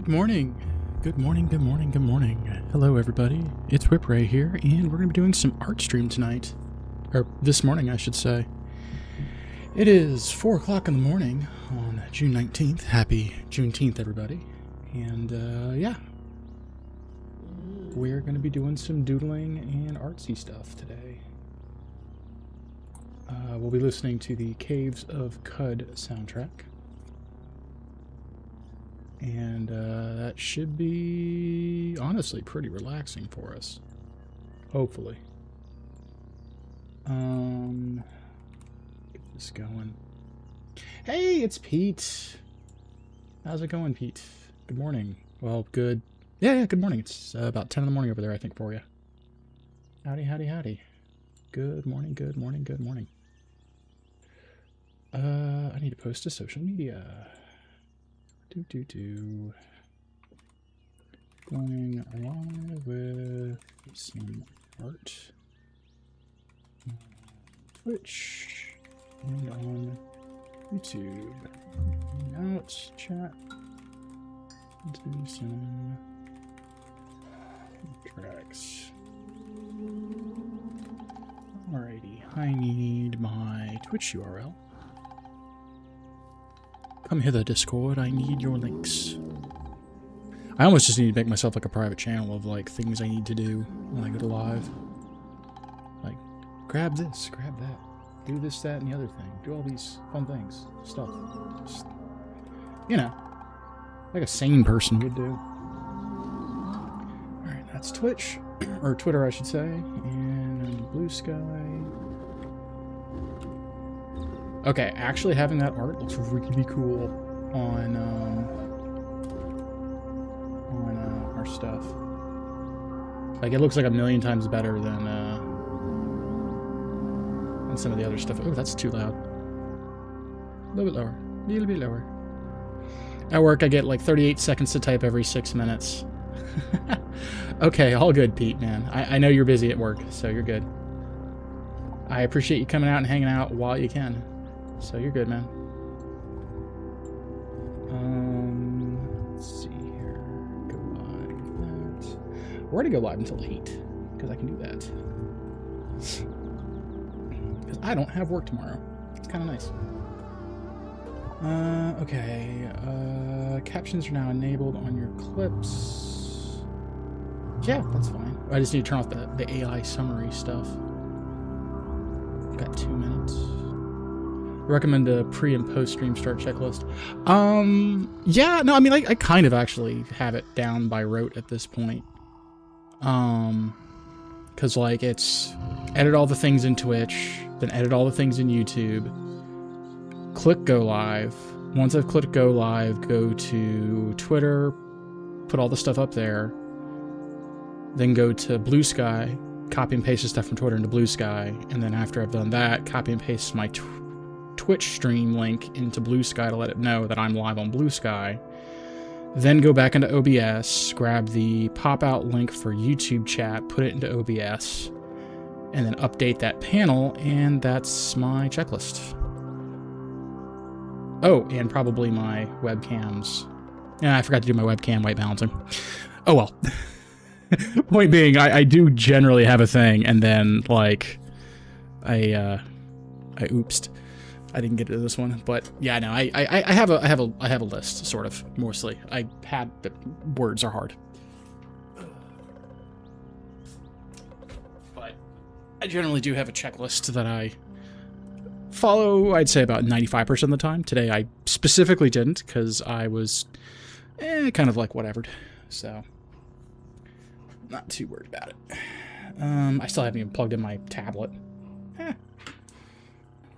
Good morning. Good morning, good morning, good morning. Hello, everybody. It's Whipray here, and we're going to be doing some art stream tonight. Or this morning, I should say. It is 4 o'clock in the morning on June 19th. Happy Juneteenth, everybody. And, yeah. We're going to be doing some doodling and artsy stuff today. We'll be listening to the Caves of Cud soundtrack. And that should be, honestly, pretty relaxing for us. Hopefully. Get this going. Hey, it's Pete. How's it going, Pete? Good morning. Well, good. Yeah, good morning. It's about 10 in the morning over there, I think, for you. Howdy, howdy, howdy. Good morning, good morning, good morning. I need to post to social media. Going along with some art on Twitch and on YouTube. Out, chat, do some tracks. Alrighty, I need my Twitch URL. Come hither, Discord. I need your links. I almost just need to make myself like a private channel of like things I need to do when I go to live. Like, grab this, grab that, do this, that, and the other thing. Do all these fun things, stuff. Just, you know, like a sane person would do. Alright, that's Twitch. Or Twitter, I should say. And Blue Sky. Okay, actually having that art looks really cool on our stuff. Like, it looks like a million times better than some of the other stuff. Oh, that's too loud. A little bit lower. A little bit lower. At work, I get like 38 seconds to type every 6 minutes. Okay, all good, Pete, man. I know you're busy at work, so you're good. I appreciate you coming out and hanging out while you can. So you're good, man. Let's see here. Go live with that. We're going to go live until 8, because I can do that. Because I don't have work tomorrow. It's kind of nice. Okay. Captions are now enabled on your clips. Yeah, that's fine. I just need to turn off the AI summary stuff. Got 2 minutes. Recommend a pre and post stream start checklist. Yeah, no, I mean, I kind of actually have it down by rote at this point. Because like it's edit all the things in Twitch, then edit all the things in YouTube, click go live. Once I've clicked go live, go to Twitter, put all the stuff up there, then go to Blue Sky, copy and paste the stuff from Twitter into Blue Sky, and then after I've done that, copy and paste my Twitch stream link into Blue Sky to let it know that I'm live on Blue Sky. Then go back into OBS, grab the pop-out link for YouTube chat, put it into OBS, and then update that panel, and that's my checklist. Oh, and probably my webcams. Yeah, I forgot to do my webcam white balancing. Oh well. Point being, I do generally have a thing, and then like I oopsed. I didn't get to this one, but yeah, no, I have a list, sort of, mostly. The words are hard. But I generally do have a checklist that I follow, I'd say about 95% of the time. Today I specifically didn't, because I was kind of like whatevered, so not too worried about it. I still haven't even plugged in my tablet.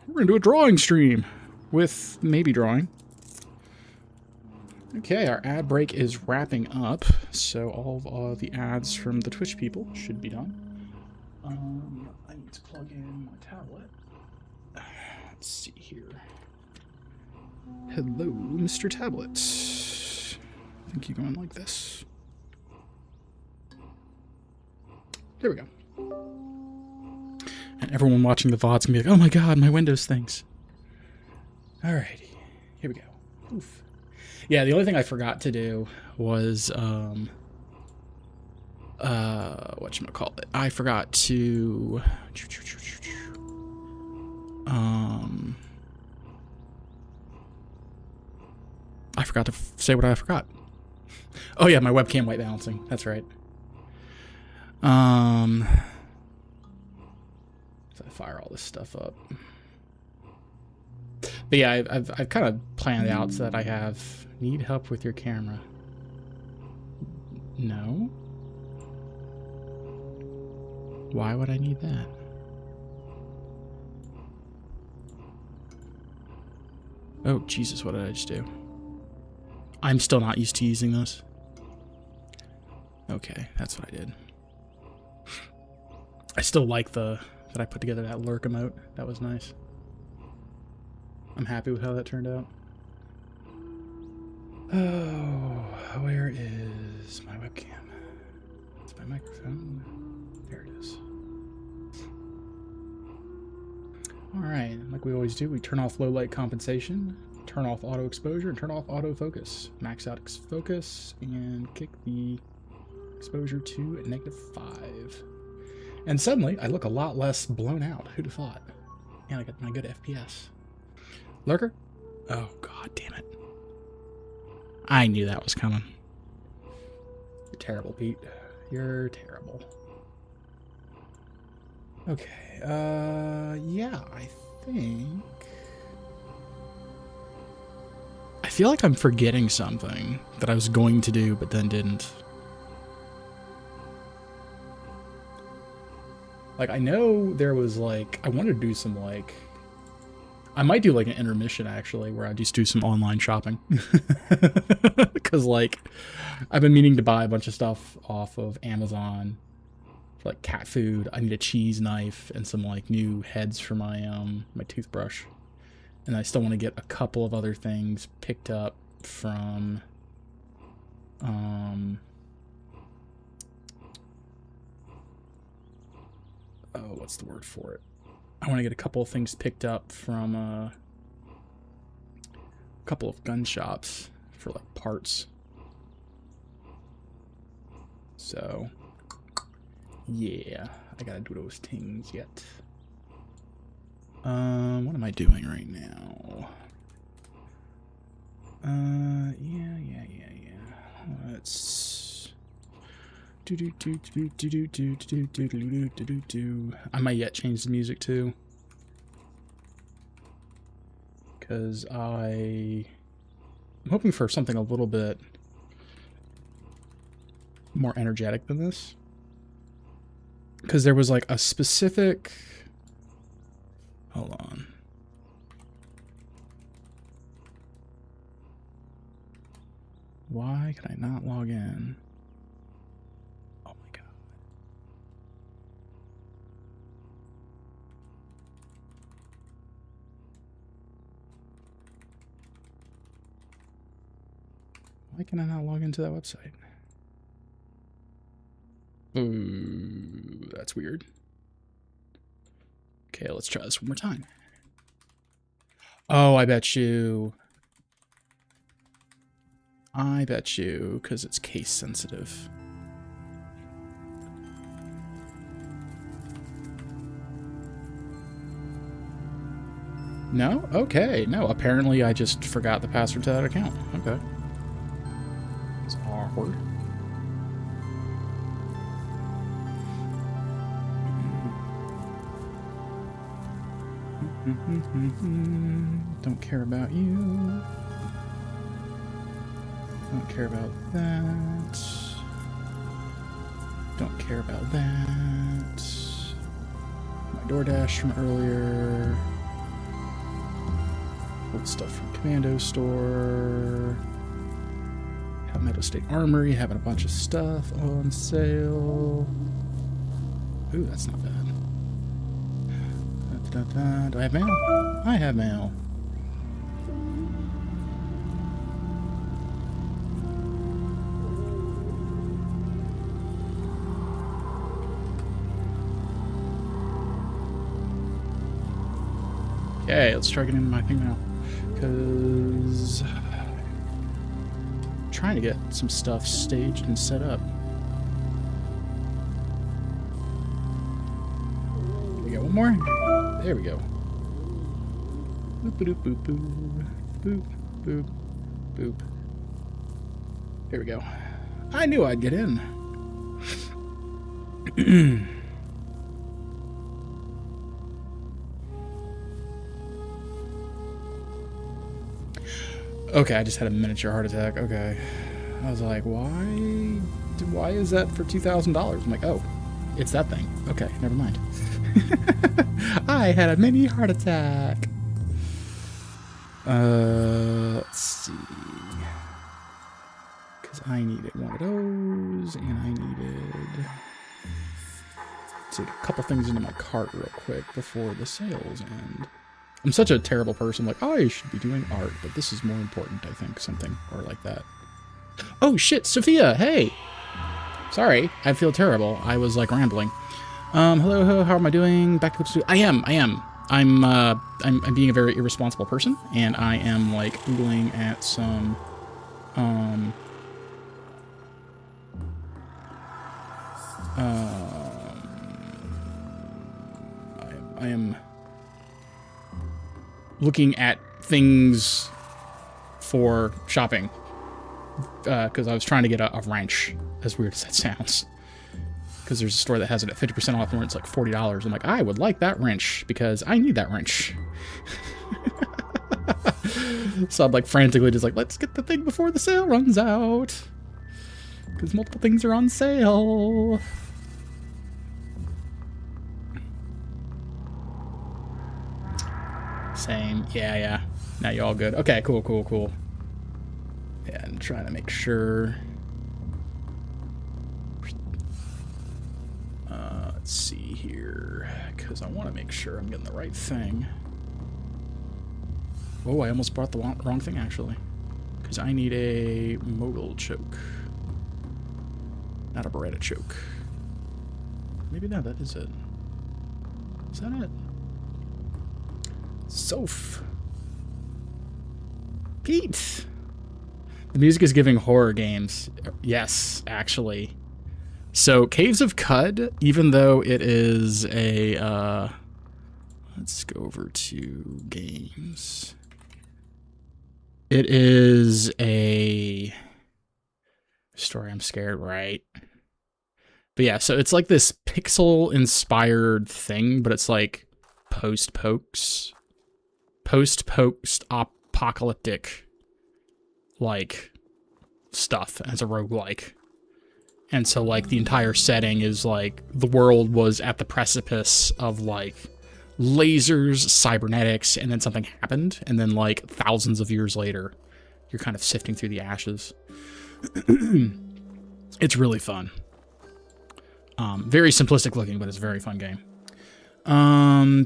We're going to do a drawing stream with maybe drawing. Okay, our ad break is wrapping up, so all of the ads from the Twitch people should be done. I need to plug in my tablet. Let's see here. Hello, Mr. Tablet. I think you're going like this. There we go. And everyone watching the VOD's gonna be like, oh my god, my Windows things. Alrighty, here we go. Oof. Yeah, the only thing I forgot to do was whatchamacallit? I forgot to I forgot to say what I forgot. Oh yeah, my webcam white balancing. That's right. So I fire all this stuff up. But yeah, I've kind of planned out so that I need help with your camera. No? Why would I need that? Oh, Jesus, what did I just do? I'm still not used to using this. Okay, that's what I did. I still like that I put together that lurk emote. That was nice. I'm happy with how that turned out. Oh, where is my webcam? It's my microphone. There it is. Alright, like we always do, we turn off low light compensation, turn off auto exposure, and turn off auto focus. Max out focus, and kick the exposure to -5. And suddenly, I look a lot less blown out. Who'd have thought? And I got my good FPS. Lurker? Oh, god damn it. I knew that was coming. You're terrible, Pete. You're terrible. Okay, yeah, I feel like I'm forgetting something that I was going to do, but then didn't. Like, I know there was, like, I wanted to do some, like, I might do, like, an intermission, actually, where I just do some online shopping. Because, like, I've been meaning to buy a bunch of stuff off of Amazon. For, like, cat food. I need a cheese knife and some, like, new heads for my, my toothbrush. And I still want to get a couple of other things picked up from, oh, what's the word for it? I want to get a couple of things picked up from a couple of gun shops for like parts. So, yeah, I gotta do those things yet. What am I doing right now? Yeah. Let's I might yet change the music too, because I'm hoping for something a little bit more energetic than this, because there was like a specific, hold on. Why can I not log in? Oh my god. Why can I not log into that website? Ooh, that's weird. Okay, let's try this one more time. Oh, I bet you, because it's case sensitive. No? Okay. No, apparently I just forgot the password to that account. Okay. It's awkward. Don't care about you. Don't care about that. Don't care about that. My DoorDash from earlier. Old stuff from Commando Store. Meadow State Armory having a bunch of stuff on sale. Ooh, that's not bad. Do I have mail? I have mail. Okay, let's try getting into my thing now. Because trying to get some stuff staged and set up. We got one more. There we go. Boop, boop, boop, boop, boop, boop, boop. There we go. I knew I'd get in. Okay, I just had a miniature heart attack. Okay. I was like, why is that for $2,000? I'm like, oh, it's that thing. Okay, never mind. I had a mini heart attack. Let's see. Because I needed one of those, and I needed to take a couple things into my cart real quick before the sales end. I'm such a terrible person. Like, oh, I should be doing art, but this is more important, I think. Something or like that. Oh, shit, Sophia, hey. Sorry, I feel terrible. I was, like, rambling. Hello, how am I doing? Back to Clip. I am. I'm being a very irresponsible person, and I am, like, Googling at some, I am looking at things for shopping because I was trying to get a wrench, as weird as that sounds, because there's a store that has it at 50% off and it's like $40. I'm like, I would like that wrench because I need that wrench. So I'm like frantically just like, let's get the thing before the sale runs out, because multiple things are on sale. Same. Yeah. Now you all good. Okay, cool. Yeah, I'm trying to make sure. Let's see here, because I want to make sure I'm getting the right thing. Oh, I almost brought the wrong thing, actually. Because I need a mogul choke. Not a Beretta choke. Maybe that is it. Is that it? Soph. Pete. The music is giving horror games. Yes, actually. So, Caves of Cud, even though it is a, let's go over to games. It is a story. I'm scared, right? But yeah, so it's like this pixel-inspired thing, but it's like post-apocalyptic, like, stuff as a roguelike. And so, like, the entire setting is, like, the world was at the precipice of, like, lasers, cybernetics, and then something happened. And then, like, thousands of years later, you're kind of sifting through the ashes. It's really fun. Very simplistic looking, but it's a very fun game.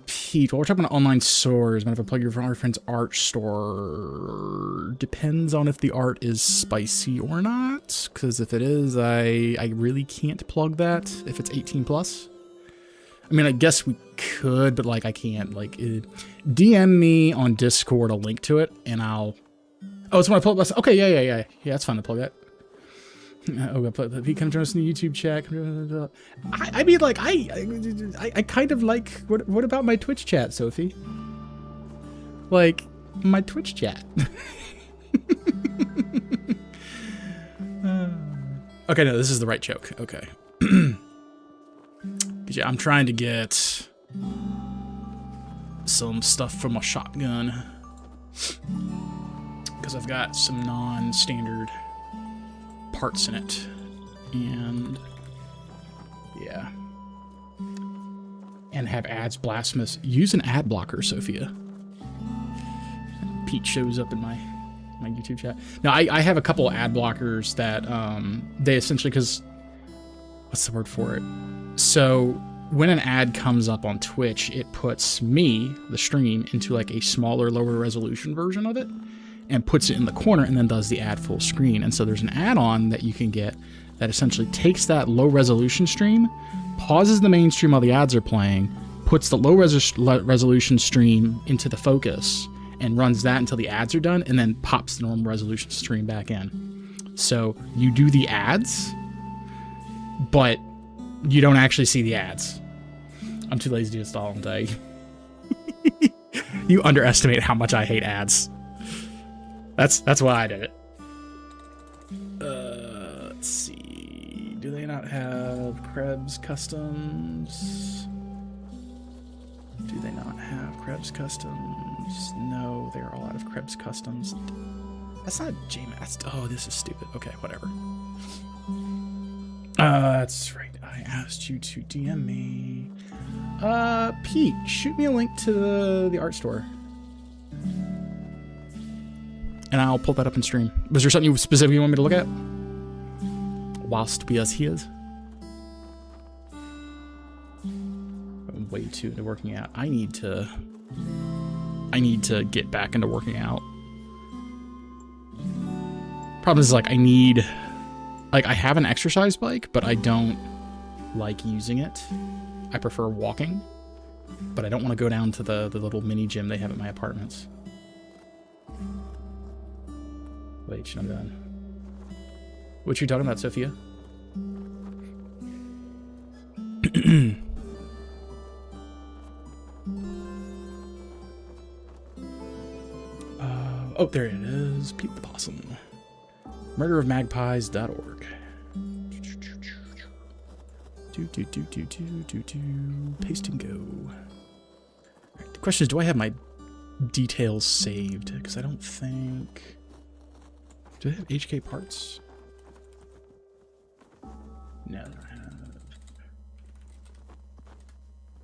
Pete, while we're talking about online stores, I'm gonna plug your friend's art store. Depends on if the art is spicy or not, because if it is, I really can't plug that if it's 18 plus. I mean, I guess we could, but like I can't. Like, DM me on Discord a link to it, and I'll. Oh, it's when I plug it. Okay, yeah. It's fun to plug that. Oh, he come join us in the YouTube chat. I mean, like, I kind of like. What about my Twitch chat, Sophie? Like, my Twitch chat. Okay, no, this is the right joke. Okay. Yeah, I'm trying to get some stuff for my shotgun because I've got some non-standard parts in it, and yeah, and have ads blasphemous. Use an ad blocker, Sophia. Pete shows up in my YouTube chat. Now I have a couple ad blockers that they essentially, because what's the word for it? So when an ad comes up on Twitch, it puts me, the stream, into like a smaller, lower resolution version of it, and puts it in the corner and then does the ad full screen. And so there's an add-on that you can get that essentially takes that low resolution stream, pauses the main stream while the ads are playing, puts the low resolution stream into the focus, and runs that until the ads are done, and then pops the normal resolution stream back in. So you do the ads, but you don't actually see the ads. I'm too lazy to install them today. You underestimate how much I hate ads. That's why I did it. Let's see. Do they not have Krebs Customs? Do they not have Krebs Customs? No, they're all out of Krebs Customs. That's not JMass. Oh, this is stupid. Okay, whatever. That's right. I asked you to DM me. Pete, shoot me a link to the art store. And I'll pull that up in stream. Was there something you specifically want me to look at? Whilst we us here. I'm way too into working out. I need to get back into working out. Problem is, like, I have an exercise bike, but I don't like using it. I prefer walking, but I don't want to go down to the little mini gym they have at my apartments. Wait, I'm done. What you talking about, Sophia? Oh, there it is. Pete the Possum. Murderofmagpies.org. Paste and go. Right, the question is, do I have my details saved? Because I don't think... Do they have HK parts? No, they don't have...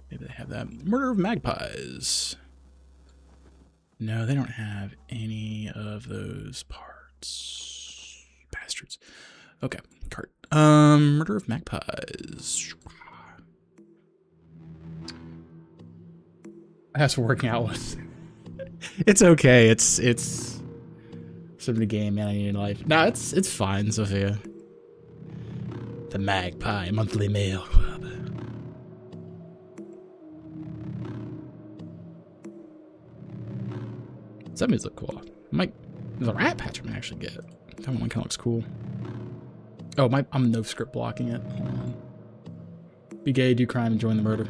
Maybe they have that. Murder of Magpies. No, they don't have any of those parts. Bastards. Okay, cart. Murder of Magpies. That's working out with. It's okay. It's some of the game, man. I need in life. No, it's fine, Sophia. The Magpie Monthly Mail Club. Some of these look cool. There's a rat patch I might actually get. That one kind of looks cool. Oh, I'm no script blocking it. Hold on. Be gay, do crime, and join the murder.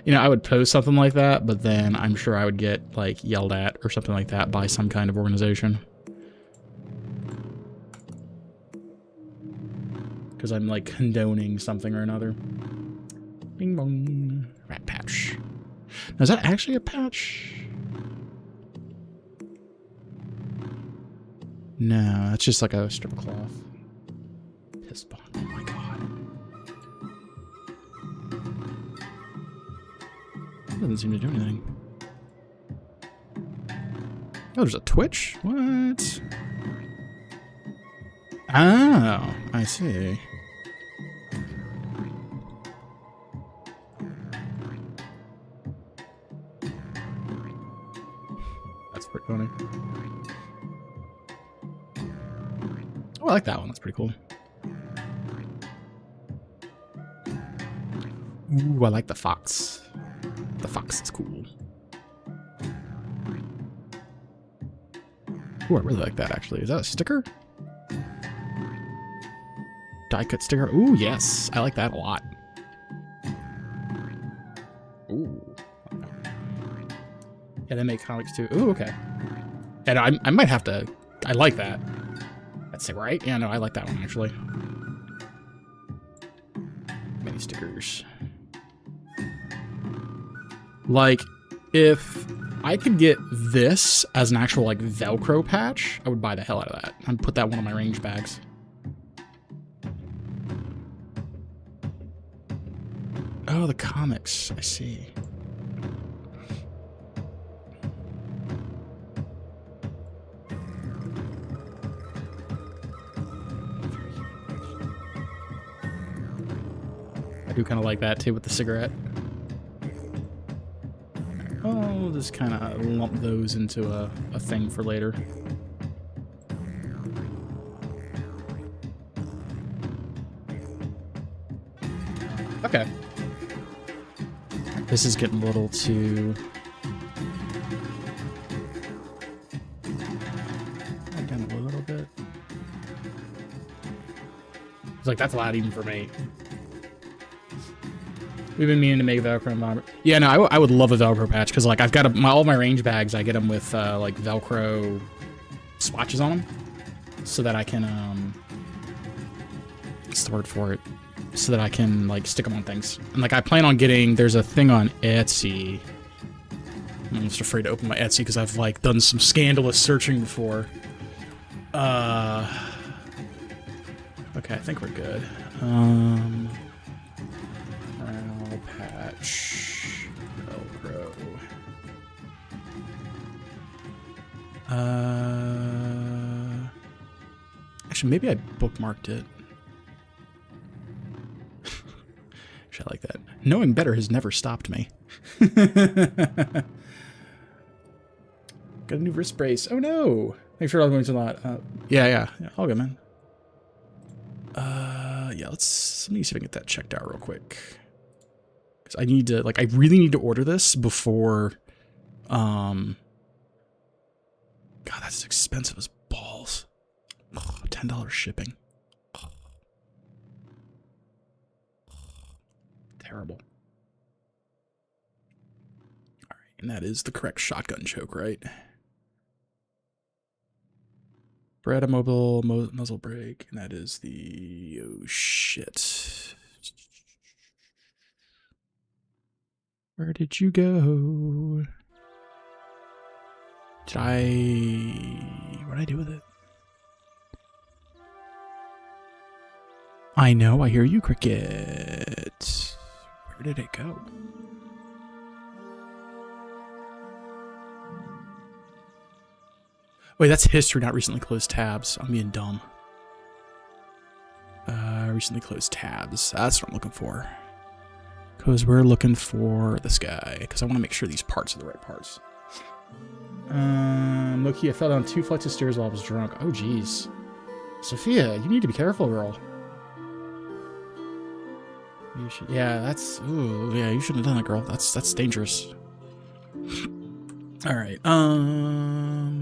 You know, I would post something like that, but then I'm sure I would get, like, yelled at or something like that by some kind of organization. Because I'm, like, condoning something or another. Bing bong. Rat patch. Now, is that actually a patch? No, that's just like a strip of cloth. Piss bomb. Oh my god. That doesn't seem to do anything. Oh, there's a Twitch? What? Oh, I see. That's pretty funny. Oh, I like that one. That's pretty cool. Ooh, I like the fox. The fox is cool. Ooh, I really like that, actually. Is that a sticker? Die cut sticker? Ooh, yes. I like that a lot. Ooh. Yeah, they make comics too. Ooh, okay. And I might have to... I like that. That's it, right? Yeah, no, I like that one, actually. Many stickers. Like, if I could get this as an actual, like, Velcro patch, I would buy the hell out of that. I'd put that one on my range bags. Oh, the comics. I see. I do kind of like that, too, with the cigarette. Oh, we'll just kind of lump those into a thing for later. Okay. This is getting a little too... It's like, that's a lot even for me. We've been meaning to make Velcro environment. Yeah, no, I would love a Velcro patch, because like I've got all my range bags, I get them with like Velcro swatches on them, so that I can what's the word for it? So that I can like stick them on things. And like I plan on getting, there's a thing on Etsy. I'm just afraid to open my Etsy because I've like done some scandalous searching before. Okay, I think we're good. Morale patch, Velcro. Actually, maybe I bookmarked it. Shit like that. Knowing better has never stopped me. Got a new wrist brace. Oh no! Make sure all going a lot. Yeah, all good, man. Yeah, let me see if I can get that checked out real quick. Because I need to, like, I really need to order this before, God, that's expensive as balls. Oh, $10 shipping. Oh. Terrible. All right, and that is the correct shotgun choke, right? Brad, a mobile muzzle brake, and that is the, oh shit. Where did you go? What did I do with it? I know, I hear you, Cricket. Where did it go? Wait, that's history, not recently closed tabs. I'm being dumb. Recently closed tabs. That's what I'm looking for. Because we're looking for this guy. Because I want to make sure these parts are the right parts. Look, I fell down 2 flights of stairs while I was drunk. Oh, jeez. Sophia, you need to be careful, girl. You should, yeah, that's... Ooh, yeah, you shouldn't have done that, girl. That's dangerous. Alright,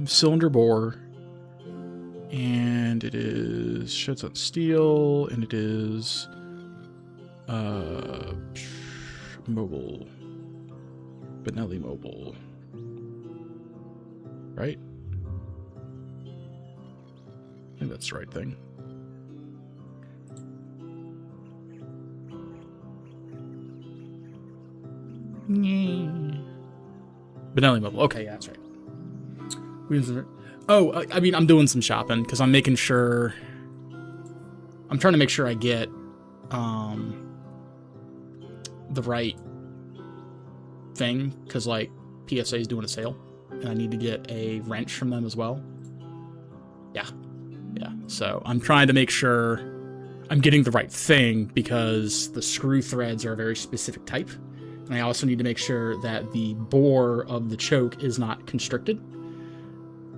cylinder bore. And it is sheds on steel, and it is mobile. Benelli mobile. Right? I think that's the right thing. Benelli mobile. Okay, yeah, that's right. Oh, I mean, I'm doing some shopping because I'm making sure. I'm trying to make sure I get the right thing because, like, PSA is doing a sale, and I need to get a wrench from them as well. Yeah. So I'm trying to make sure I'm getting the right thing because the screw threads are a very specific type, and I also need to make sure that the bore of the choke is not constricted.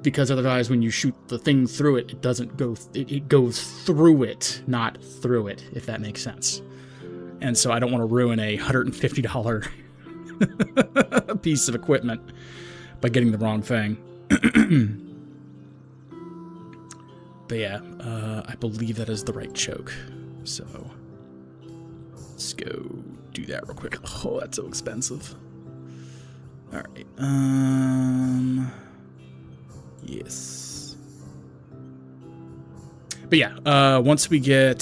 Because otherwise, when you shoot the thing through it, it doesn't go. It goes through it, not through it. If that makes sense. And so I don't want to ruin a $150 piece of equipment by getting the wrong thing. But yeah, I believe that is the right choke. So let's go do that real quick. Oh, that's so expensive. All right. Yes. But yeah, once we get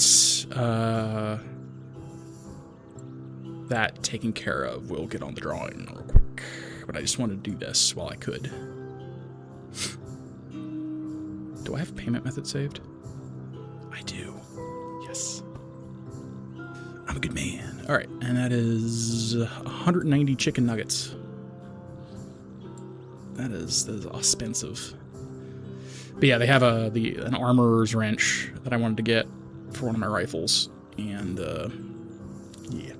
that taken care of, we'll get on the drawing real quick. But I just wanted to do this while I could. Do I have payment method saved? I do. Yes. I'm a good man. All right, and that is 190 chicken nuggets. That is expensive. But yeah, they have an armorer's wrench that I wanted to get for one of my rifles, and yeah.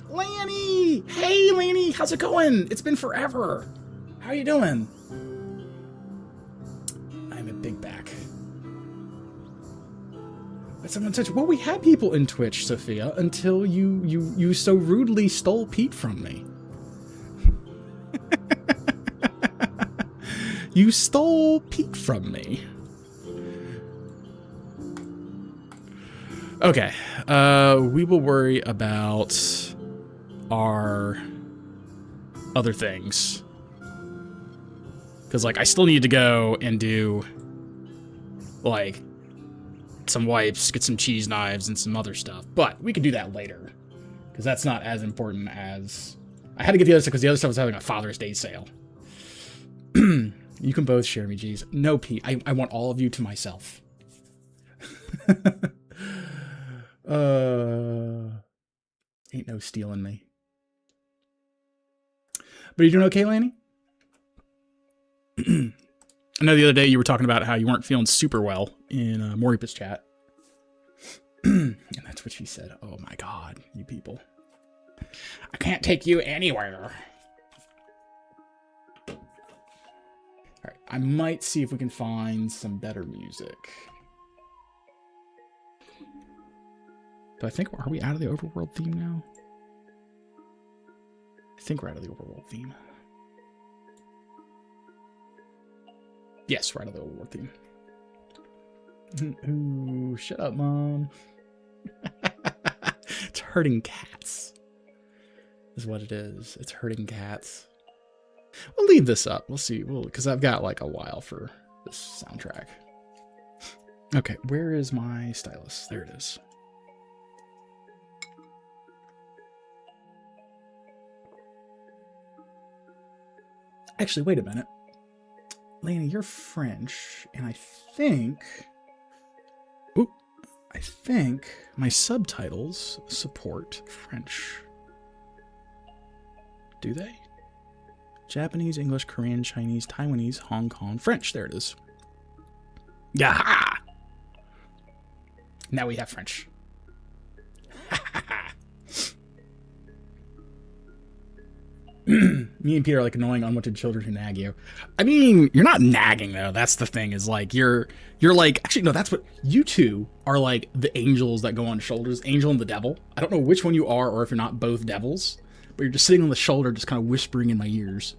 Lanny, hey Lanny, how's it going? It's been forever. How you doing? I'm a big back. But someone touch. Well, we had people in Twitch, Sophia, until you so rudely stole Pete from me. You stole Pete from me. Okay. We will worry about our other things. Because, like, I still need to go and do, like, some wipes, get some cheese knives, and some other stuff. But we can do that later. Because that's not as important as... I had to get the other stuff because the other stuff was having a Father's Day sale. You can both share me, geez. No, Pete. I want all of you to myself. Ain't no stealing me. But are you doing okay, Lanny? I know the other day you were talking about how you weren't feeling super well in Moripa's chat. And that's what she said. Oh my god, you people. I can't take you anywhere. Alright, I might see if we can find some better music. But I think, are we out of the overworld theme now? I think we're out of the overworld theme. Yes, we're out of the overworld theme. Ooh, shut up, Mom. It's hurting cats. Is what it is. It's hurting cats. We'll leave this up. We'll see. Because I've got like a while for this soundtrack. Okay, where is my stylus? There it is. Actually, wait a minute. Lena, you're French, and I think my subtitles support French. Do they? Japanese, English, Korean, Chinese, Taiwanese, Hong Kong, French. There it is. Yeah. Now we have French. Me and Peter are like annoying, unwanted children who nag you. I mean, you're not nagging though. That's the thing. Is like you're like, actually no. That's what you two are, like the angels that go on shoulders. Angel and the devil. I don't know which one you are, or if you're not both devils. But you're just sitting on the shoulder, just kind of whispering in my ears.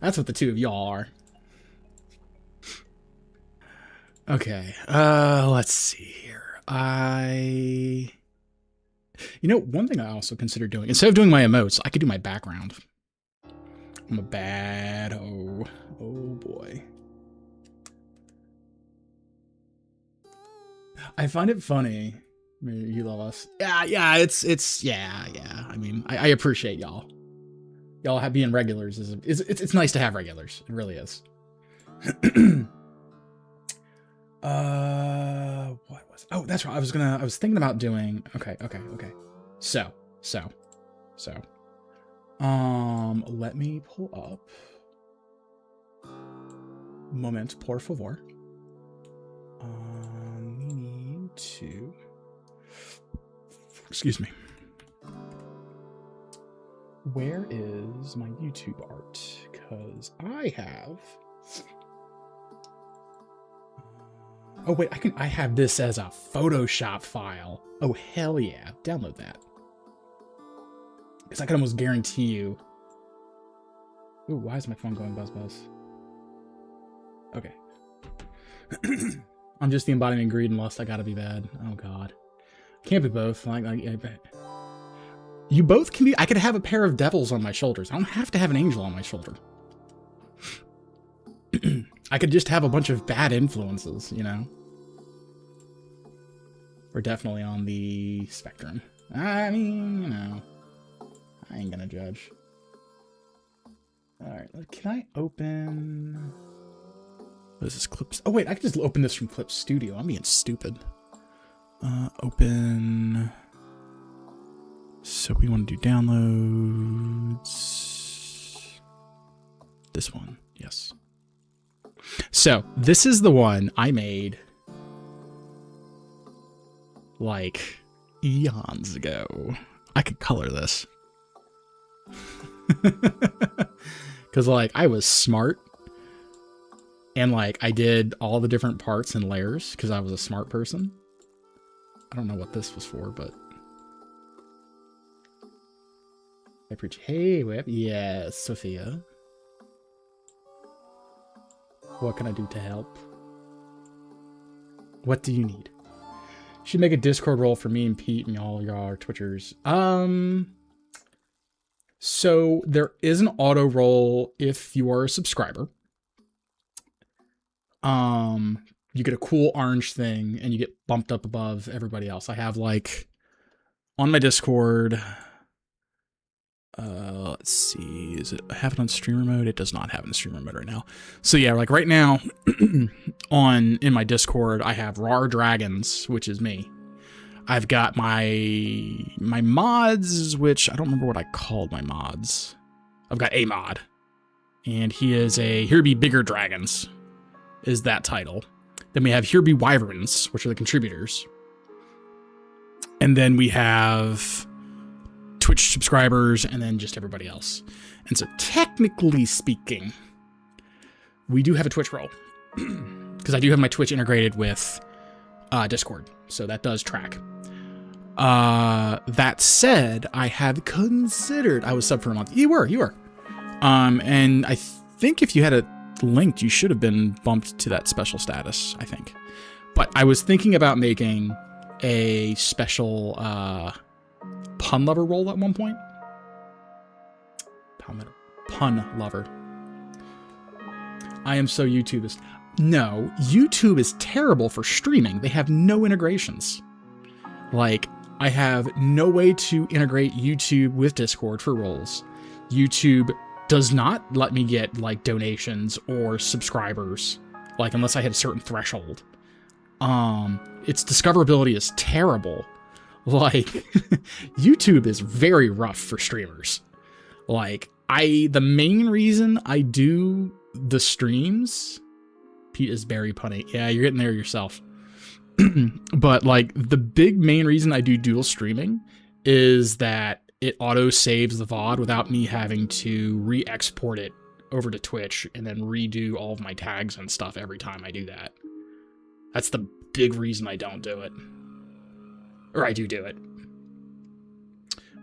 That's what the two of y'all are. Okay. Let's see here. You know, one thing I also consider doing, instead of doing my emotes, I could do my background. I'm a bad oh boy. I find it funny. You love us. Yeah, it's yeah. I mean, I appreciate y'all. Y'all have being regulars it's nice to have regulars. It really is. What was? Oh, that's right. I was thinking about doing. Okay. So. Let me pull up. Moment, por favor. We need to. Excuse me. Where is my YouTube art? Because I have. Oh wait, I have this as a Photoshop file. Oh hell yeah, download that. Because I can almost guarantee you. Ooh, why is my phone going buzz buzz? Okay. I'm just the embodiment of greed and lust. I gotta be bad. Oh god. Can't be both. Like you both can be. I could have a pair of devils on my shoulders. I don't have to have an angel on my shoulder. I could just have a bunch of bad influences, you know? We're definitely on the spectrum. I mean, you know, I ain't gonna judge. Alright, can I open... What is this, Clips? Oh wait, I can just open this from Clip Studio. I'm being stupid. Open... So we want to do downloads. This one, yes. So this is the one I made like eons ago. I could color this. Because like I was smart and like I did all the different parts and layers because I was a smart person. I don't know what this was for, but I preach. Hey, Web. Yes, Sophia. What can I do to help? What do you need? Should make a Discord role for me and Pete and all y'all are Twitchers. So there is an auto roll if you are a subscriber. You get a cool orange thing and you get bumped up above everybody else. I have like on my Discord. Let's see. Is it have it on streamer mode? It does not have it in streamer mode right now. So yeah, like right now in my Discord, I have Rar Dragons, which is me. I've got my mods, which I don't remember what I called my mods. I've got a mod, and he is a Here Be Bigger Dragons, is that title. Then we have Here Be Wyverns, which are the contributors. And then we have Twitch subscribers, and then just everybody else. And so technically speaking, we do have a Twitch role, because I do have my Twitch integrated with Discord, so that does track. That said, I have considered, I was sub for a month. You were. And I think if you had it linked, you should have been bumped to that special status, I think. But I was thinking about making a special pun lover role at one point. Pun lover. I am so YouTubeist. No, YouTube is terrible for streaming. They have no integrations. Like, I have no way to integrate YouTube with Discord for roles. YouTube does not let me get, like, donations or subscribers, like, unless I hit a certain threshold. Its discoverability is terrible. Like, YouTube is very rough for streamers. Like, the main reason I do the streams, Pete is very punny. Yeah, you're getting there yourself. But like the big main reason I do dual streaming is that it auto saves the VOD without me having to re-export it over to Twitch and then redo all of my tags and stuff every time I do that. That's the big reason I don't do it. Or I do it.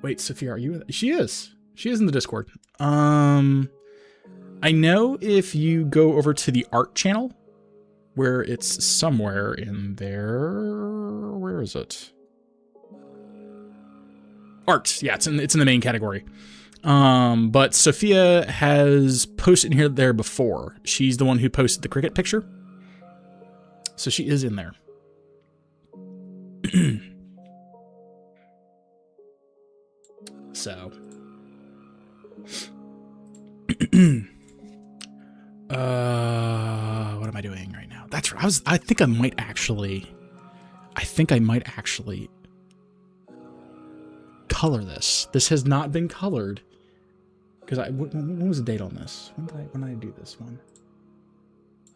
Wait, Sophia, are you? She is. She is in the Discord. I know if you go over to the art channel, where it's somewhere in there. Where is it? Art. Yeah, it's in the main category. But Sophia has posted in here there before. She's the one who posted the cricket picture. So she is in there. So what am I doing right now? That's right. I think I might actually color this. This has not been colored because when was the date on this? When did I do this one?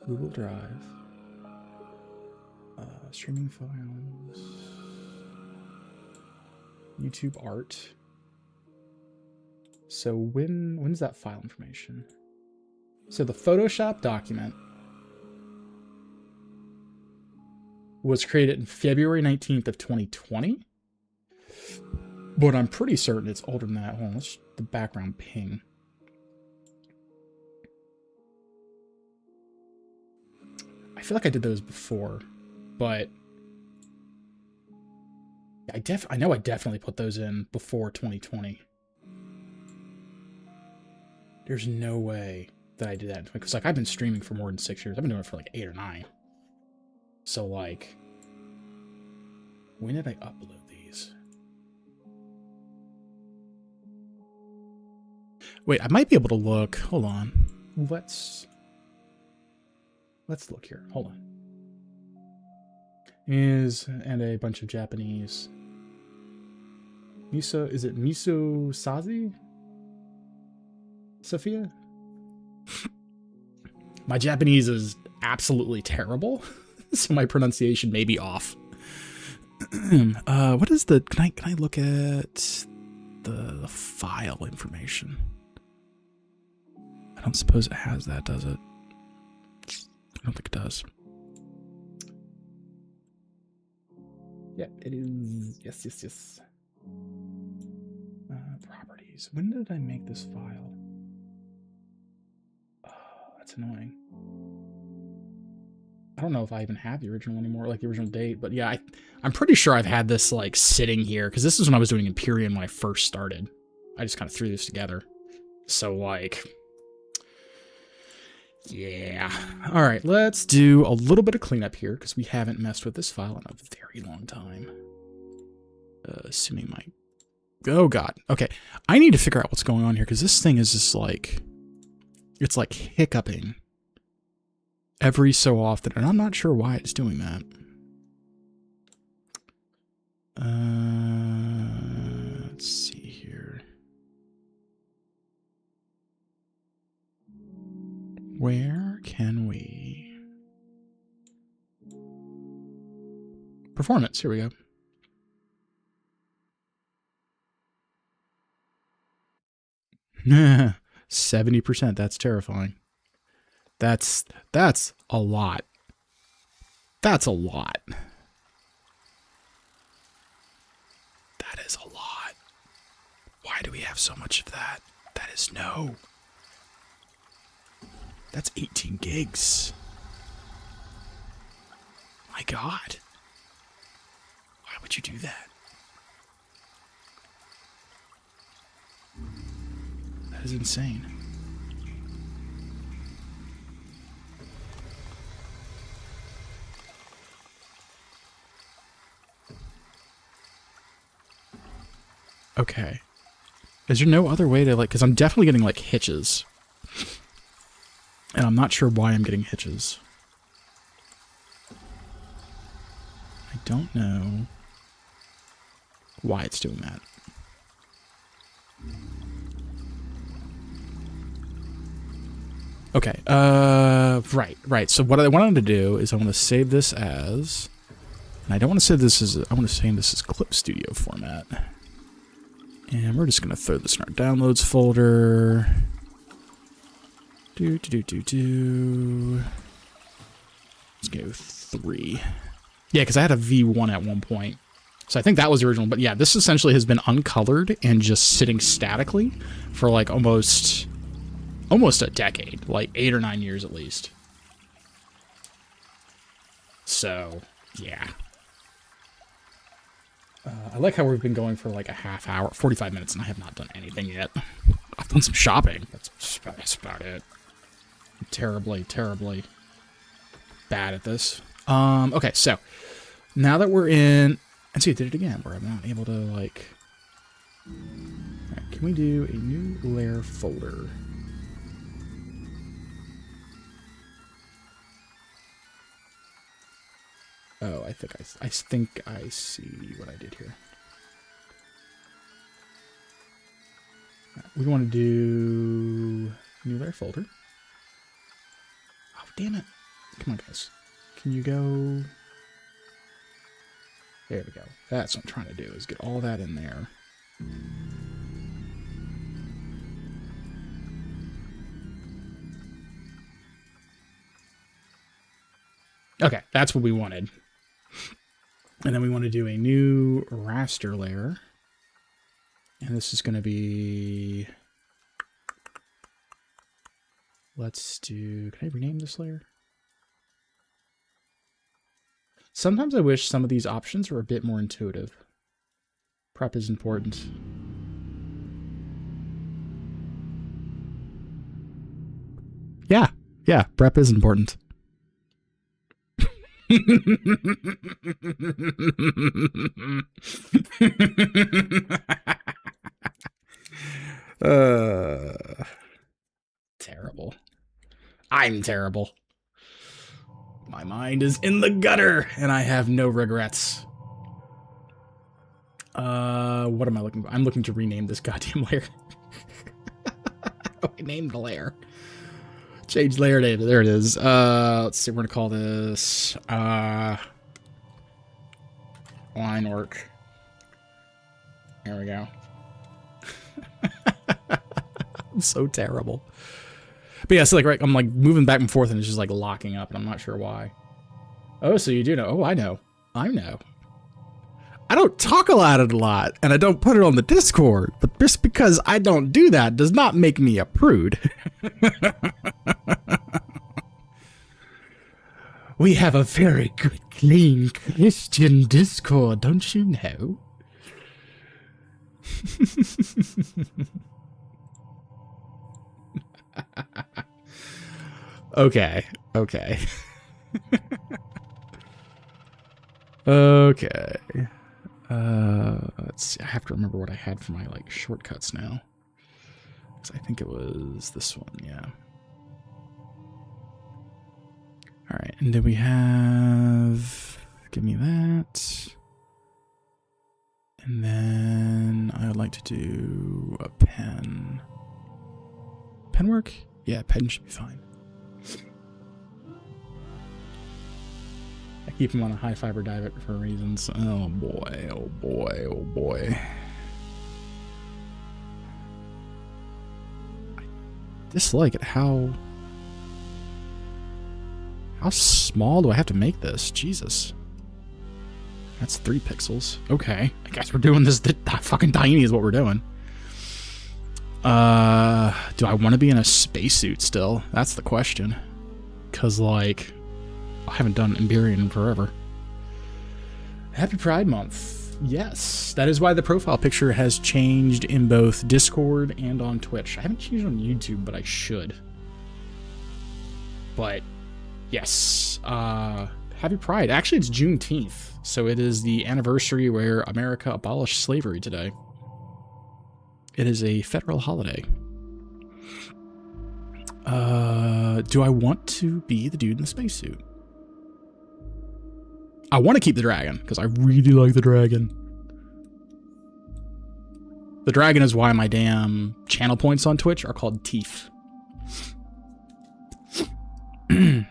Google Drive, streaming files, YouTube art. So when's that file information? So the Photoshop document was created in February 19th of 2020. But I'm pretty certain it's older than that. Hold on, let's the background ping. I feel like I did those before, but I know I definitely put those in before 2020. There's no way that I did that because like I've been streaming for more than 6 years. I've been doing it for like 8 or 9. So like, when did I upload these? Wait, I might be able to look. Hold on. Let's look here. Hold on. And a bunch of Japanese. Miso, is it Miso Sazi? Sophia? My Japanese is absolutely terrible, so my pronunciation may be off. What is the, can I look at the file information? I don't suppose it has that, does it? I don't think it does. Yeah, it is. Yes. Properties. When did I make this file? Oh, that's annoying. don't know if I even have the original anymore, like the original date, but yeah, I'm pretty sure I've had this like sitting here because this is when I was doing Empyrean when I first started. I just kind of threw this together. So like, yeah. All right, let's do a little bit of cleanup here because we haven't messed with this file in a very long time. Assuming my, oh God. Okay, I need to figure out what's going on here because this thing is just like, it's like hiccuping every so often, and I'm not sure why it's doing that. Let's see here. Where can we? Performance, here we go. 70%, that's terrifying. That's a lot. That's a lot. That is a lot. Why do we have so much of that? That is no. That's 18 gigs. My God. Why would you do that? That is insane. Okay. Is there no other way to like, because I'm definitely getting like hitches. And I'm not sure why I'm getting hitches. I don't know why it's doing that. Okay, right. So what I wanted to do is I want to save this as, and I don't want to save this as, I want to save this as Clip Studio format. And we're just going to throw this in our downloads folder. Let's go 3. Yeah, because I had a V1 at one point. So I think that was the original. But yeah, this essentially has been uncolored and just sitting statically for like almost a decade. Like 8 or 9 years at least. So, yeah. I like how we've been going for like a half hour, 45 minutes, and I have not done anything yet. I've done some shopping. That's about it. I'm terribly bad at this. Okay, so now that we're in, and see, I did it again, where I'm not able to like. All right, can we do a new layer folder? Oh, I think I see what I did here. Right, we want to do new layer folder. Oh, damn it. Come on, guys. Can you go? There we go. That's what I'm trying to do, is get all that in there. Okay, that's what we wanted. And then we want to do a new raster layer. And this is going to be... Let's do... Can I rename this layer? Sometimes I wish some of these options were a bit more intuitive. Prep is important. Yeah, prep is important. Terrible. I'm terrible. My mind is in the gutter, and I have no regrets. What am I looking for? I'm looking to rename this goddamn layer. I named the layer. Change layer name. There it is. Let's see. We're gonna call this line work. There we go. I'm so terrible. But yeah, so like, right, I'm like moving back and forth, and it's just like locking up, and I'm not sure why. Oh, so you do know? Oh, I know. I know. I don't talk about it a lot, and I don't put it on the Discord. But just because I don't do that does not make me a prude. We have a very good, clean Christian Discord, don't you know? Okay, okay. Okay. Let's see. I have to remember what I had for my, like, shortcuts now. I think it was this one, yeah. Alright, and then we have... Give me that. And then I would like to do a pen. Pen work? Yeah, pen should be fine. I keep them on a high fiber diet for reasons. Oh boy, oh boy, oh boy. I dislike it. How small do I have to make this? Jesus. That's 3 pixels. Okay. I guess we're doing this fucking tiny is what we're doing. Do I want to be in a spacesuit still? That's the question. Because, like, I haven't done Emberian in forever. Happy Pride Month. Yes. That is why the profile picture has changed in both Discord and on Twitch. I haven't changed on YouTube, but I should. But, yes. Happy Pride. Actually, it's Juneteenth. So it is the anniversary where America abolished slavery today. It is a federal holiday. Do I want to be the dude in the spacesuit? I want to keep the dragon, because I really like the dragon. The dragon is why my damn channel points on Twitch are called teeth. And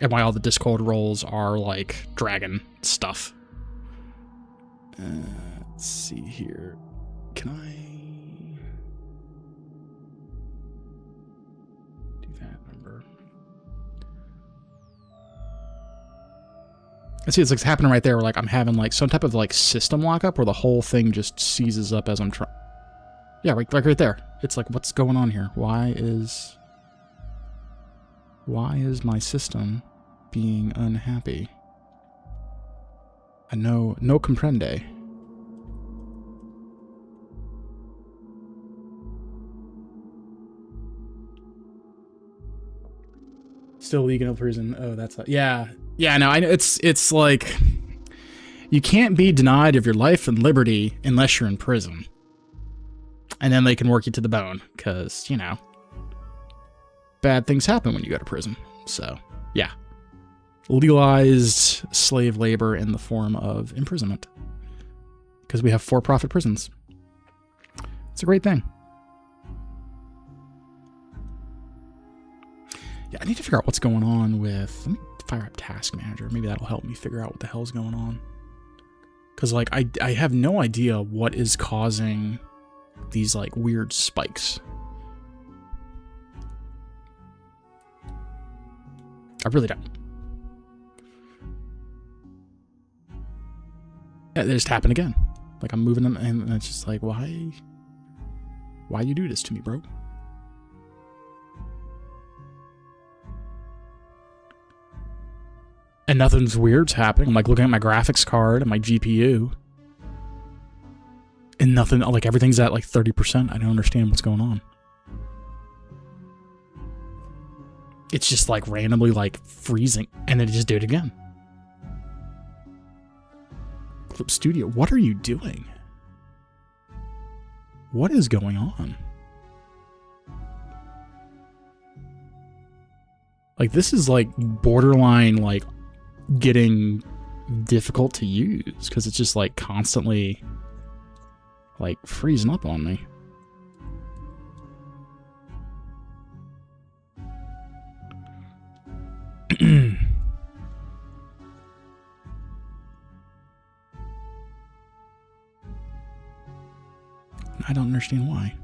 why all the Discord roles are like dragon stuff. Let's see here. Can I do that number? I see it's like happening right there where like I'm having like some type of like system lockup where the whole thing just seizes up as I'm trying. Yeah, like right there. It's like, what's going on here? Why is my system being unhappy? I know, no comprende. Still legal prison. Oh, that's yeah, yeah. No, I know it's like you can't be denied of your life and liberty unless you're in prison, and then they can work you to the bone because you know bad things happen when you go to prison. So yeah, legalized slave labor in the form of imprisonment because we have for-profit prisons. It's a great thing. Yeah, I need to figure out what's going on with... Let me fire up Task Manager. Maybe that'll help me figure out what the hell's going on. Because, like, I have no idea what is causing these, like, weird spikes. I really don't. Yeah, they just happen again. Like, I'm moving them, and it's just like, why you do this to me, bro? And nothing's weird's happening. I'm like looking at my graphics card and my GPU. And nothing, like everything's at like 30%. I don't understand what's going on. It's just like randomly like freezing and then it just do it again. Clip Studio, what are you doing? What is going on? Like this is like borderline like getting difficult to use because it's just like constantly like freezing up on me. I don't understand why.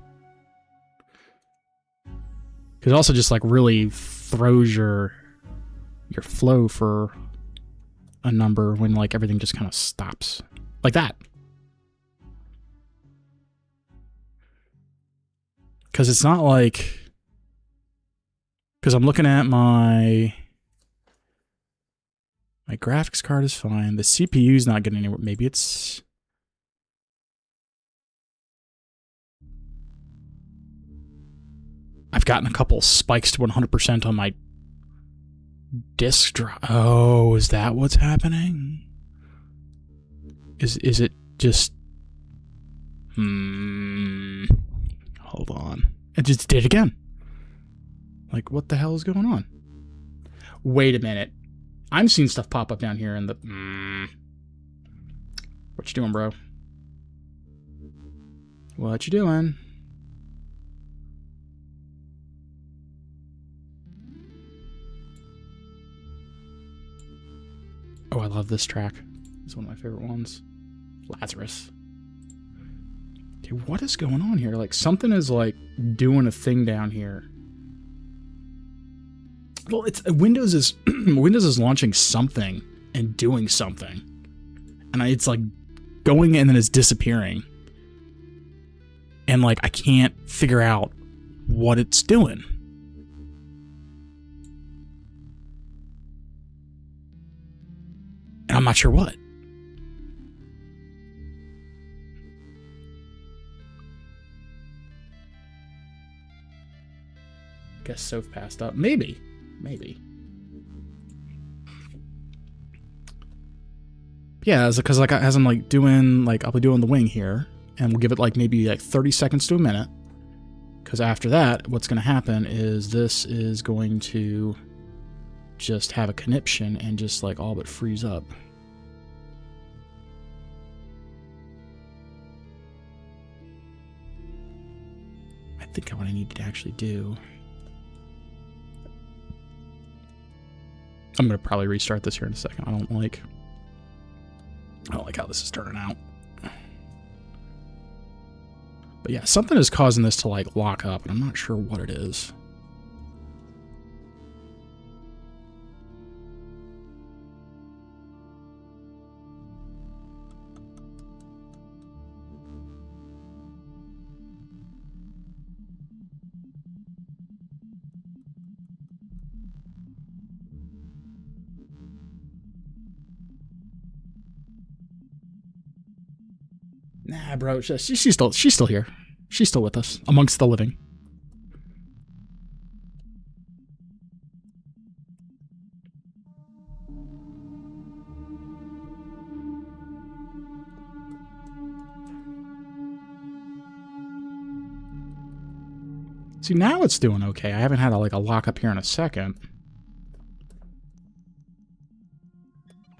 Because it also just like really throws your flow for a number when like everything just kind of stops like that. Because it's not like, because I'm looking at my My graphics card is fine. The CPU's not getting anywhere. Maybe it's... I've gotten a couple spikes to 100% on my disk drive. Oh, is that what's happening? Is it just... Hold on. It just did it again. Like, what the hell is going on? Wait a minute. I'm seeing stuff pop up down here in the... What you doing, bro? What you doing? Oh, I love this track. It's one of my favorite ones. Lazarus. Dude, what is going on here? Like, something is, like, doing a thing down here. Well, it's... Windows is... Windows is launching something and doing something. And it's, like, going and then it's disappearing. And, like, I can't figure out what it's doing. And I'm not sure what. Guess Soph passed up. Maybe. Yeah, because like as I'm like doing like I'll be doing the wing here, and we'll give it like maybe like 30 seconds to a minute. Because after that, what's going to happen is this is going to just have a conniption and just like all but freeze up. I think what I need to actually do. I'm going to probably restart this here in a second. I don't like how this is turning out. But yeah, something is causing this to like lock up, and I'm not sure what it is. Nah, bro, she's still here. She's still with us, amongst the living. See, now it's doing okay. I haven't had a lock up here in a second.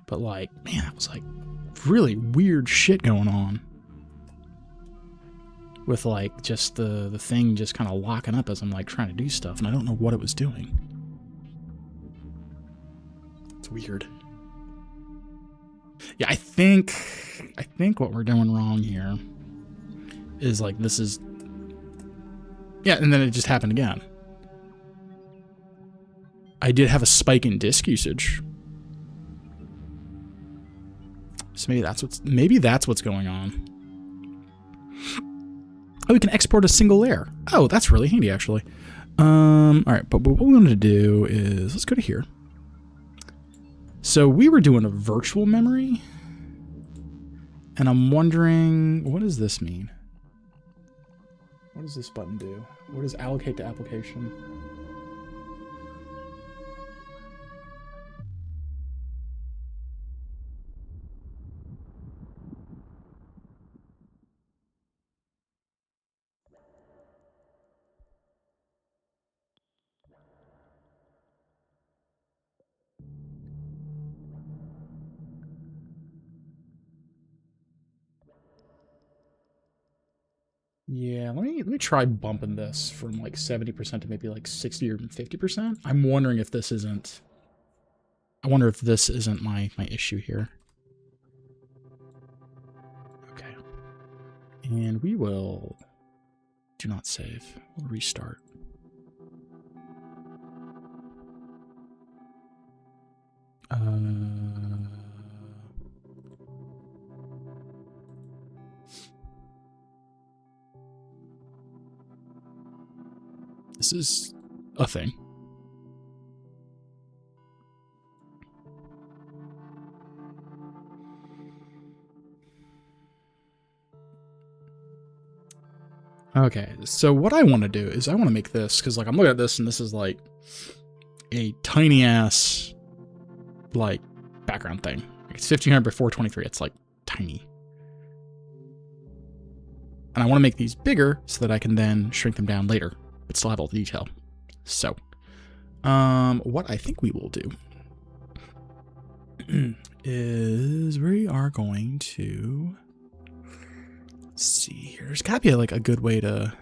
But like, man, that was like really weird shit going on. With like just the thing just kind of locking up as I'm like trying to do stuff, and I don't know what it was doing. It's weird. Yeah, I think what we're doing wrong here is like this is... Yeah, and then it just happened again. I did have a spike in disk usage. So maybe that's what's going on. Oh, we can export a single layer. Oh, that's really handy, actually. All right, but what we want to do is, let's go to here. So we were doing a virtual memory, and I'm wondering, what does this mean? What does this button do? What does allocate to application? Yeah, let me try bumping this from like 70% to maybe like 60 or 50%. I'm wondering if this isn't... I wonder if this isn't my issue here. Okay. And we will... Do not save. We'll restart. This is a thing. Okay, so what I want to do is I want to make this, because like I'm looking at this and this is like a tiny ass like background thing. It's 1500 by 423. It's like tiny. And I want to make these bigger so that I can then shrink them down later, but still have all the detail. So, what I think we will do is we are going to, let's see here. There's gotta be like a good way to,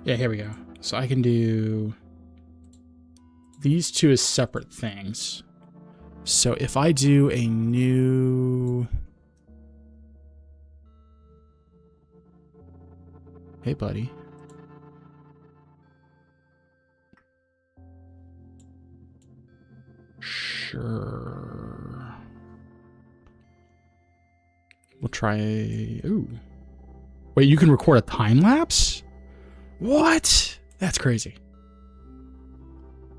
yeah, here we go. So I can do these two as separate things. So if I do a new, hey buddy. Sure. We'll try, ooh. Wait, you can record a time lapse? What? That's crazy.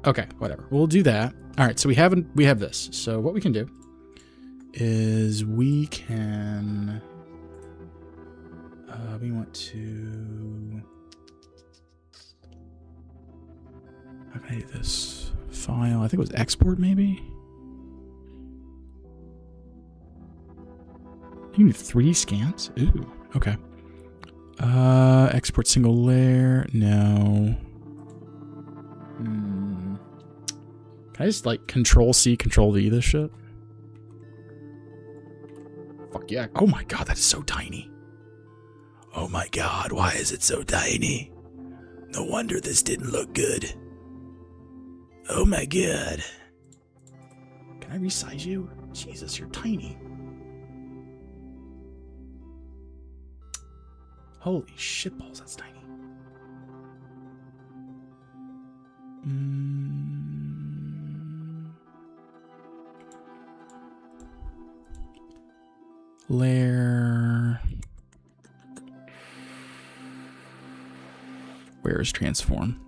Okay, whatever. We'll do that. All right, so we have this. So what we can do is we can, we want to, how can I do this? File, I think it was export maybe? You can do 3 scans? Ooh, okay. Export single layer, no. Can I just like Control C, Control V this shit? Fuck yeah. Oh my god, that is so tiny. Oh my god, why is it so tiny? No wonder this didn't look good. Oh my god. Can I resize you? Jesus, you're tiny. Holy shitballs, that's tiny. Layer. Where is transform?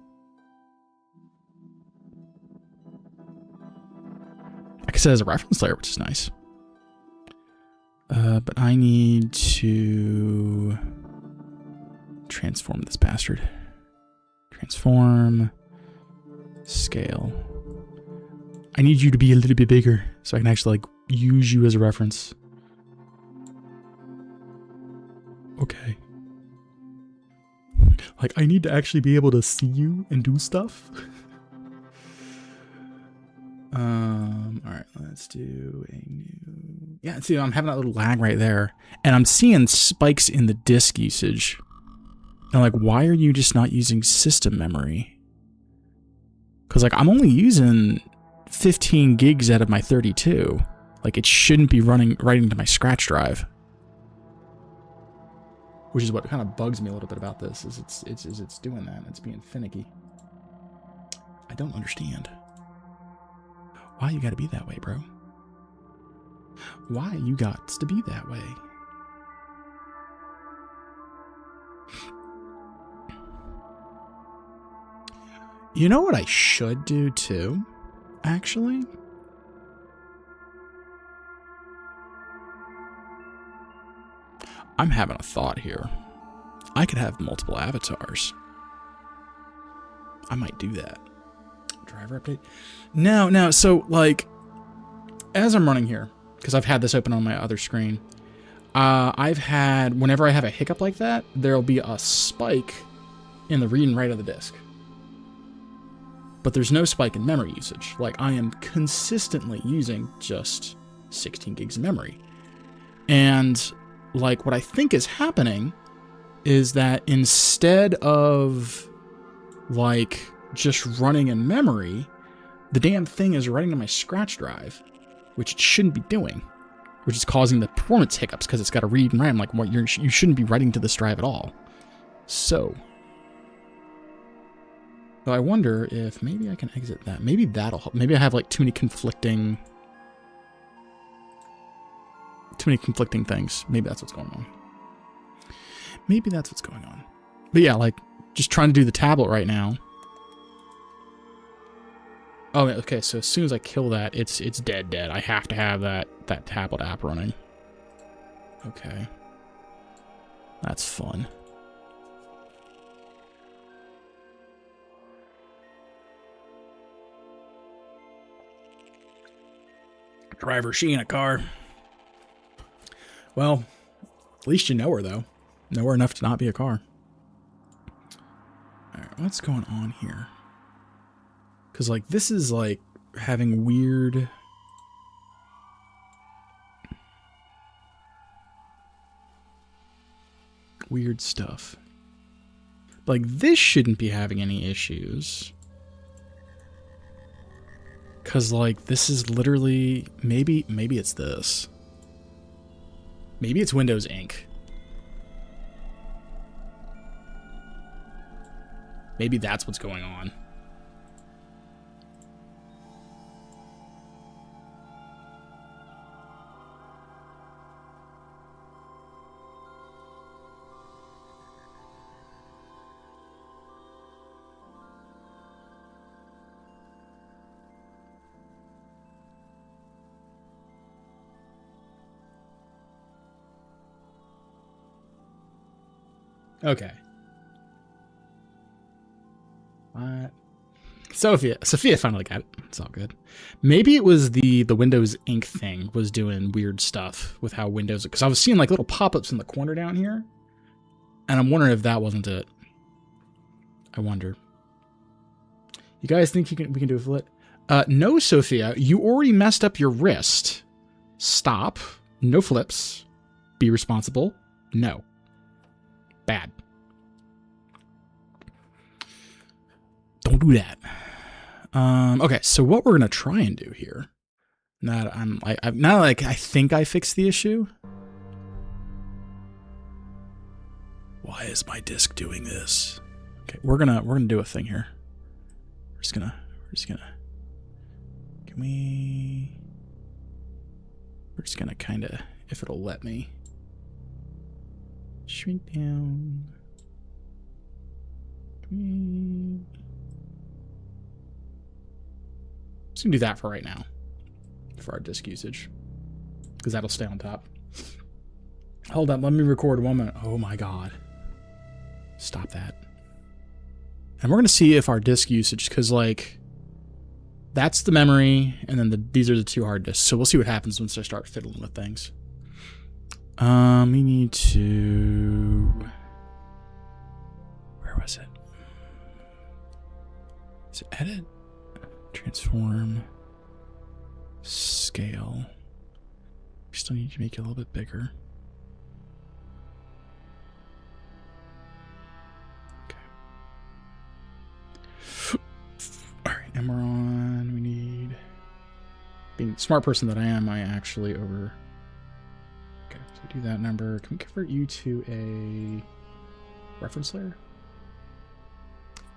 I guess it has a reference layer, which is nice. But I need to transform this bastard. Transform. Scale. I need you to be a little bit bigger so I can actually like use you as a reference. Okay. Like I need to actually be able to see you and do stuff. Alright, let's do a new, yeah, see, I'm having that little lag right there. And I'm seeing spikes in the disk usage. And like, why are you just not using system memory? Because like I'm only using 15 gigs out of my 32. Like it shouldn't be running right into my scratch drive. Which is what kind of bugs me a little bit about this, is it's doing that. It's being finicky. I don't understand. Why you gotta be that way, bro? Why you got to be that way? You know what I should do too, actually? I'm having a thought here. I could have multiple avatars. I might do that. Driver update? No, so like, as I'm running here, because I've had this open on my other screen, I've had, whenever I have a hiccup like that, there'll be a spike in the read and write of the disk. But there's no spike in memory usage. Like, I am consistently using just 16 gigs of memory. And like, what I think is happening is that instead of like just running in memory, the damn thing is writing to my scratch drive, which it shouldn't be doing, which is causing the performance hiccups because it's got to read and write. I'm like, what, you shouldn't be writing to this drive at all. So I wonder if maybe I can exit that. Maybe that'll help. Maybe I have like too many conflicting things. Maybe that's what's going on. Maybe that's what's going on. But yeah, like just trying to do the tablet right now. Oh, okay, so as soon as I kill that, it's dead. I have to have that tablet app running. Okay. That's fun. Driver, she in a car. Well, at least you know her, though. Know her enough to not be a car. Alright, what's going on here? Because, like, this is, like, having weird... weird stuff. Like, this shouldn't be having any issues. Because, like, this is literally... Maybe it's this. Maybe it's Windows Ink. Maybe that's what's going on. Okay. What? Sophia finally got it. It's all good. Maybe it was the Windows Ink thing was doing weird stuff with how Windows... Because I was seeing like little pop-ups in the corner down here. And I'm wondering if that wasn't it. I wonder. You guys think we can do a flip? No, Sophia. You already messed up your wrist. Stop. No flips. Be responsible. No. Bad. Don't do that. Okay, so what we're gonna try and do here, now that I think I fixed the issue. Why is my disk doing this? Okay, we're gonna do a thing here. We're just gonna. We're just gonna kind of, if it'll let me, shrink down. Just gonna do that for right now, for our disk usage, because that'll stay on top. Hold up, let me record 1 minute. Oh my god. Stop that. And we're gonna see if our disk usage, because like, that's the memory, and then these are the two hard disks. So we'll see what happens once I start fiddling with things. We need to... Where was it? Is it edit? Transform. Scale. We still need to make it a little bit bigger. Okay. Alright, and we're on. We need... Being the smart person that I am, I actually over... Okay, so do that number. Can we convert you to a reference layer?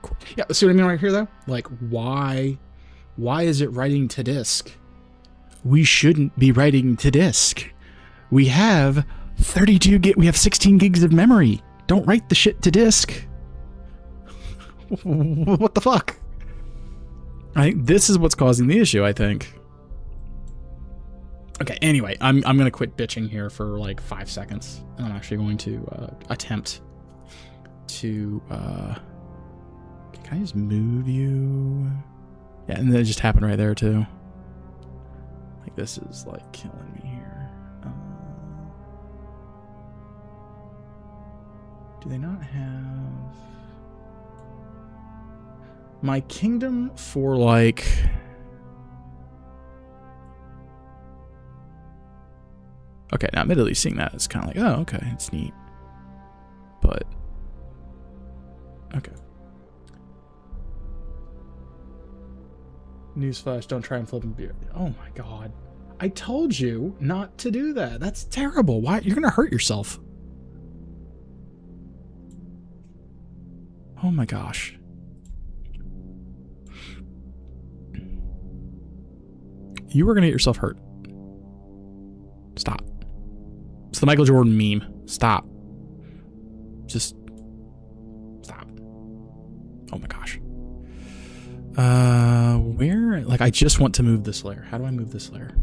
Cool. Yeah, see what I mean right here, though? Like, why is it writing to disk? We shouldn't be writing to disk. We have 32 gig. We have 16 gigs of memory. Don't write the shit to disk. What the fuck? I think this is what's causing the issue, I think. Okay, anyway, I'm gonna quit bitching here for like 5 seconds. And I'm actually going to attempt to can I just move you? Yeah, and then it just happened right there too. Like, this is like killing me here. Do they not have my kingdom for like... Okay, now admittedly seeing that, it's kind of like, oh, okay, it's neat. But, okay. Newsflash, don't try and flip and beer. Oh my god. I told you not to do that. That's terrible. Why? You're gonna hurt yourself. Oh my gosh. You were gonna get yourself hurt. Stop. It's the Michael Jordan meme. Stop. Just stop. Oh my gosh. Where, like, I just want to move this layer. How do I move this layer?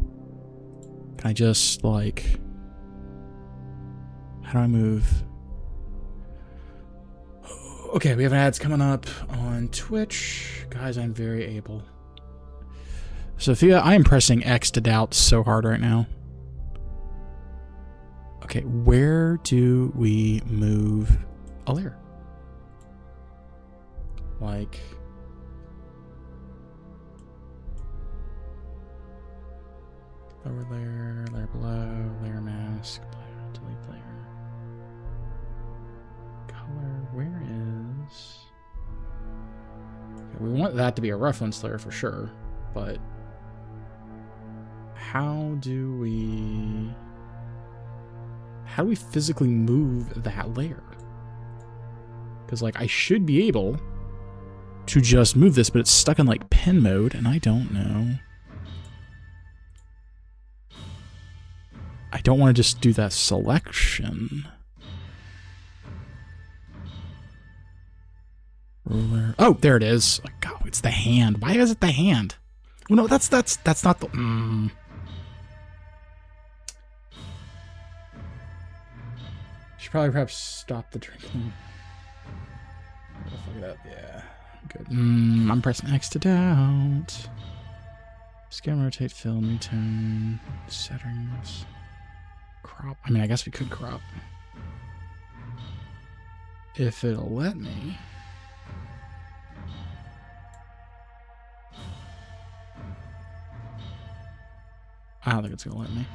Can I just, like, how do I move? Okay, we have ads coming up on Twitch. Guys, I'm very able. Sophia, I am pressing X to doubt so hard right now. Okay, where do we move a layer? Like, lower layer, layer below, layer mask, delete layer. Color, where is... Okay, we want that to be a reference layer for sure, but how do we physically move that layer? Because, like, I should be able to just move this, but it's stuck in, like, pen mode, and I don't know. I don't want to just do that selection. Ruler. Oh, there it is. Oh, God, it's the hand. Why is it the hand? Oh, no, that's not the... Should probably perhaps stop the drinking. Fuck it up. Yeah. Good. I'm pressing X to doubt. Scan, rotate, fill, new tone, settings, crop. I mean, I guess we could crop. If it'll let me. I don't think it's gonna let me.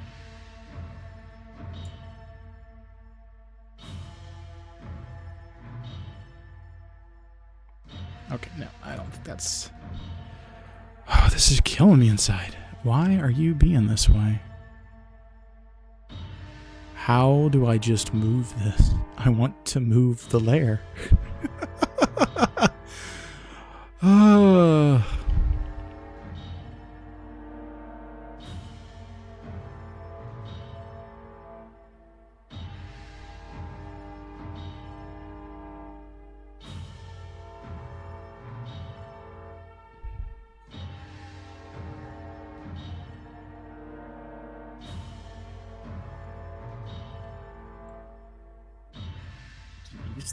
Okay, no, I don't think that's... Oh, this is killing me inside. Why are you being this way? How do I just move this? I want to move the layer.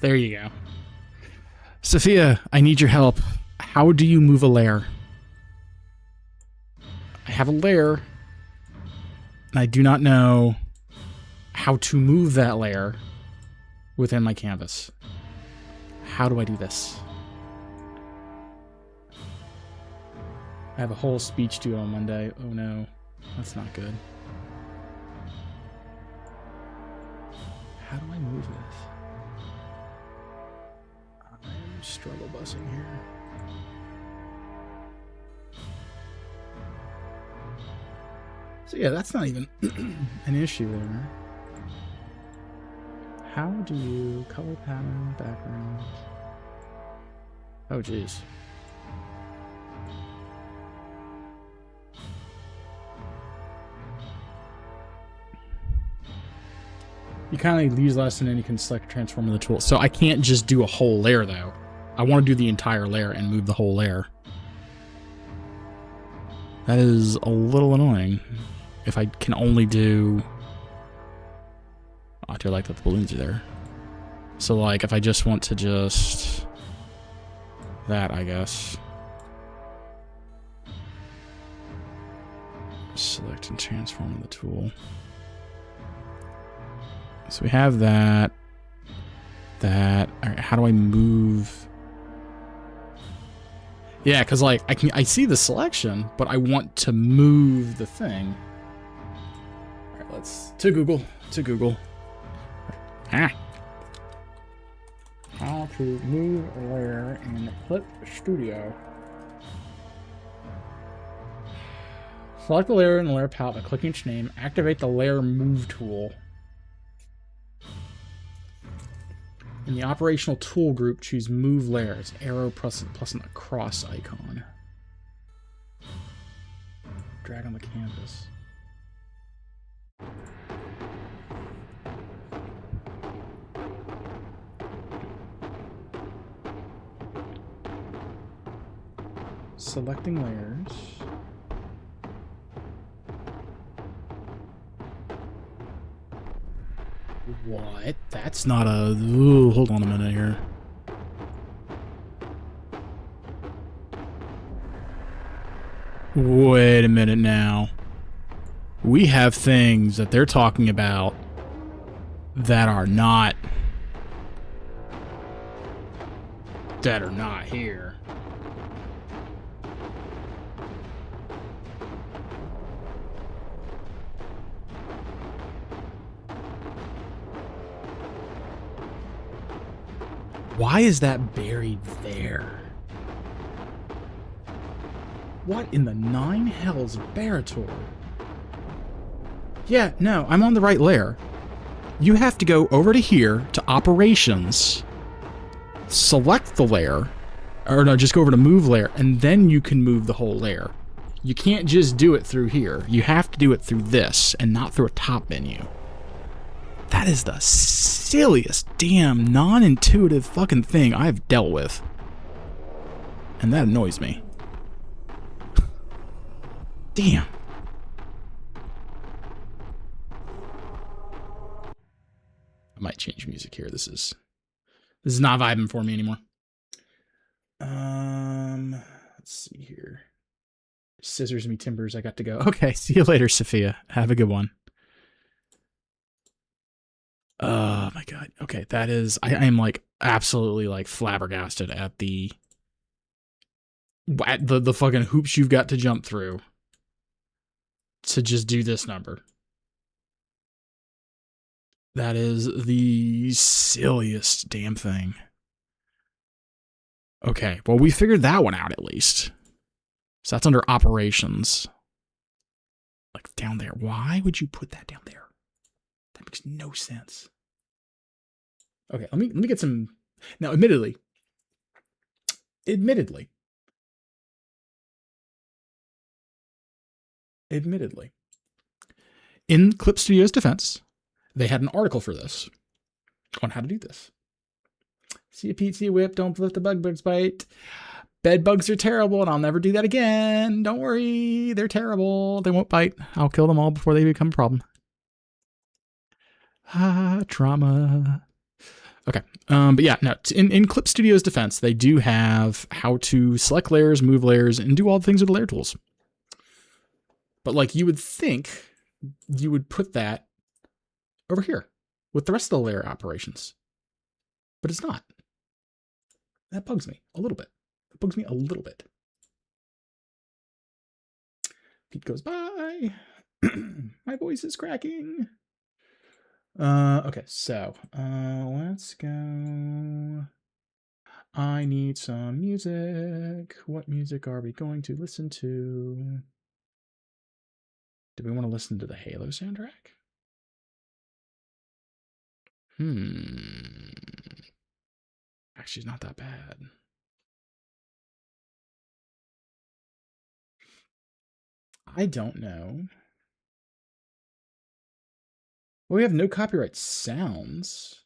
There you go. Sophia, I need your help. How do you move a layer? I have a layer, and I do not know how to move that layer within my canvas. How do I do this? I have a whole speech due on Monday. Oh no, that's not good. How do I move this? I'm struggle busing here. So yeah, that's not even an issue there. How do you color pattern, background? Oh geez. You kind of use less, and then you can select transform in the tool. So I can't just do a whole layer though. I want to do the entire layer and move the whole layer. That is a little annoying. If I can only do... I do like that the balloons are there. So like if I just want to just... that, I guess. Select and transform in the tool. So we have that. That. All right, how do I move? Yeah, because like I see the selection, but I want to move the thing. All right, let's to Google. Ah. How to move a layer in Clip Studio. Select the layer in the layer palette by clicking its name. Activate the layer move tool. In the operational tool group, choose Move Layer. It's an arrow plus an across icon. Drag on the canvas. selecting layers. What? That's not a... Ooh, hold on a minute here. Wait a minute now. We have things that they're talking about that are not... that are not here. Why is that buried there? What in the nine hells, Barator? Yeah, no, I'm on the right layer. You have to go over to here to operations, select the layer, or no, just go over to move layer, and then you can move the whole layer. You can't just do it through here. You have to do it through this and not through a top menu. That is the silliest damn non-intuitive fucking thing I've dealt with. And that annoys me. Damn. I might change music here. This is not vibing for me anymore. Let's see here. Scissors me timbers, I got to go. Okay, see you later, Sophia. Have a good one. Oh my god. Okay, that is... I am like absolutely like flabbergasted at the fucking hoops you've got to jump through to just do this number. That is the silliest damn thing. Okay, well, we figured that one out at least. So that's under operations. Like down there. Why would you put that down there? That makes no sense. Okay, let me get some... Now, admittedly, in Clip Studio's defense, they had an article for this on how to do this. See a Pete, see a whip, don't let the bug birds bite. Bed bugs are terrible, and I'll never do that again. Don't worry, they're terrible. They won't bite. I'll kill them all before they become a problem. Ah, trauma. Okay, but yeah, no, in Clip Studio's defense, they do have how to select layers, move layers, and do all the things with the layer tools. But like you would think you would put that over here with the rest of the layer operations. But it's not. That bugs me a little bit. It bugs me a little bit. Pete goes by. My voice is cracking. Okay, so let's go. I need some music. What music are we going to listen to? Do we want to listen to the Halo soundtrack? Actually, it's not that bad. I don't know. Well, we have no copyright sounds.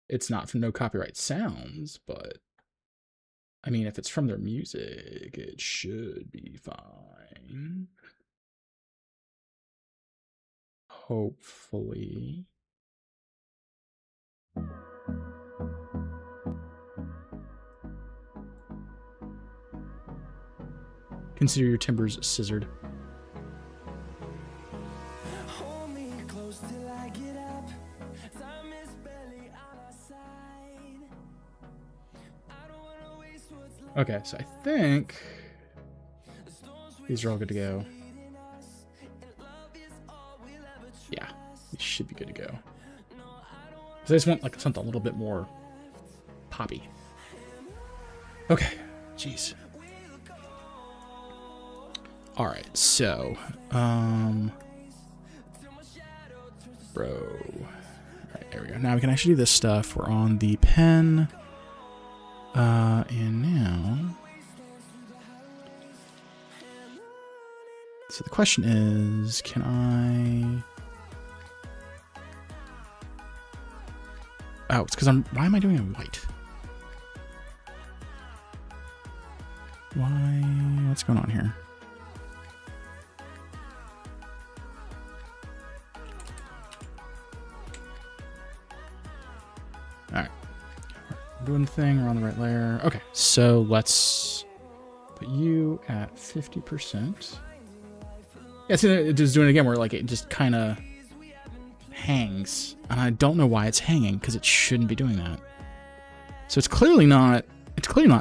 It's not from no copyright sounds, but I mean, if it's from their music, it should be fine. Hopefully. Consider your timbers scissored. Okay, so I think these are all good to go. Yeah, these should be good to go. So I just want like something a little bit more poppy. Okay, jeez. All right, so, bro. All right, there we go. Now we can actually do this stuff. We're on the pen. And now, so the question is, can I, oh, it's because why am I doing it in white? Why? What's going on here? All right. We're doing the thing. We're on the right layer. Okay. So let's put you at 50%. Yeah, see, it just doing it again where like it just kind of hangs. And I don't know why it's hanging because it shouldn't be doing that. So it's clearly not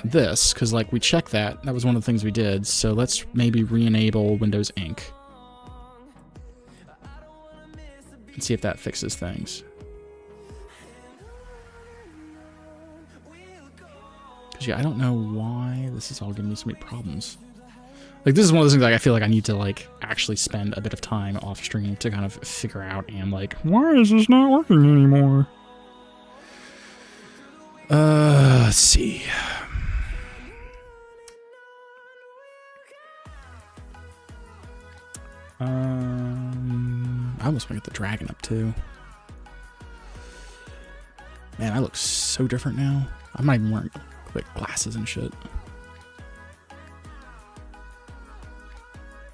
this because like we checked that. That was one of the things we did. So let's maybe re-enable Windows Ink and see if that fixes things. Because yeah, I don't know why this is all giving me so many problems. Like this is one of those things like I feel like I need to like actually spend a bit of time off stream to kind of figure out and like, why is this not working anymore? Let's see. I almost want to get the dragon up too. Man, I look so different now. I'm not even wearing like glasses and shit.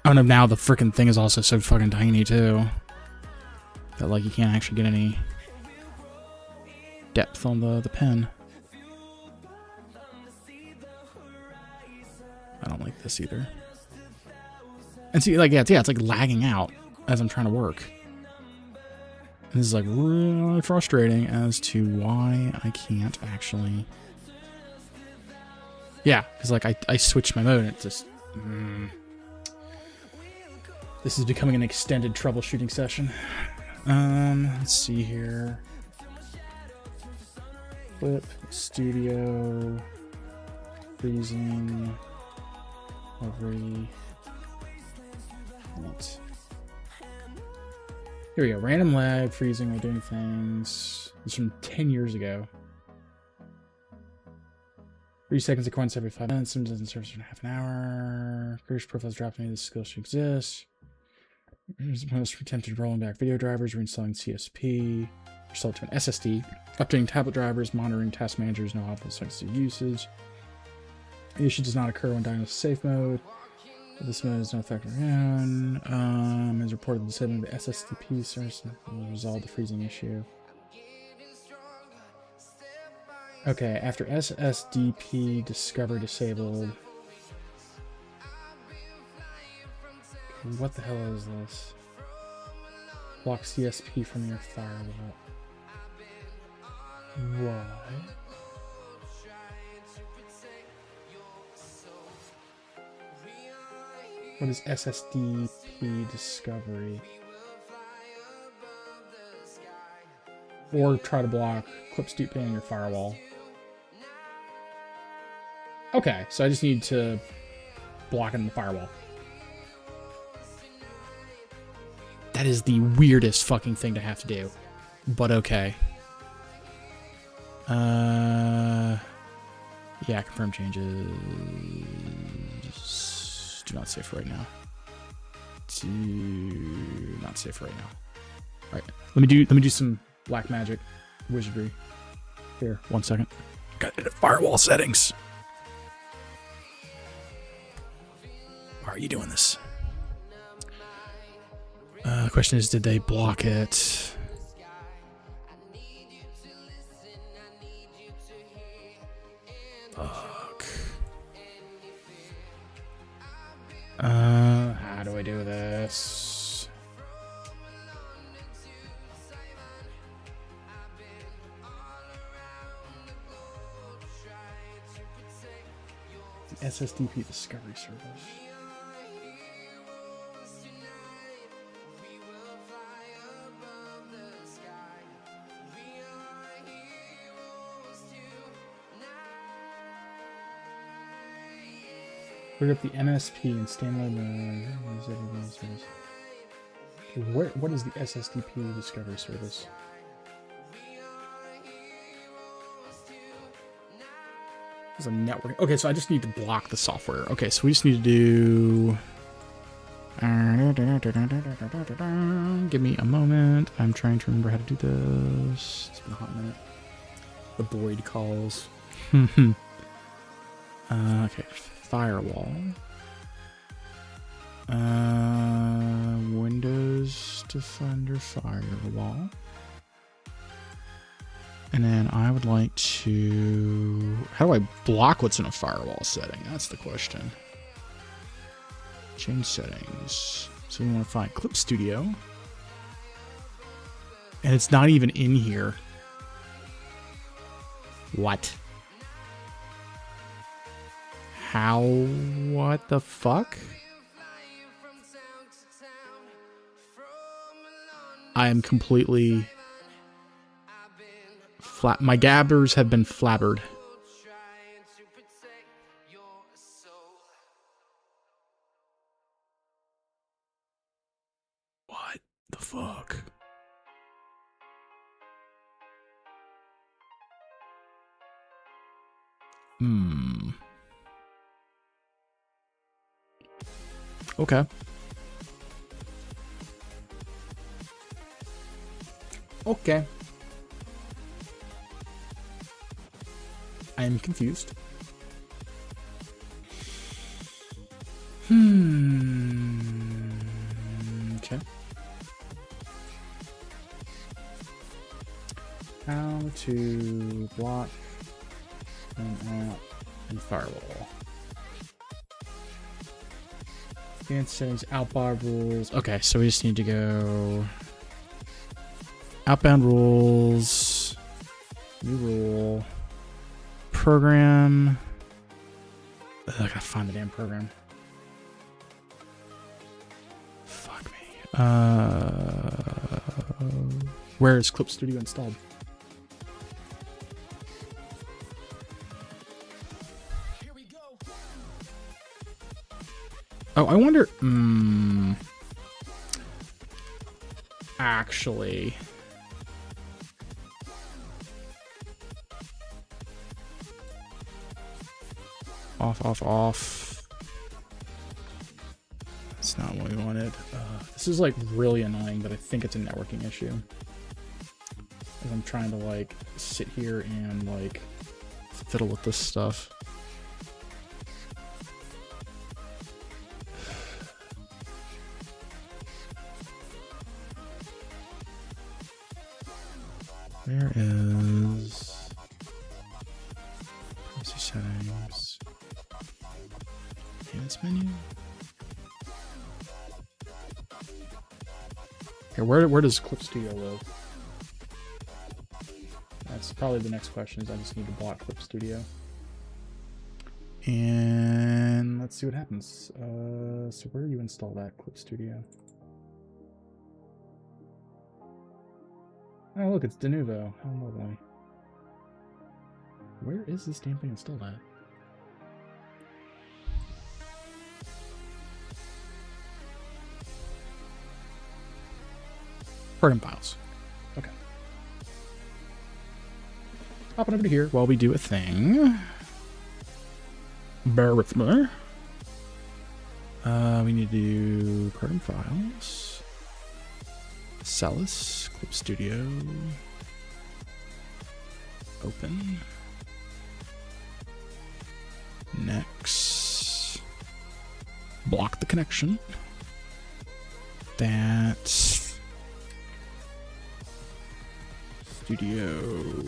Oh no, now the freaking thing is also so fucking tiny too. That like you can't actually get any depth on the pen. I don't like this either. And see, like, yeah, it's like lagging out as I'm trying to work. And this is like really frustrating as to why I can't actually. Yeah, because like I switched my mode and it just. This is becoming an extended troubleshooting session. Let's see here. Flip, studio, freezing, recovery. Here we go. Random lag, freezing while doing things. This is from 10 years ago. 3 seconds sequence every 5 minutes. Sims doesn't service for half an hour. Curse profiles dropping. This skill should exist. Most attempted rolling back video drivers, reinstalling CSP, installed to an SSD, updating tablet drivers, monitoring task managers, no optimal sensitive usage. The issue does not occur when diagnosed safe mode. This mode is no factor in. As reported, the setting of the SSDP service will resolve the freezing issue. Okay, after SSDP discovery disabled. What the hell is this? Block CSP from your firewall. What? What is SSDP discovery? Or try to block clip steep on your firewall. Okay, so I just need to block it in the firewall. That is the weirdest fucking thing to have to do. But okay. Yeah, confirm changes. Do not save for right now. Do not save for right now. Alright. Let me do some black magic wizardry. Here, 1 second. Got it at firewall settings. Why are you doing this? The question is, did they block it? Fuck. How do I do this? The SSDP discovery service. Look up the MSP and standalone. What is the SSDP discovery service? It's a network. Okay, so I just need to block the software. Okay, so we just need to do. Give me a moment. I'm trying to remember how to do this. It's been a hot minute. The Boyd calls. Okay, firewall. Windows Defender firewall. And then I would like to... How do I block what's in a firewall setting? That's the question. Change settings. So we want to find Clip Studio. And it's not even in here. What? How? What the fuck? I am completely flat. My gabbers have been flabbered. What the fuck? Okay. Okay. I am confused. Okay. How to block an app and firewall. Advanced settings, outbound rules. Okay, so we just need to go outbound rules, new rule, program. Ugh, I gotta find the damn program. Fuck me. Where is Clip Studio installed? Oh, I wonder. Actually. Off. That's not what we wanted. This is like really annoying, but I think it's a networking issue. As I'm trying to like sit here and like fiddle with this stuff. Where is privacy settings? Payments menu. Okay, where does Clip Studio live? That's probably the next question. Is I just need to block Clip Studio. And let's see what happens. So where do you install that Clip Studio? Oh, look, it's de novo. How lovely. Where is this damn thing installed at? Program files. Okay. Hopping over to here while we do a thing. Bear with me. We need to do program files. Celis, Clip Studio, open, next, block the connection, that, Studio,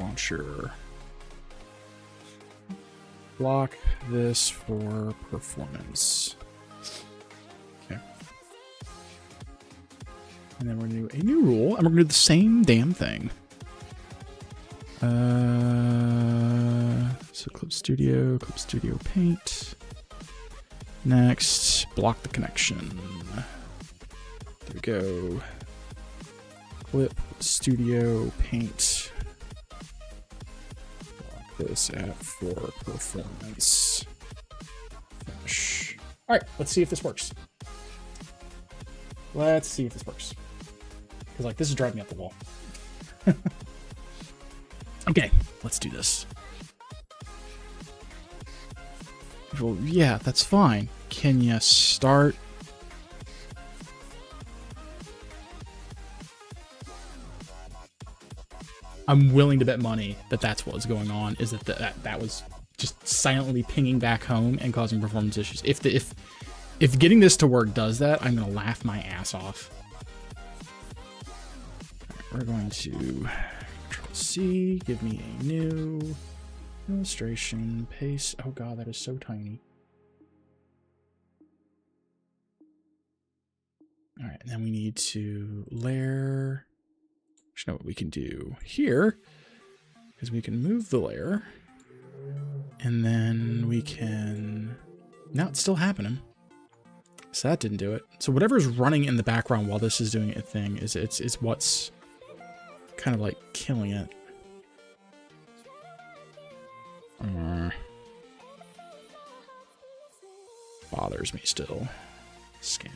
launcher, block this for performance. And then we're going to do a new rule, and we're going to do the same damn thing. So Clip Studio Paint. Next, block the connection. There we go. Clip Studio Paint. Block this at for performance. Finish. All right, let's see if this works. Let's see if this works. Because, like, this is driving me up the wall. Okay, let's do this. Well, yeah, that's fine. Can you start? I'm willing to bet money that that's what was going on, is that that was just silently pinging back home and causing performance issues. If getting this to work does that, I'm gonna laugh my ass off. All right, we're going to Control C, give me a new illustration, paste. Oh god, that is so tiny. All right, and then we need to layer. Just know what we can do here is we can move the layer, and then we can. Now it's still happening. So that didn't do it. So whatever's running in the background while this is doing a thing is it's what's kind of like killing it. Bothers me still. Scale.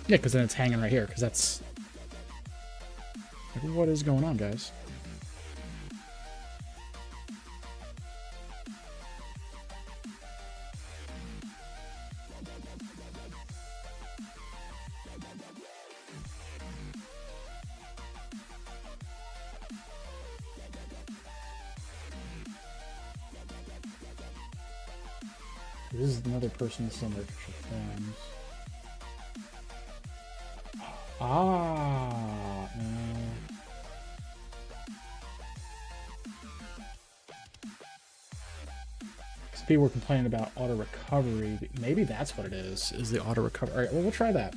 Yeah, because then it's hanging right here, because that's... Like, what is going on, guys? This is another person similar to forms. Ah, no. So people were complaining about auto recovery. Maybe that's what it is the auto recovery. All right, well, we'll try that.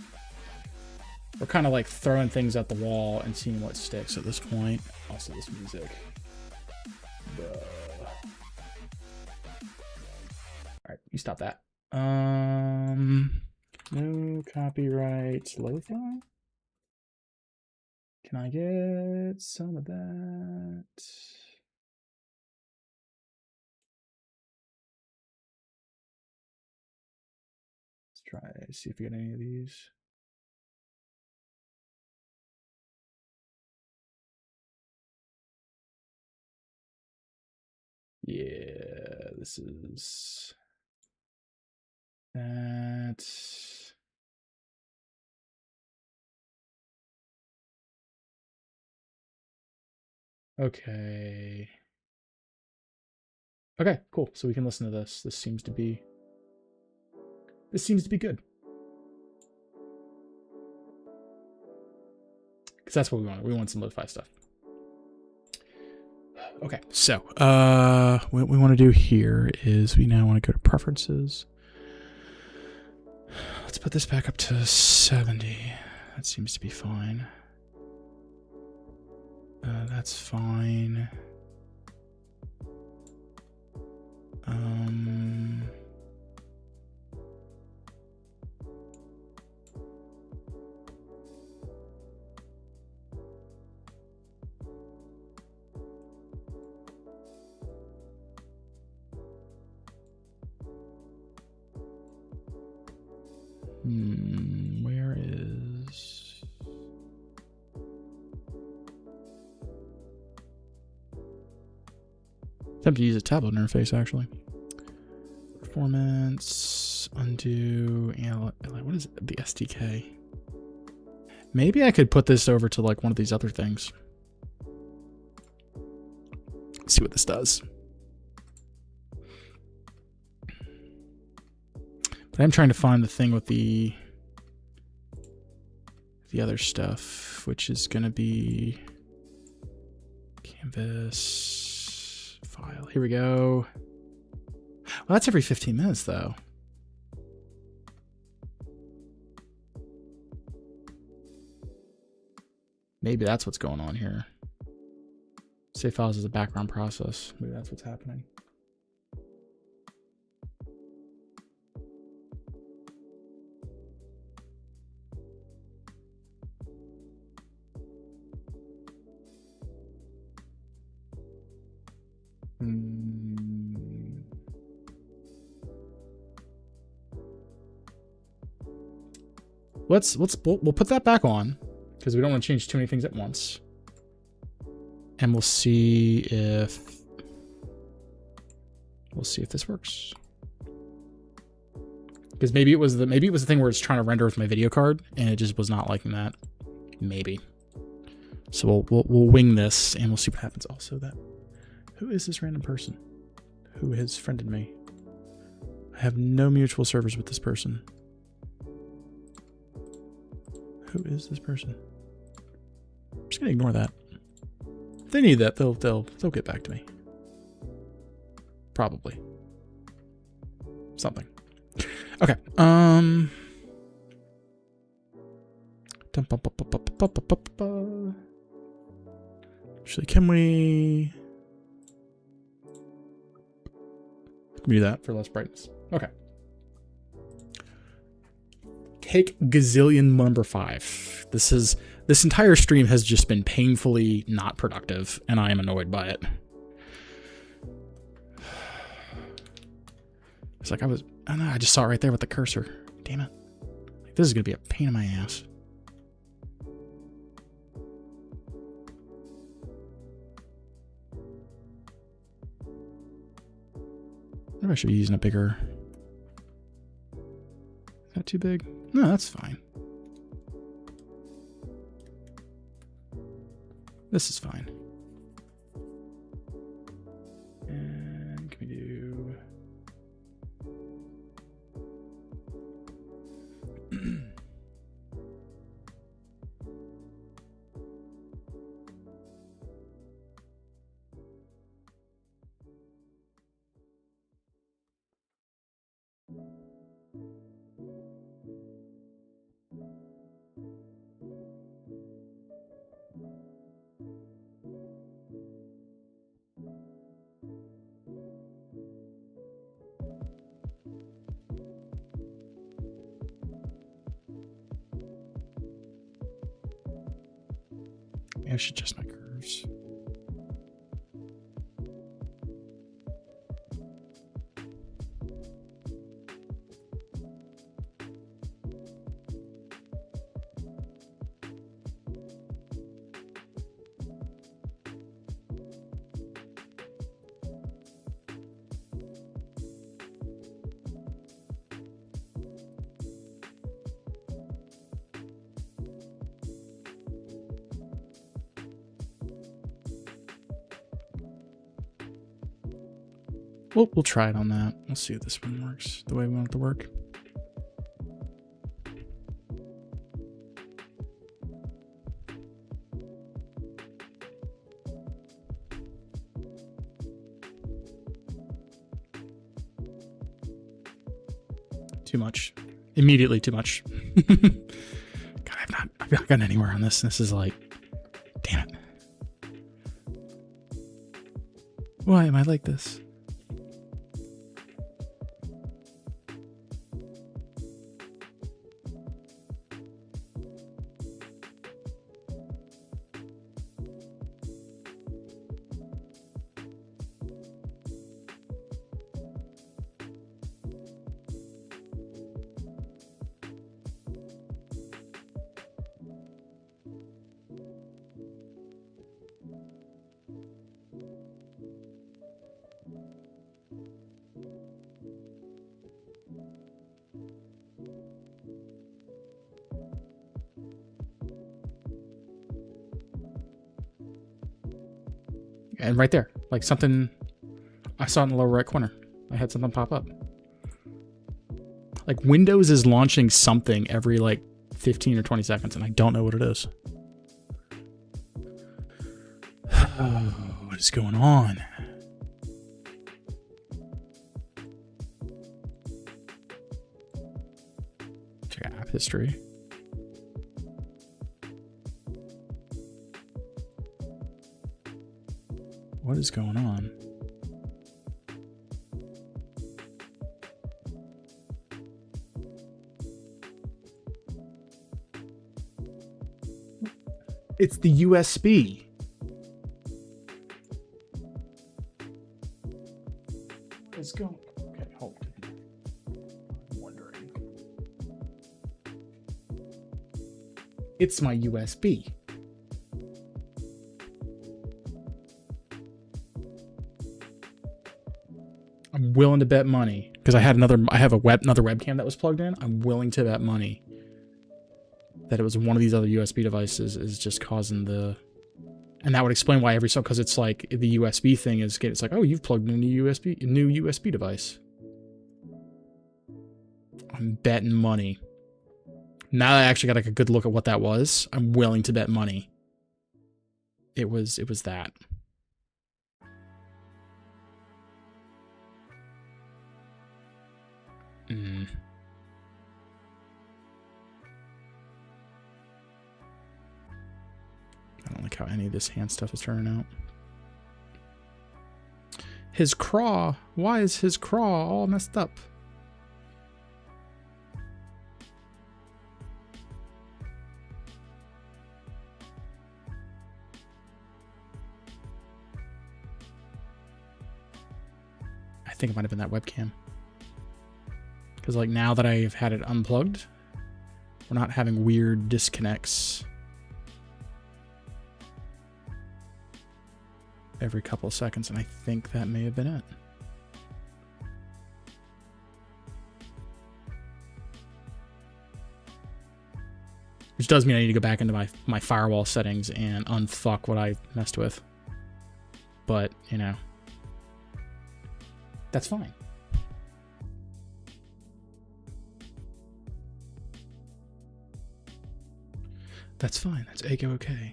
We're kind of like throwing things at the wall and seeing what sticks at this point. Also, this music. All right, you stop that. No copyright lo-fi. Can I get some of that? Let's try, see if we get any of these. Yeah, this is that. Okay. Okay, cool. So we can listen to this. This seems to be good. Because that's what we want. We want some lo-fi stuff. Okay, so what we want to do here is we now want to go to preferences. Let's put this back up to 70. That seems to be fine. That's fine. Where is... Attempt to use a tablet interface, actually. Performance, undo, and what is it? The SDK? Maybe I could put this over to like one of these other things. Let's see what this does. But I'm trying to find the thing with the other stuff, which is going to be canvas file. Here we go. Well, that's every 15 minutes, though. Maybe that's what's going on here. Save files as a background process. Maybe that's what's happening. We'll put that back on because we don't want to change too many things at once, and we'll see if this works. Because maybe it was the thing where it's trying to render with my video card and it just was not liking that. Maybe. So we'll wing this and we'll see what happens. Also, who is this random person who has friended me? I have no mutual servers with this person. Who is this person? I'm just gonna ignore that. If they need that, they'll get back to me. Probably. Something. Okay. Actually, can we do that for less brightness? Okay. Take gazillion number 5. This entire stream has just been painfully not productive, and I am annoyed by it. It's like I don't know, I just saw it right there with the cursor. Damn it. Like, this is gonna be a pain in my ass. Maybe I should be using a bigger. Is that too big? No, that's fine. This is fine. And can we do... I should adjust my curves. We'll try it on that. We'll see if this one works the way we want it to work. Too much. Immediately too much. God, I've not gotten anywhere on this. This is like, damn it. Why am I like this? And right there, like something I saw in the lower right corner. I had something pop up. Like Windows is launching something every like 15 or 20 seconds, and I don't know what it is. What is going on? Check app history. What is going on? It's the USB. Let's go. Okay, hold. I'm wondering. It's my USB. I'm willing to bet money Because I have another webcam that was plugged in. I'm willing to bet money that it was one of these other USB devices is just causing the... And that would explain why because it's like the USB thing is it's like, oh, you've plugged in a new USB device. I'm betting money. Now that I actually got like a good look at what that was, I'm willing to bet money. It was that. I don't like how any of this hand stuff is turning out. His craw. Why is his craw all messed up? I think it might have been that webcam. Because like now that I've had it unplugged, we're not having weird disconnects every couple of seconds, and I think that may have been it. Which does mean I need to go back into my firewall settings and unfuck what I messed with. But, you know, that's fine. That's fine. That's A-okay.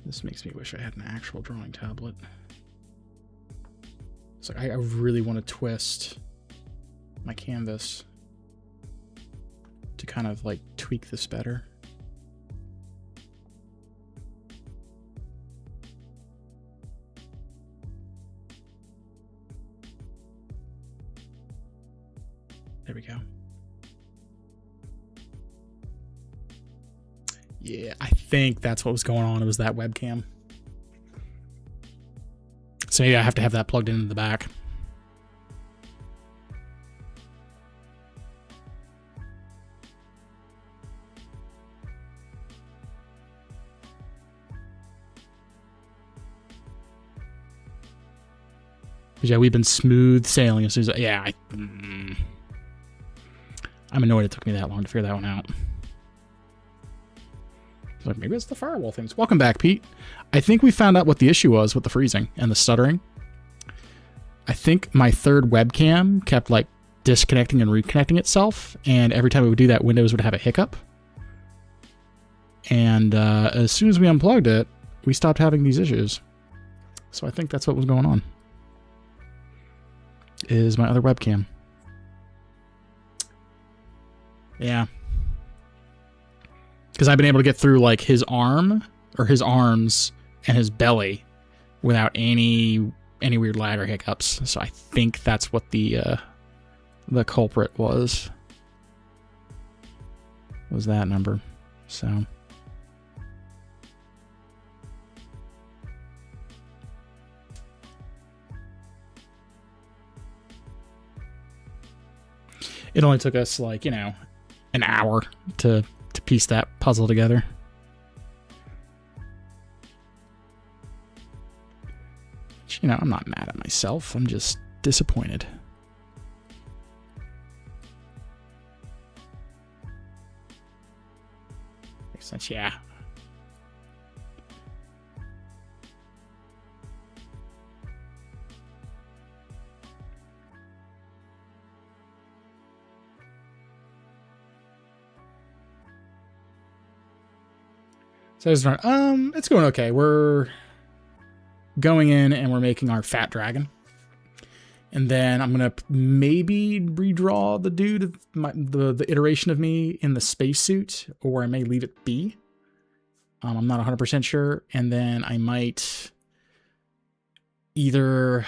This makes me wish I had an actual drawing tablet. It's like I really want to twist my canvas to kind of like tweak this better. There we go. Yeah, I think that's what was going on. It was that webcam. So maybe I have to have that plugged into the back. But yeah, we've been smooth sailing as soon as I'm annoyed it took me that long to figure that one out. Like, maybe it's the firewall things. Welcome back, Pete. I think we found out what the issue was with the freezing and the stuttering. I think my third webcam kept like disconnecting and reconnecting itself, and every time it would do that, Windows would have a hiccup. And as soon as we unplugged it, we stopped having these issues. So I think that's what was going on. Is my other webcam. Yeah. Because I've been able to get through like his arm or his arms and his belly without any weird lag or hiccups. So I think that's what the culprit was that number. So it only took us like, you know, an hour to piece that puzzle together. Which, you know, I'm not mad at myself. I'm just disappointed. Makes sense, yeah. So it's going okay. We're going in and we're making our fat dragon. And then I'm going to maybe redraw the dude, the iteration of me in the spacesuit, or I may leave it be. I'm not 100% sure. And then I might either...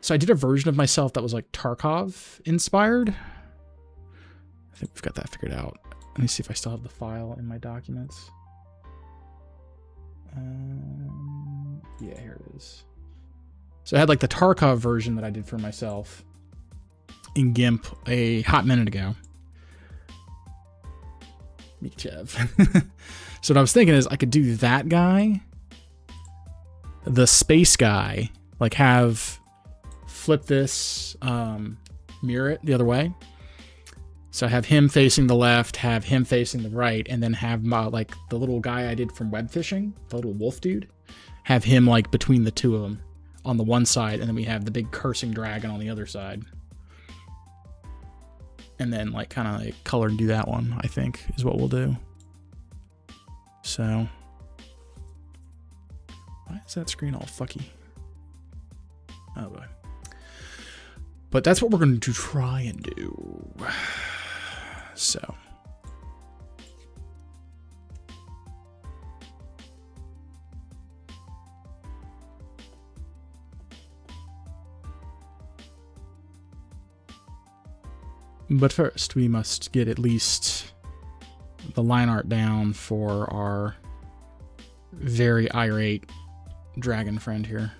So I did a version of myself that was like Tarkov inspired. I think we've got that figured out. Let me see if I still have the file in my documents. Yeah, here it is. So I had like the Tarkov version that I did for myself in GIMP a hot minute ago. Michev. So what I was thinking is I could do that guy, the space guy, like have flip this, mirror it the other way. So have him facing the left, have him facing the right, and then have my, like the little guy I did from web fishing, the little wolf dude, have him like between the two of them on the one side, and then we have the big cursing dragon on the other side. And then like kind of like color and do that one, I think is what we'll do. So why is that screen all fucky? Oh boy. But that's what we're going to try and do. So. But first, we must get at least the line art down for our very irate dragon friend here.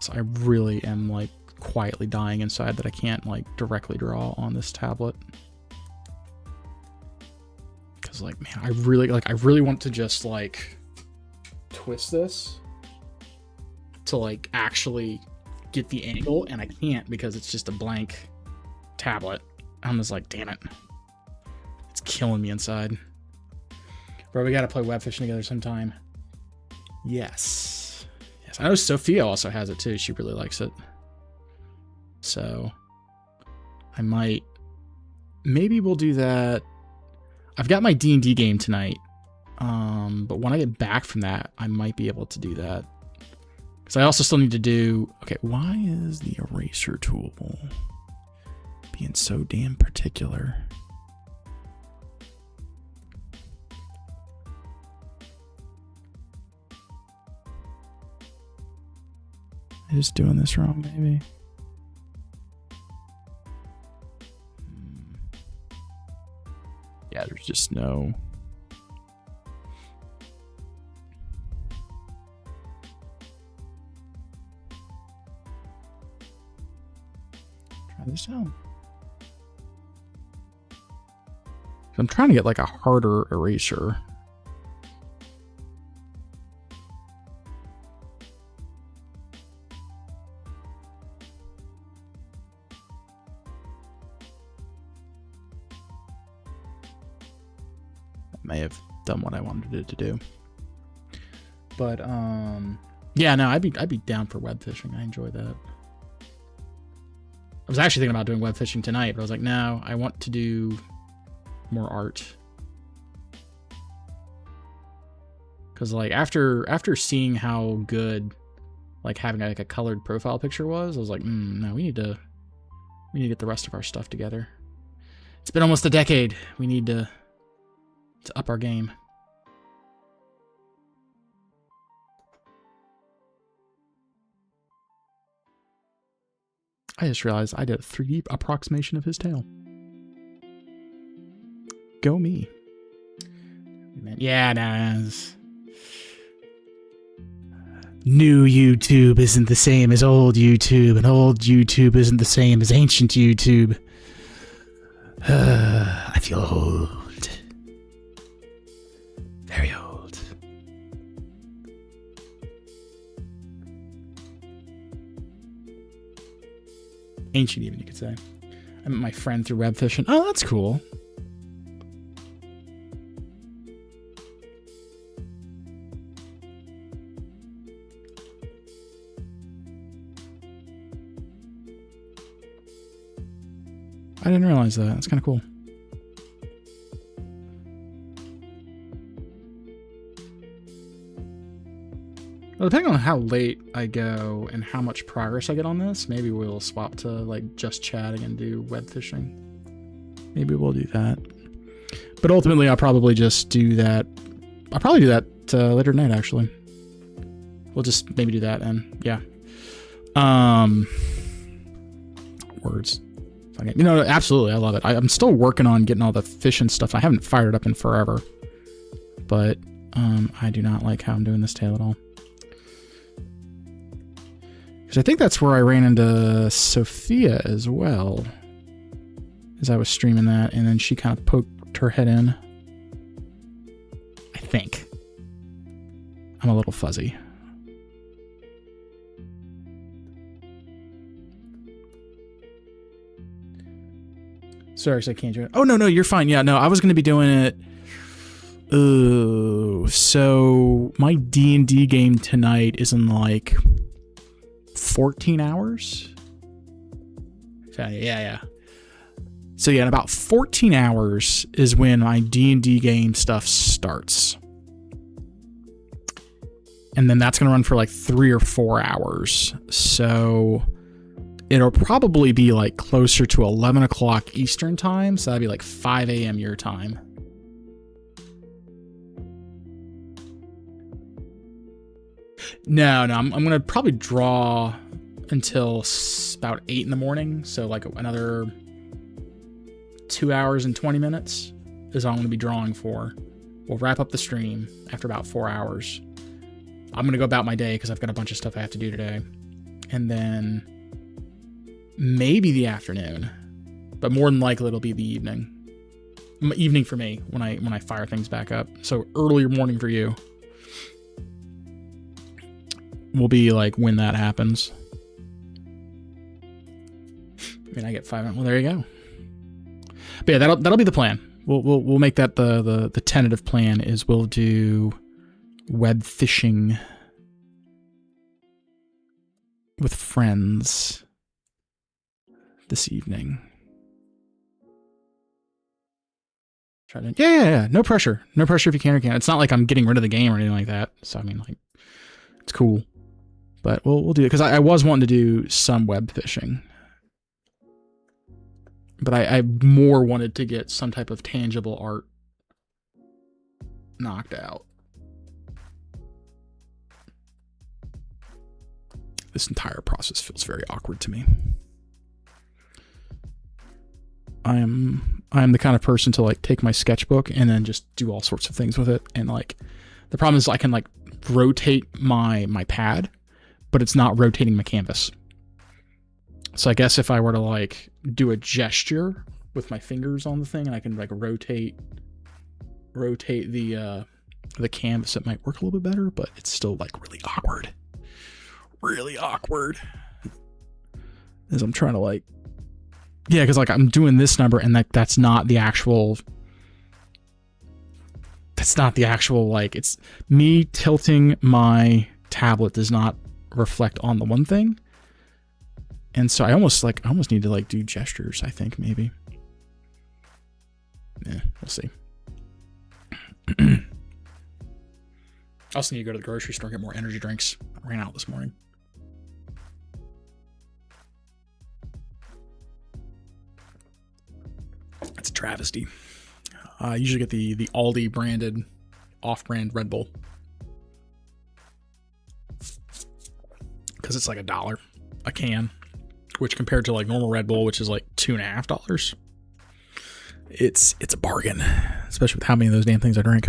So I really am like quietly dying inside that I can't like directly draw on this tablet. Cause like, man, I really want to just like twist this to like actually get the angle, and I can't because it's just a blank tablet. I'm just like, damn it. It's killing me inside. Bro, we gotta play web fishing together sometime. Yes. Yes, I know Sophia also has it too. She really likes it. So I might, maybe we'll do that. I've got my D&D game tonight. But when I get back from that, I might be able to do that. Because I also still need to do, okay, why is the eraser tool being so damn particular? I'm just doing this wrong, maybe. Yeah, there's just no... Try this out. I'm trying to get like a harder eraser. May have done what I wanted it to do, but yeah, no, I'd be down for web fishing. I enjoy that. I was actually thinking about doing web fishing tonight, but I was like, no, I want to do more art, because like after seeing how good like having like a colored profile picture was, I was like, no, we need to get the rest of our stuff together. It's been almost a decade. We need to up our game. I just realized I did a 3D approximation of his tail. Go me. Yeah, nah. New YouTube isn't the same as old YouTube, and old YouTube isn't the same as ancient YouTube. I feel old. Very old. Ancient even, you could say. I met my friend through web fishing. Oh, that's cool. I didn't realize that. That's kind of cool. Well, depending on how late I go and how much progress I get on this, maybe we'll swap to like just chatting and do web fishing. Maybe we'll do that. But ultimately, I'll probably just do that. I'll probably do that later tonight, actually. We'll just maybe do that, and yeah. Words. Okay. You know, absolutely, I love it. I'm still working on getting all the fishing stuff. I haven't fired it up in forever, but I do not like how I'm doing this tail at all. Because I think that's where I ran into Sophia as well, as I was streaming that, and then she kind of poked her head in. I think. I'm a little fuzzy. Sorry, I can't do it. Oh, no, you're fine. Yeah, no, I was going to be doing it. So my D&D game tonight is in like 14 hours. Yeah. So yeah, in about 14 hours is when my D&D game stuff starts. And then that's going to run for like 3 or 4 hours. So it'll probably be like closer to 11 o'clock Eastern time. So that'd be like 5 a.m. your time. No, I'm going to probably draw until about 8 in the morning. So like another 2 hours and 20 minutes is all I'm going to be drawing for. We'll wrap up the stream after about 4 hours. I'm going to go about my day because I've got a bunch of stuff I have to do today. And then maybe the afternoon, but more than likely it'll be the evening. Evening for me when I fire things back up. So earlier morning for you will be like when that happens. I mean, I get 5 minutes. Well, there you go. But yeah, that'll be the plan. We'll make that the tentative plan is we'll do web fishing with friends this evening. Yeah. No pressure. No pressure if you can or can't. It's not like I'm getting rid of the game or anything like that. So I mean, like, it's cool. But we'll do it because I was wanting to do some web fishing. But I more wanted to get some type of tangible art knocked out. This entire process feels very awkward to me. I am the kind of person to like take my sketchbook and then just do all sorts of things with it. And like the problem is I can like rotate my pad, but it's not rotating my canvas. So I guess if I were to like do a gesture with my fingers on the thing and I can like rotate the canvas, it might work a little bit better, but it's still like really awkward. Really awkward. As I'm trying to like, yeah, because like I'm doing this number and that's not the actual like, it's me tilting my tablet does not reflect on the one thing. And so I almost need to like do gestures, I think, maybe. Yeah, we'll see. I also need to go to the grocery store and get more energy drinks. I ran out this morning. It's a travesty. I usually get the Aldi branded off-brand Red Bull. Because it's like $1 a can. Which compared to like normal Red Bull, which is like $2.50, it's a bargain, especially with how many of those damn things I drink.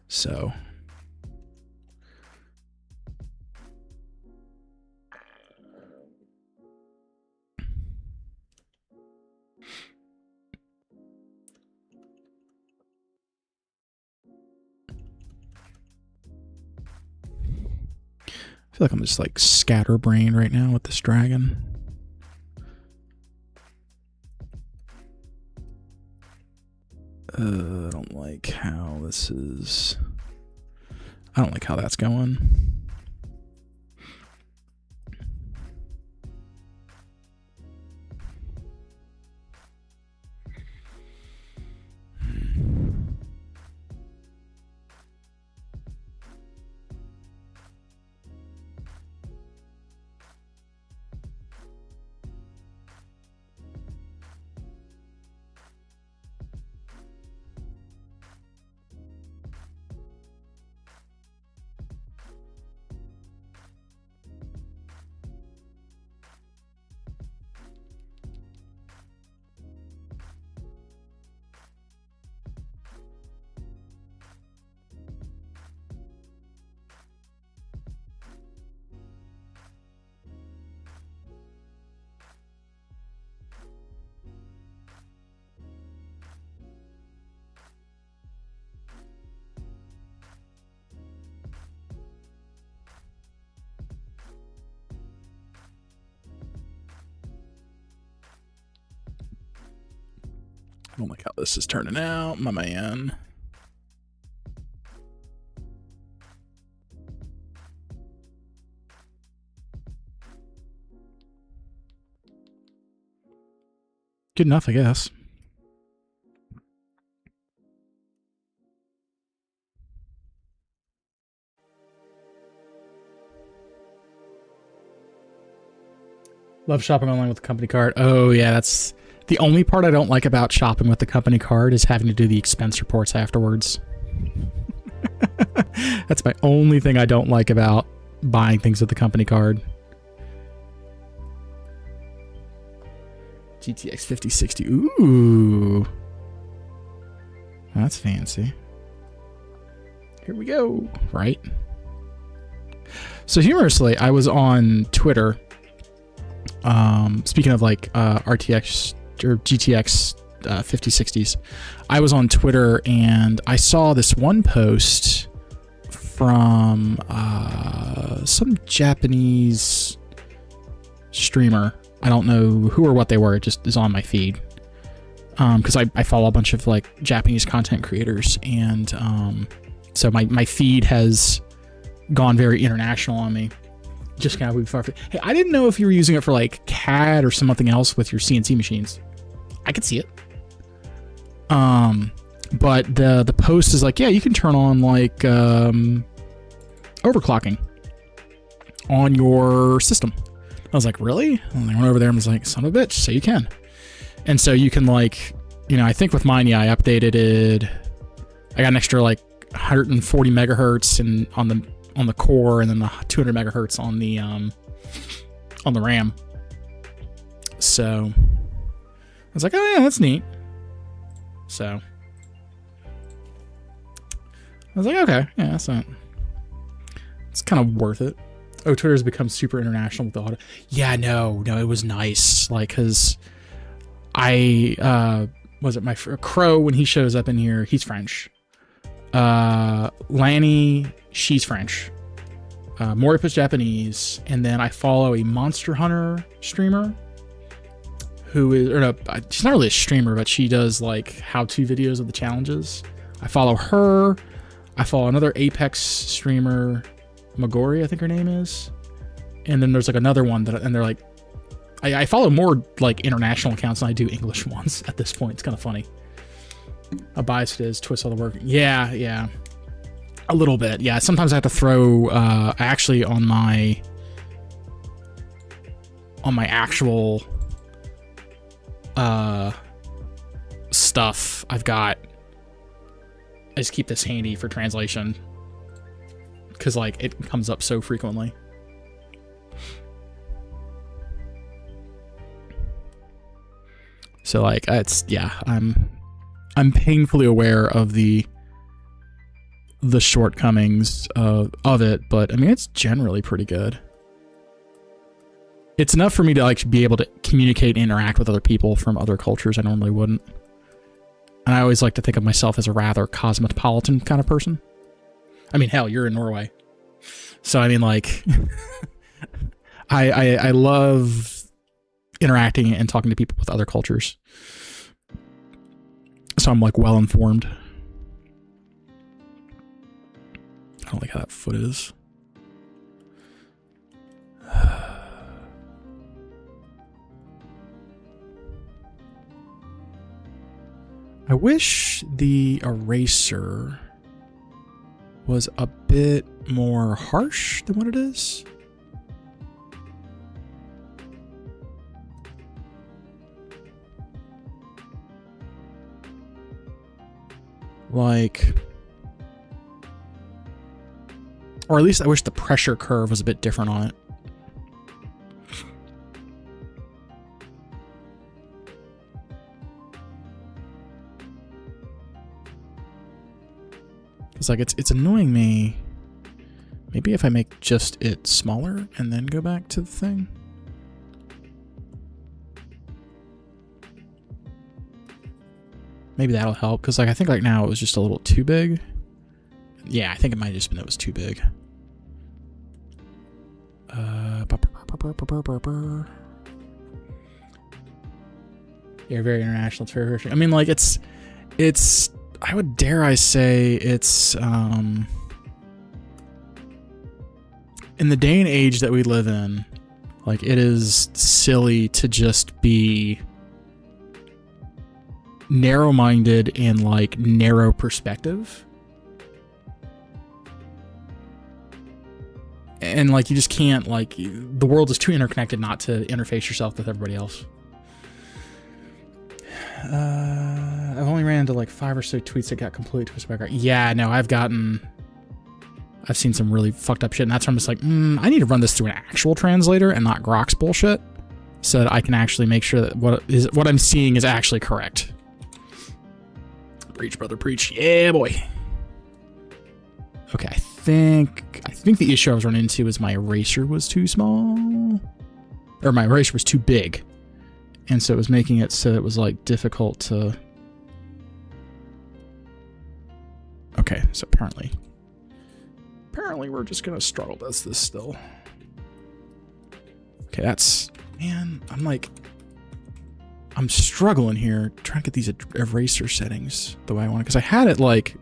So I feel like I'm just like scatterbrained right now with this dragon. I don't like how this is. I don't like how that's going. don't like how this is turning out, my man. Good enough, I guess. Love shopping online with the company card. Oh, yeah, that's the only part I don't like about shopping with the company card is having to do the expense reports afterwards. That's my only thing I don't like about buying things with the company card. GTX 5060. Ooh. That's fancy. Here we go. Right? So humorously, I was on Twitter. Speaking of like RTX or GTX 5060s, I was on Twitter and I saw this one post from some Japanese streamer. I don't know who or what they were. It just is on my feed. Because I follow a bunch of like Japanese content creators, and so my feed has gone very international on me. Just kind of far. Hey, I didn't know if you were using it for like CAD or something else with your CNC machines. I could see it. But the post is like, yeah, you can turn on like overclocking on your system. I was like, really? And I went over there and was like, son of a bitch, so you can. And so you can like, you know, I think with mine, yeah, I updated it. I got an extra like 140 megahertz and on the core, and then the 200 megahertz on the RAM. So I was like, oh yeah, that's neat. So I was like, okay, yeah, that's not. It's kind of worth it. Oh, Twitter's become super international with the auto. Yeah, no, it was nice. Like, cause was it my Crow when he shows up in here? He's French. Lanny, she's French. Moripa's Japanese, and then I follow a Monster Hunter streamer who is, or no, she's not really a streamer, but she does like how-to videos of the challenges. I follow her. I follow another Apex streamer, Magori, I think her name is. And then there's like another one that, and they're like, I follow more like international accounts than I do English ones at this point. It's kind of funny how biased it is. Twist all the work. Yeah. A little bit. Yeah. Sometimes I have to throw, actually on my actual, stuff I just keep this handy for translation. Cause like it comes up so frequently. So like it's, yeah, I'm painfully aware of the shortcomings of it, but I mean it's generally pretty good. It's enough for me to like be able to communicate and interact with other people from other cultures I normally wouldn't. And I always like to think of myself as a rather cosmopolitan kind of person. I mean, hell, you're in Norway. So I mean like I love interacting and talking to people with other cultures. So I'm like well informed. I don't like how that foot is. I wish the eraser was a bit more harsh than what it is. Like, or at least I wish the pressure curve was a bit different on it. It's like it's annoying me. Maybe if I make just it smaller and then go back to the thing. Maybe that'll help, because like I think like now it was just a little too big. Yeah, I think it might have just been it was too big. Yeah, very international. It's very refreshing. I mean, like, it's, I would dare I say it's, in the day and age that we live in, like, it is silly to just be narrow-minded and, like, narrow perspective. And, like, you just can't, like, the world is too interconnected not to interface yourself with everybody else. I've only ran into, like, 5 or so tweets that got completely twisted by God. Yeah, no, I've seen some really fucked up shit, and that's where I'm just like, I need to run this through an actual translator and not Grok's bullshit, so that I can actually make sure that what I'm seeing is actually correct. Preach, brother, preach. Yeah, boy. Okay, I think the issue I was running into is my eraser was too small, or my eraser was too big, and so it was making it so it was, like, difficult to. Okay, so apparently we're just gonna struggle with this still. Okay, that's, man, I'm struggling here trying to get these eraser settings the way I want it, because I had it, like,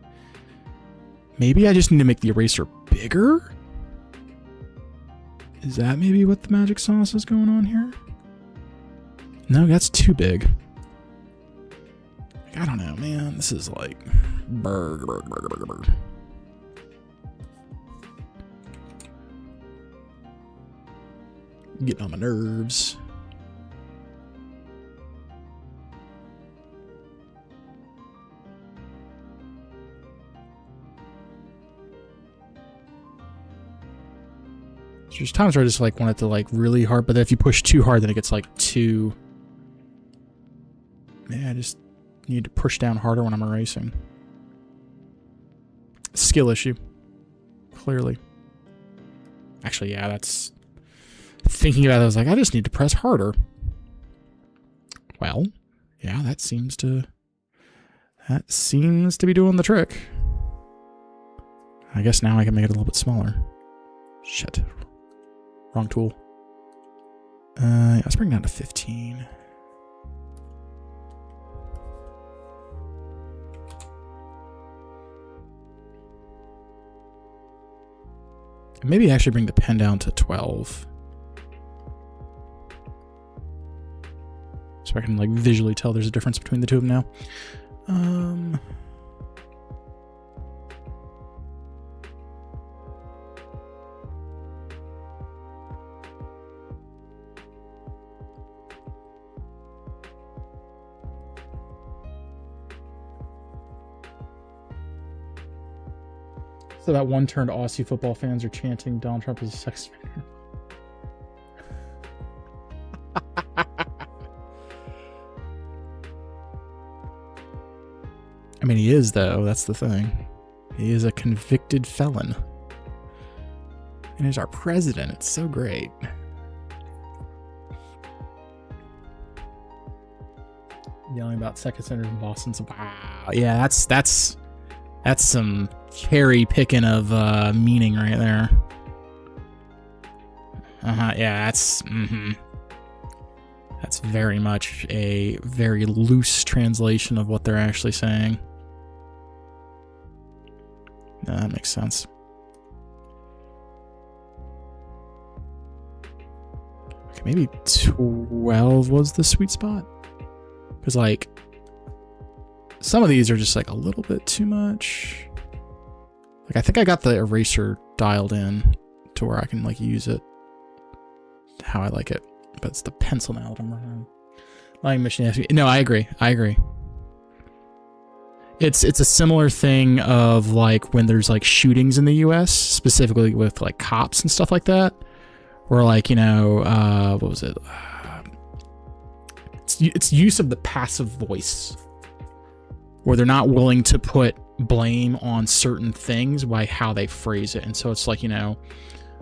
maybe I just need to make the eraser bigger? Is that maybe what the magic sauce is going on here? No, that's too big. Like, I don't know, man. This is like burr. Getting on my nerves. There's times where I just, like, want it to, like, really hard, but then if you push too hard, then it gets, like, too. Maybe I just need to push down harder when I'm erasing. Skill issue. Clearly. Actually, yeah, that's. Thinking about it, I was like, I just need to press harder. Well, yeah, that seems to be doing the trick. I guess now I can make it a little bit smaller. Shit. Wrong tool. Let's bring it down to 15. Maybe actually bring the pen down to 12. So I can, like, visually tell there's a difference between the two of them now. So that one-turned Aussie football fans are chanting Donald Trump is a sex offender. I mean, he is, though. That's the thing. He is a convicted felon. And he's our president. It's so great. Yelling about second senators in Boston. So, wow. Yeah, that's some cherry picking of meaning right there. Yeah, that's that's very much a very loose translation of what they're actually saying. No, that makes sense. Okay, maybe 12 was the sweet spot. Because, like, some of these are just, like, a little bit too much. Like, I think I got the eraser dialed in to where I can, like, use it how I like it. But it's the pencil now that I'm running. Lying machine. No, I agree. It's a similar thing of, like, when there's, like, shootings in the U.S., specifically with, like, cops and stuff like that, where, like, you know, what was it? It's use of the passive voice, where they're not willing to put blame on certain things by how they phrase it. And so it's like, you know,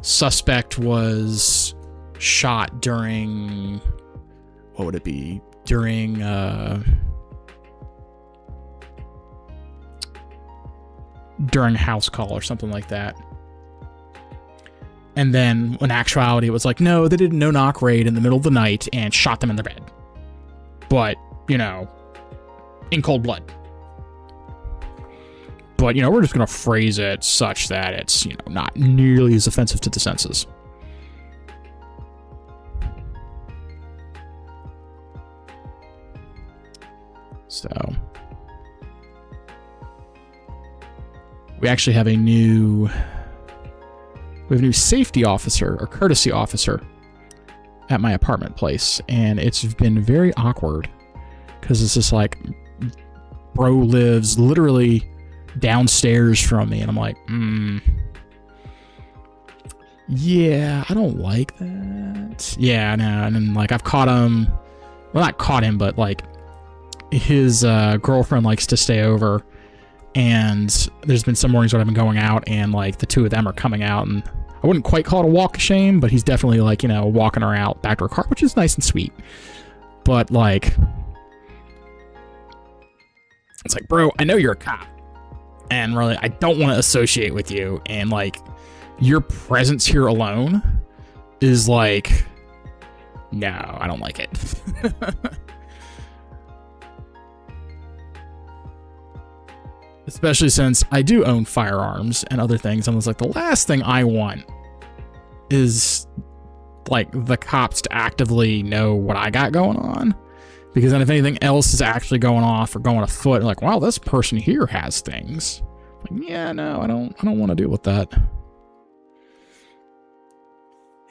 suspect was shot during, what would it be? During, during house call or something like that. And then in actuality, it was like, no, they did a no-knock raid in the middle of the night and shot them in their bed. But you know, in cold blood. But, you know, we're just going to phrase it such that it's, you know, not nearly as offensive to the senses. So, we actually have a new safety officer or courtesy officer at my apartment place, and it's been very awkward because it's just like, bro lives literally downstairs from me, and I'm like, yeah, I don't like that. Yeah, no, and then like I've caught him, well, not caught him, but like his girlfriend likes to stay over, and there's been some mornings when I've been going out and like the two of them are coming out, and I wouldn't quite call it a walk of shame, but he's definitely like, you know, walking her out back to her car, which is nice and sweet. But like, it's like, bro, I know you're a cop, and really, I don't want to associate with you, and like, your presence here alone is like, no, I don't like it. Especially since I do own firearms and other things. I was like, the last thing I want is like the cops to actively know what I got going on. Because then if anything else is actually going off or going afoot, like, wow, this person here has things. Like, yeah, no, I don't want to deal with that.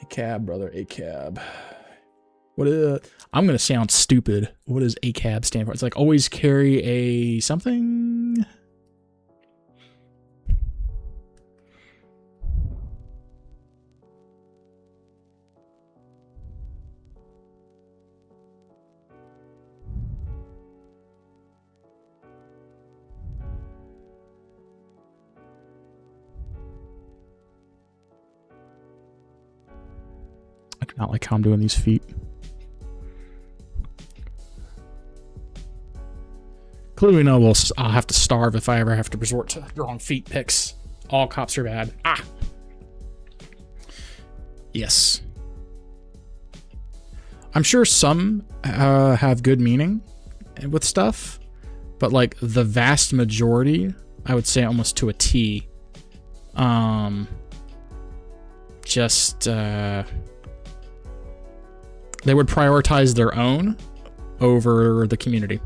A cab, brother, a cab. What is, I'm gonna sound stupid. What does a cab stand for? It's like always carry a something. I do not like how I'm doing these feet. Clearly, no, I'll have to starve if I ever have to resort to drawing feet pics. All cops are bad. Ah! Yes. I'm sure some have good meaning with stuff, but like the vast majority, I would say almost to a T, they would prioritize their own over the community.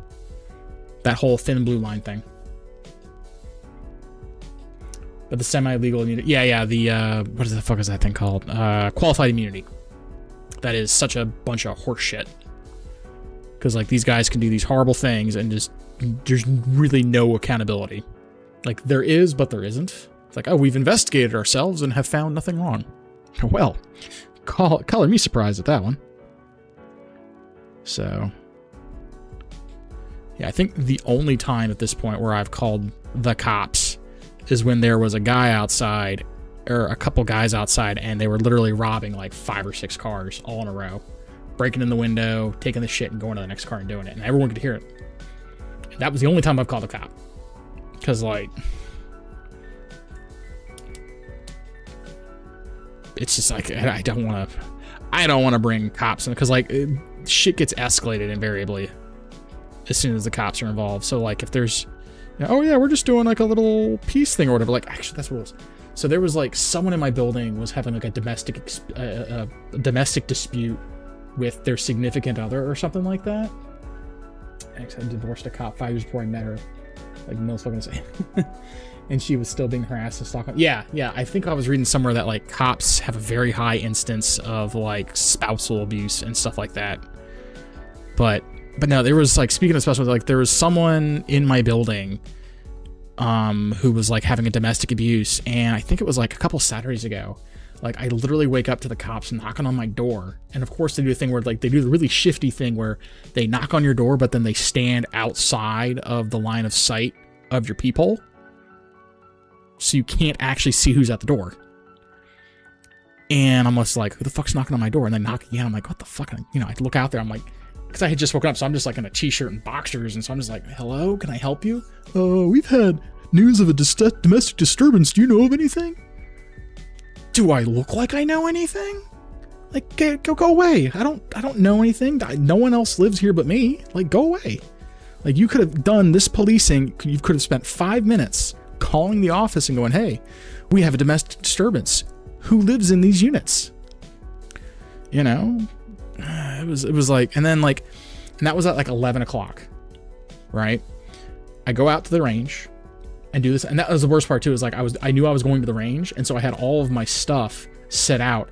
That whole thin blue line thing. But the semi-legal immunity, yeah, the what the fuck is that thing called? Qualified immunity. That is such a bunch of horse shit. Because like these guys can do these horrible things and just there's really no accountability. Like there is, but there isn't. It's like, oh, we've investigated ourselves and have found nothing wrong. Well, color me surprised at that one. So, yeah, I think the only time at this point where I've called the cops is when there was a guy outside, or a couple guys outside, and they were literally robbing like 5 or 6 cars all in a row, breaking in the window, taking the shit, and going to the next car and doing it, and everyone could hear it. And that was the only time I've called a cop, because like, it's just like I don't want to bring cops in, because like shit gets escalated invariably as soon as the cops are involved. So like if there's, you know, oh yeah, we're just doing like a little peace thing or whatever, like actually that's rules. So there was like someone in my building was having like a domestic dispute with their significant other or something like that. Actually, I divorced a cop 5 years before I met her, like most fucking say. And she was still being harassed in Stockholm. Yeah, I think I was reading somewhere that like cops have a very high instance of like spousal abuse and stuff like that. But no, there was like, speaking of spousal, like there was someone in my building who was like having a domestic abuse, and I think it was like a couple Saturdays ago. Like I literally wake up to the cops knocking on my door, and of course they do a thing where like they do the really shifty thing where they knock on your door, but then they stand outside of the line of sight of your peephole, so you can't actually see who's at the door. And I'm just like, who the fuck's knocking on my door? And they knock again. I'm like, what the fuck? And, you know, I look out there. I'm like, because I had just woken up, so I'm just like in a t-shirt and boxers, and so I'm just like, hello, can I help you? We've had news of a domestic disturbance. Do you know of anything? Do I look like I know anything? Like, go away. I don't know anything. No one else lives here but me. Like, go away. Like, you could have done this policing. You could have spent 5 minutes calling the office and going, hey, we have a domestic disturbance. Who lives in these units? You know, it was like, and then like, and that was at like 11 o'clock, right? I go out to the range and do this. And that was the worst part too, is like, I knew I was going to the range. And so I had all of my stuff set out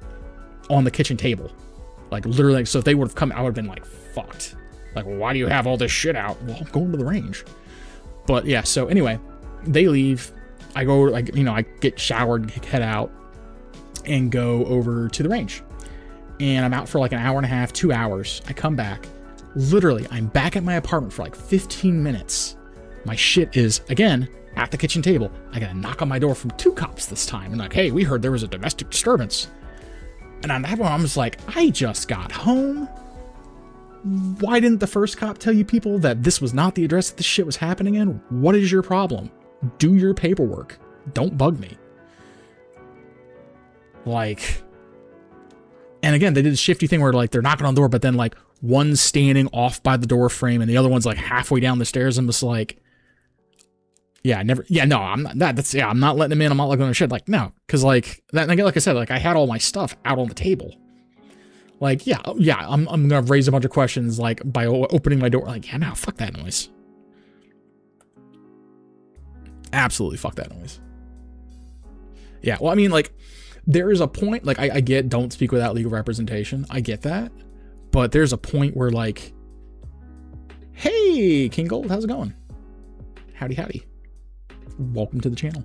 on the kitchen table. Like literally, so if they would have come, I would have been like, fucked. Like, well, why do you have all this shit out? Well, I'm going to the range. But yeah, so anyway, they leave. I go, like, you know, I get showered, head out, and go over to the range. And I'm out for like an hour and a half, 2 hours. I come back. Literally, I'm back at my apartment for like 15 minutes. My shit is, again, at the kitchen table. I got a knock on my door from 2 cops this time. And like, hey, we heard there was a domestic disturbance. And on that one, I'm just like, I just got home. Why didn't the first cop tell you people that this was not the address that this shit was happening in? What is your problem? Do your paperwork. Don't bug me. Like, and again, they did a shifty thing where like they're knocking on the door, but then like one's standing off by the door frame and the other one's like halfway down the stairs. I'm just like, yeah, I'm not letting him in. I'm not looking at shit. Like, no, because like that, and again, like I said, like I had all my stuff out on the table. Like, yeah, I'm gonna raise a bunch of questions like by opening my door. Like, yeah, no, fuck that noise. Absolutely, fuck that noise. Yeah, well, I mean, like, there is a point. Like, I get don't speak without legal representation. I get that, but there's a point where like, hey, King Gold, how's it going? Howdy, howdy. Welcome to the channel.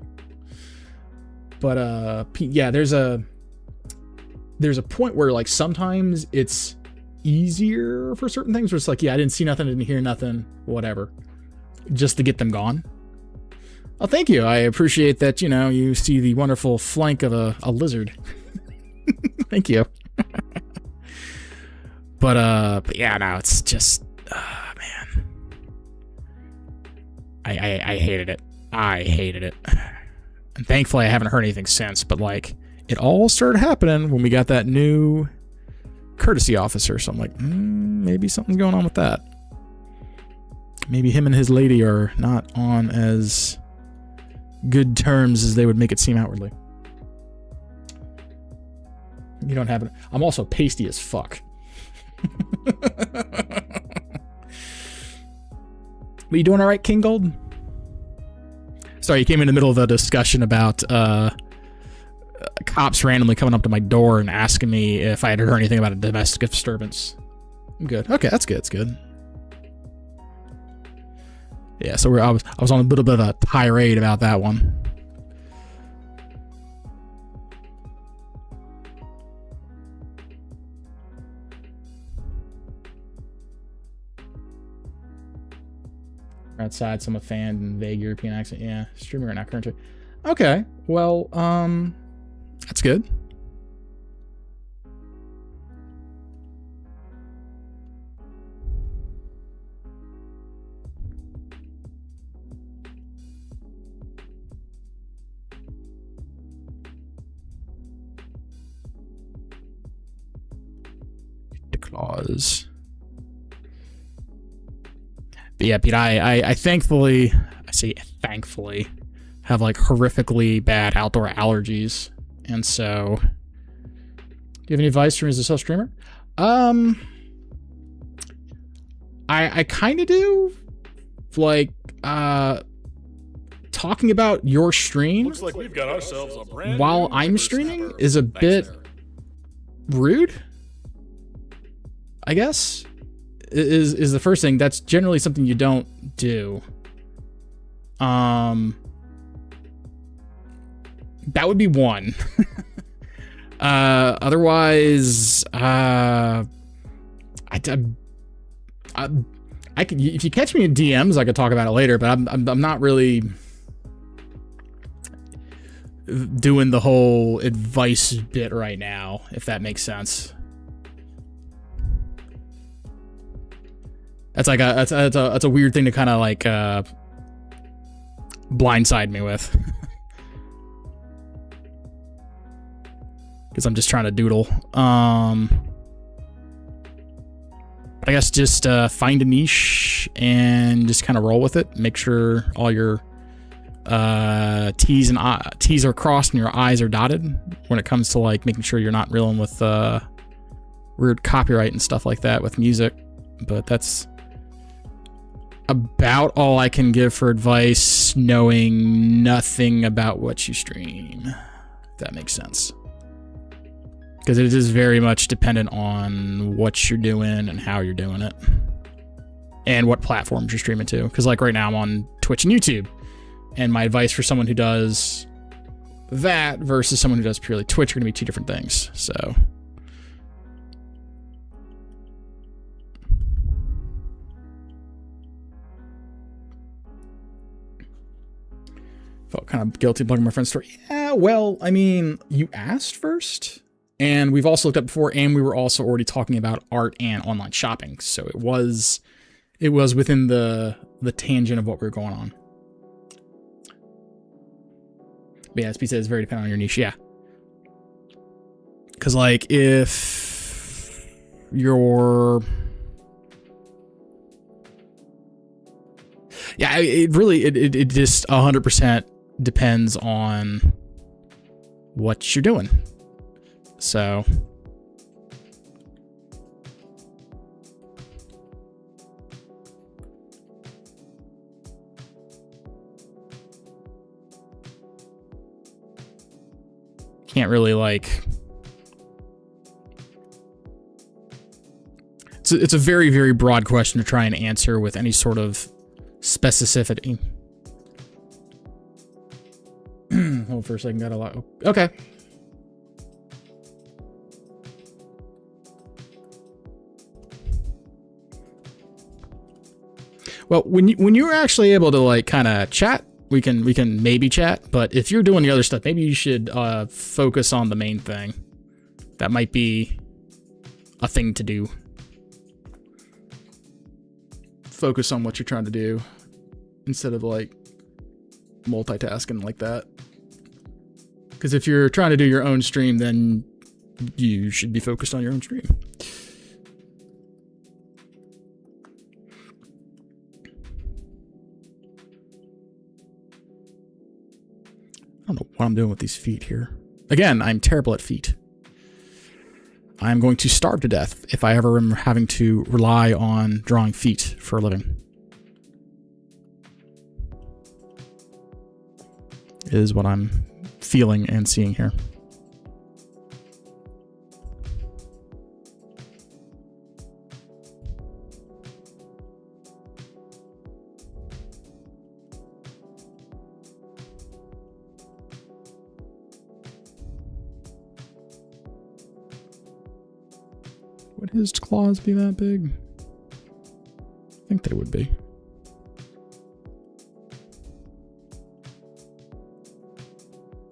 But yeah, there's a point where like sometimes it's easier for certain things where it's like, yeah, I didn't see nothing, didn't hear nothing, whatever, just to get them gone. Oh, thank you. I appreciate that, you know, you see the wonderful flank of a lizard. Thank you. But yeah, no, it's just, man. I hated it. I hated it. And thankfully I haven't heard anything since, but like, it all started happening when we got that new courtesy officer. So I'm like, maybe something's going on with that. Maybe him and his lady are not on as good terms as they would make it seem outwardly. You don't have it. I'm also pasty as fuck. But you doing all right, King Gold? Sorry, you came in the middle of a discussion about cops randomly coming up to my door and asking me if I had heard anything about a domestic disturbance. I'm good. Okay, that's good. That's good. Yeah, so I was on a little bit of a tirade about that one. Outside, some fan and vague European accent. Yeah, streaming right now, currently. Okay, well, that's good. The claws. But yeah, Pete, I thankfully, I say thankfully, have like horrifically bad outdoor allergies. And so, do you have any advice for me as a self-streamer? I kind of do. Like, talking about your stream looks like we've got ourselves a brand while I'm streaming is a bit rude, I guess. Is the first thing. That's generally something you don't do. That would be one. Otherwise, I could, if you catch me in DMs, I could talk about it later, but I'm not really doing the whole advice bit right now, if that makes sense. That's like that's a weird thing to kind of like blindside me with. because I'm just trying to doodle. I guess just find a niche and just kind of roll with it. Make sure all your T's are crossed and your I's are dotted when it comes to like making sure you're not reeling with weird copyright and stuff like that with music. But that's about all I can give for advice, knowing nothing about what you stream, if that makes sense. Because it is very much dependent on what you're doing and how you're doing it. And what platforms you're streaming to. Because like right now I'm on Twitch and YouTube. And my advice for someone who does that versus someone who does purely Twitch are going to be two different things. So felt kind of guilty plugging my friend's story. Yeah, well, I mean, you asked first. And we've also looked up before, and we were also already talking about art and online shopping. So it was within the tangent of what we were going on. But yeah, as Pete said, it's very dependent on your niche. Yeah. Because like if you're... Yeah, it just 100% depends on what you're doing. So can't really like it's a very, very broad question to try and answer with any sort of specificity. Hold for a second, got a lot. Okay. Well, when you're actually able to like kind of chat, we can maybe chat. But if you're doing the other stuff, maybe you should focus on the main thing. That might be a thing to do. Focus on what you're trying to do instead of like multitasking like that. Because if you're trying to do your own stream, then you should be focused on your own stream. I don't know what I'm doing with these feet here. Again, I'm terrible at feet. I'm going to starve to death if I ever am having to rely on drawing feet for a living. Is what I'm feeling and seeing here. Would his claws be that big? I think they would be.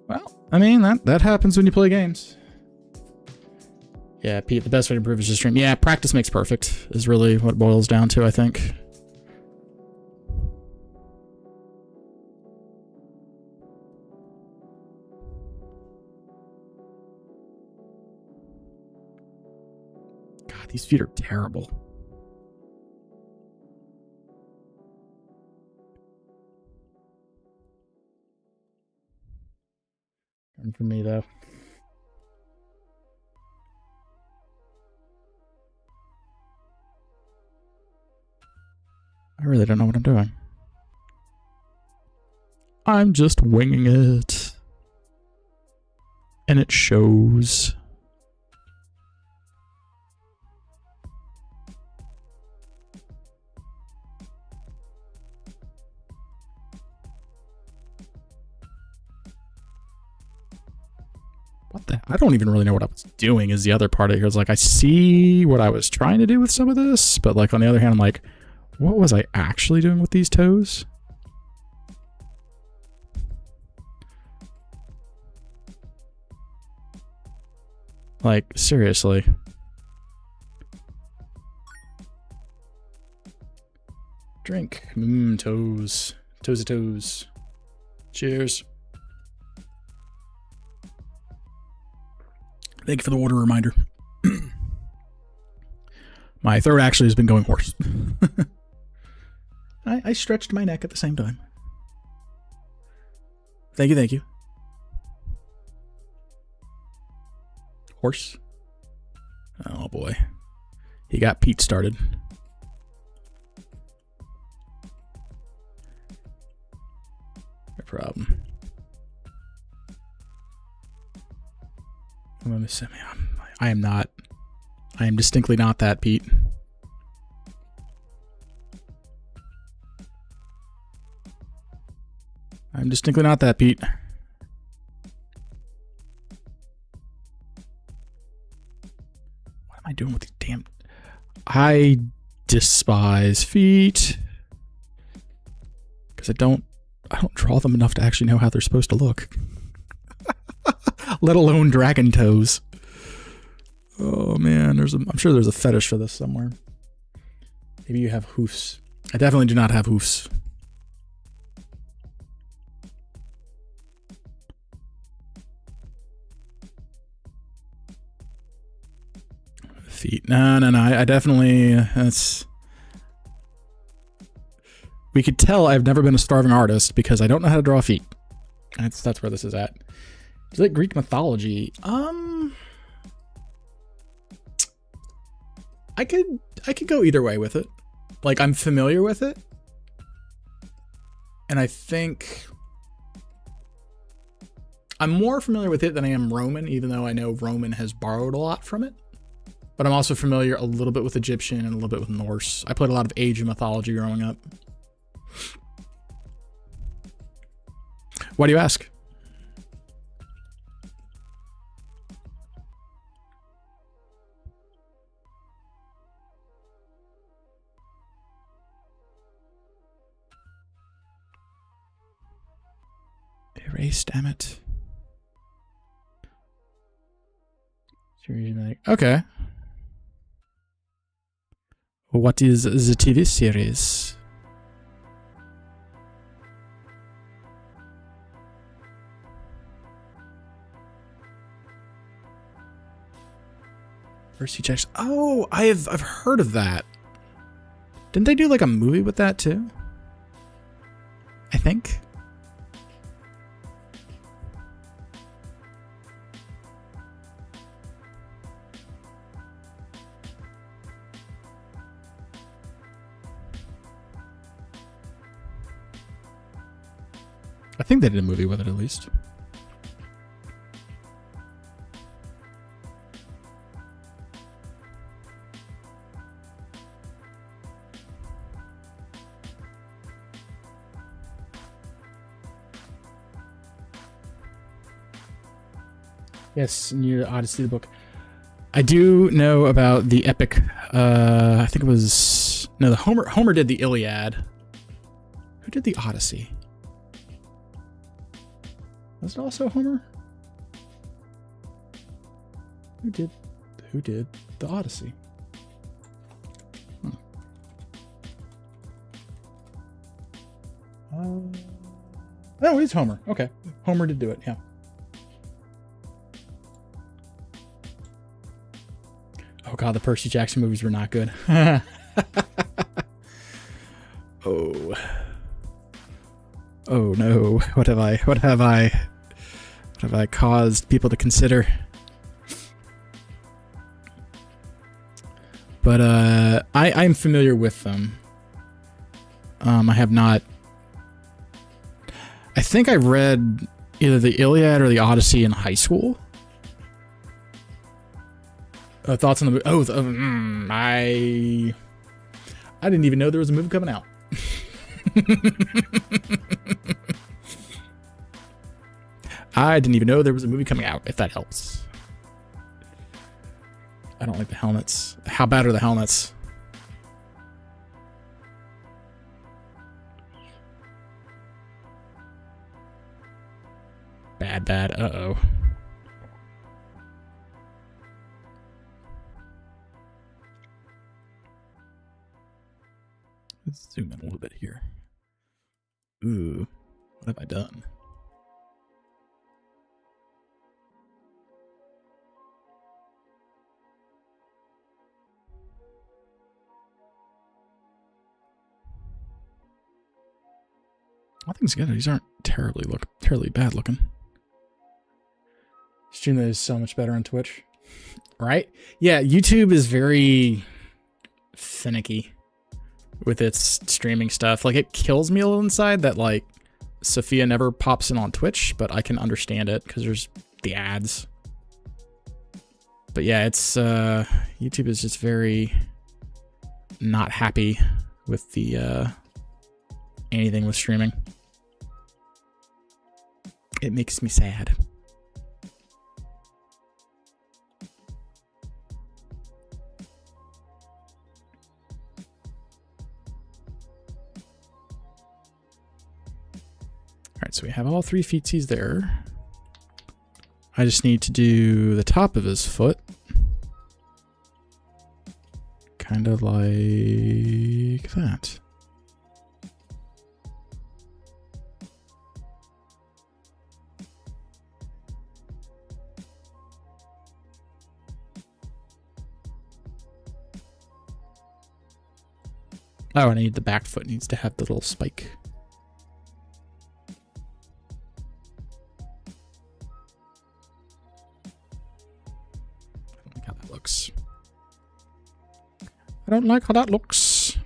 Well, I mean, that happens when you play games. Yeah, Pete, the best way to improve is just stream. Yeah, practice makes perfect is really what it boils down to, I think. God, these feet are terrible. And for me, though. I really don't know what I'm doing. I'm just winging it. And it shows. What the? I don't even really know what I was doing is the other part of it here. It's like, I see what I was trying to do with some of this, but like on the other hand, I'm like, what was I actually doing with these toes? Like, seriously. Drink. Toes. Toes of toes. Cheers. Thank you for the water reminder. My throat actually has been going hoarse. I stretched my neck at the same time. Thank you, thank you. Horse. Oh boy. He got Pete started. No problem. I'm gonna say, I am not. I am distinctly not that, Pete. I'm distinctly not that, Pete. What am I doing with these damn... I despise feet. Because I don't draw them enough to actually know how they're supposed to look. Let alone dragon toes. Oh man, I'm sure there's a fetish for this somewhere. Maybe you have hoofs. I definitely do not have hoofs. Feet. No. I definitely, that's... We could tell I've never been a starving artist because I don't know how to draw feet. That's where this is at. Is it Greek mythology? I could go either way with it. Like, I'm familiar with it. And I think I'm more familiar with it than I am Roman, even though I know Roman has borrowed a lot from it. But I'm also familiar a little bit with Egyptian and a little bit with Norse. I played a lot of Asian mythology growing up. Why do you ask? Erase, damn it. Okay. What is the TV series? Percy Jackson. Oh, I've heard of that. Didn't they do like a movie with that too? I think. I think they did a movie with it at least. Yes, New Odyssey, the book. I do know about the epic. I think it was the Homer did the Iliad. Who did the Odyssey? Was it also Homer? Who did the Odyssey? Oh, it's Homer. Okay, Homer did do it. Yeah. Oh god, the Percy Jackson movies were not good. Oh no! What have I caused people to consider? But I'm familiar with them. I have not. I think I read either the Iliad or the Odyssey in high school. Thoughts on the movie? Oh, I didn't even know there was a movie coming out. I didn't even know there was a movie coming out, if that helps. I don't like the helmets. How bad are the helmets? Bad. Uh-oh. Let's zoom in a little bit here. Ooh, what have I done? I think it's good. These aren't terribly bad looking. Stream that is so much better on Twitch. Right? Yeah, YouTube is very finicky with its streaming stuff. Like, it kills me a little inside that, like, Sophia never pops in on Twitch, but I can understand it because there's the ads. But yeah, it's YouTube is just very not happy with the anything with streaming. It makes me sad. All right, so we have all 3 feetsies there. I just need to do the top of his foot. Kind of like that. Oh, and I need the back foot. It needs to have the little spike. I don't like how that looks. I don't like how that looks.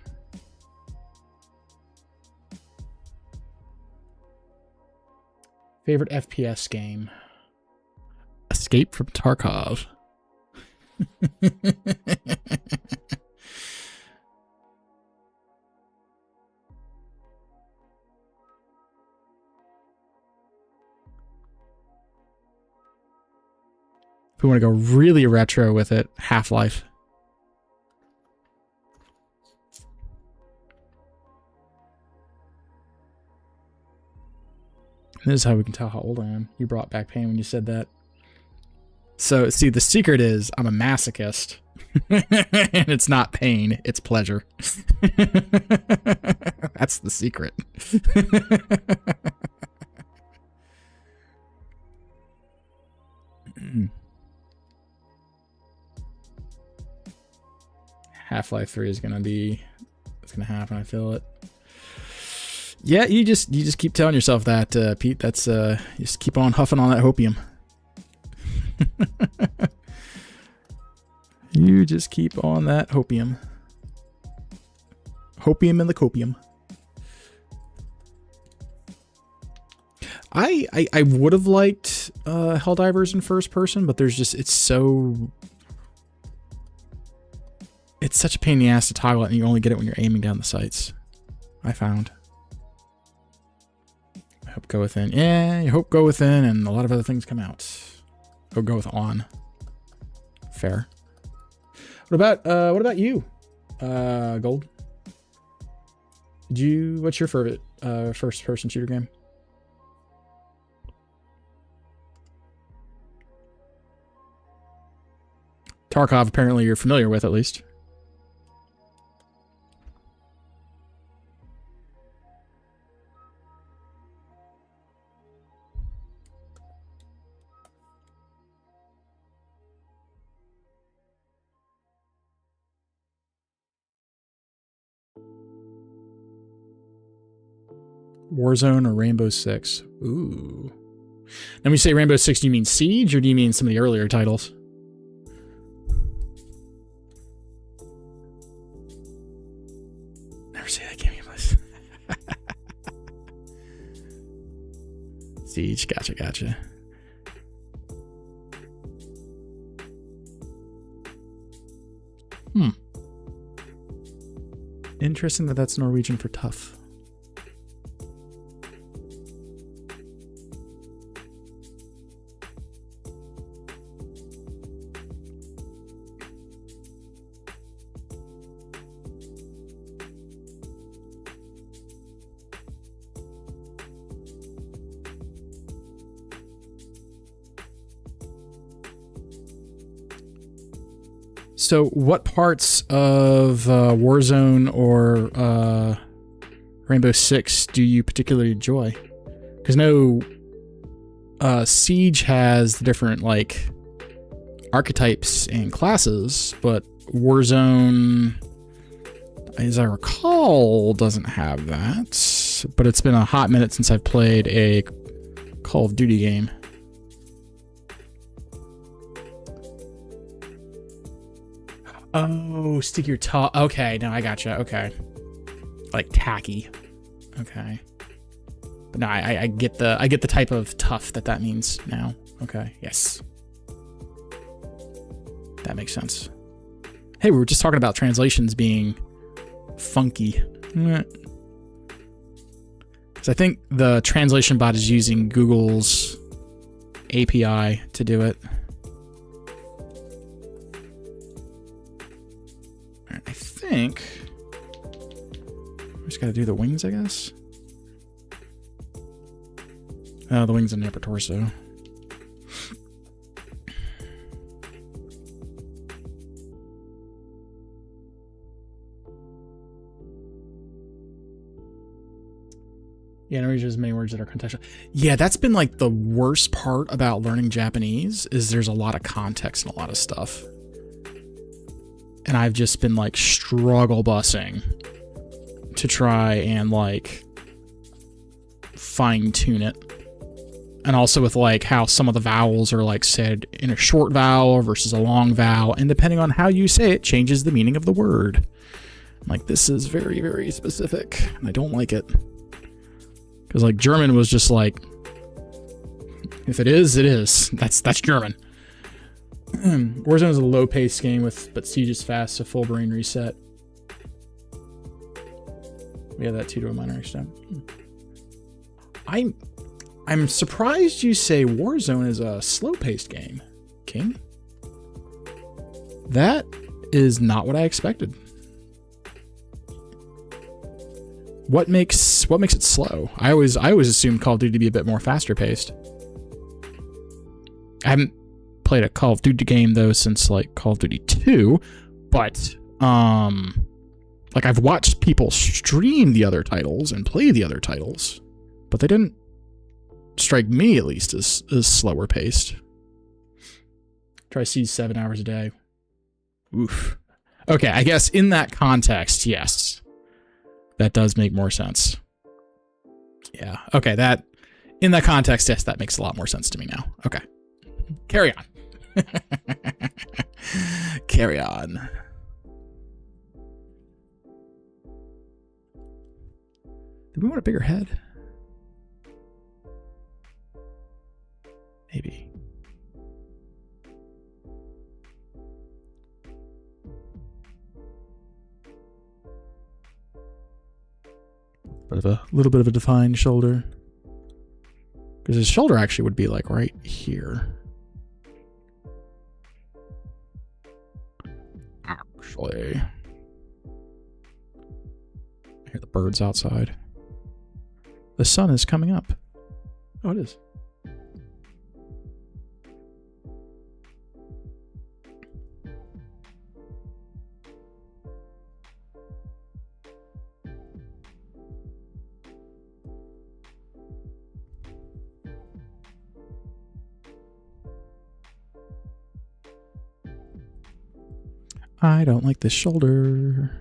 Favorite FPS game? Escape from Tarkov. If we want to go really retro with it, Half-Life. This is how we can tell how old I am. You brought back pain when you said that. So, see, the secret is I'm a masochist. And it's not pain, it's pleasure. That's the secret. Half-Life 3 is gonna be, it's gonna happen, I feel it. Yeah, you just keep telling yourself that, Pete. That's you just keep on huffing on that hopium. You just keep on that hopium. Hopium and the copium. I would have liked Helldivers in first person, but there's just it's such a pain in the ass to toggle it, and you only get it when you're aiming down the sights. I found. I hope go within. Yeah, you hope go within, and a lot of other things come out. Oh, go with on. Fair. What about you, Gold? What's your favorite first person shooter game? Tarkov, apparently you're familiar with, at least. Warzone or Rainbow Six? Ooh. And when you say Rainbow Six, do you mean Siege, or do you mean some of the earlier titles? Never say that game, please. Siege, gotcha. Interesting that that's Norwegian for tough. So what parts of Warzone or Rainbow Six do you particularly enjoy? Because no, Siege has the different like archetypes and classes, but Warzone, as I recall, doesn't have that. Yes, but it's been a hot minute since I've played a Call of Duty game. Oh, stick your toe. Okay, no, I gotcha. Okay. Like tacky. Okay. But no, I get the type of tough that means now. Okay, yes. That makes sense. Hey, we were just talking about translations being funky. So I think the translation bot is using Google's API to do it. I think we just gotta do the wings, I guess. Oh, the wings and the upper torso. Yeah, no, just many words that are contextual. Yeah, that's been like the worst part about learning Japanese is there's a lot of context and a lot of stuff. And I've just been like struggle bussing to try and like fine tune it. And also with like how some of the vowels are like said in a short vowel versus a long vowel. And depending on how you say it, changes the meaning of the word. I'm like, this is very, very specific. And I don't like it. Because like German was just like, if it is, it is. That's German. Warzone is a low-paced game but Siege is fast, so full brain reset. We have that too to a minor extent. I'm surprised you say Warzone is a slow-paced game, King. That is not what I expected. What makes it slow? I always assumed Call of Duty to be a bit more faster paced. I haven't played a Call of Duty game though since like Call of Duty 2, but like I've watched people stream the other titles and play the other titles, but they didn't strike me at least as slower paced. Try Siege 7 hours a day. Oof. Okay, I guess in that context, yes. That does make more sense. Yeah. Okay, in that context, yes, that makes a lot more sense to me now. Okay. Carry on. Carry on. Do we want a bigger head? Maybe. But a little bit of a defined shoulder. Because his shoulder actually would be like right here. Actually. I hear the birds outside. The sun is coming up. Oh, it is. I don't like this shoulder.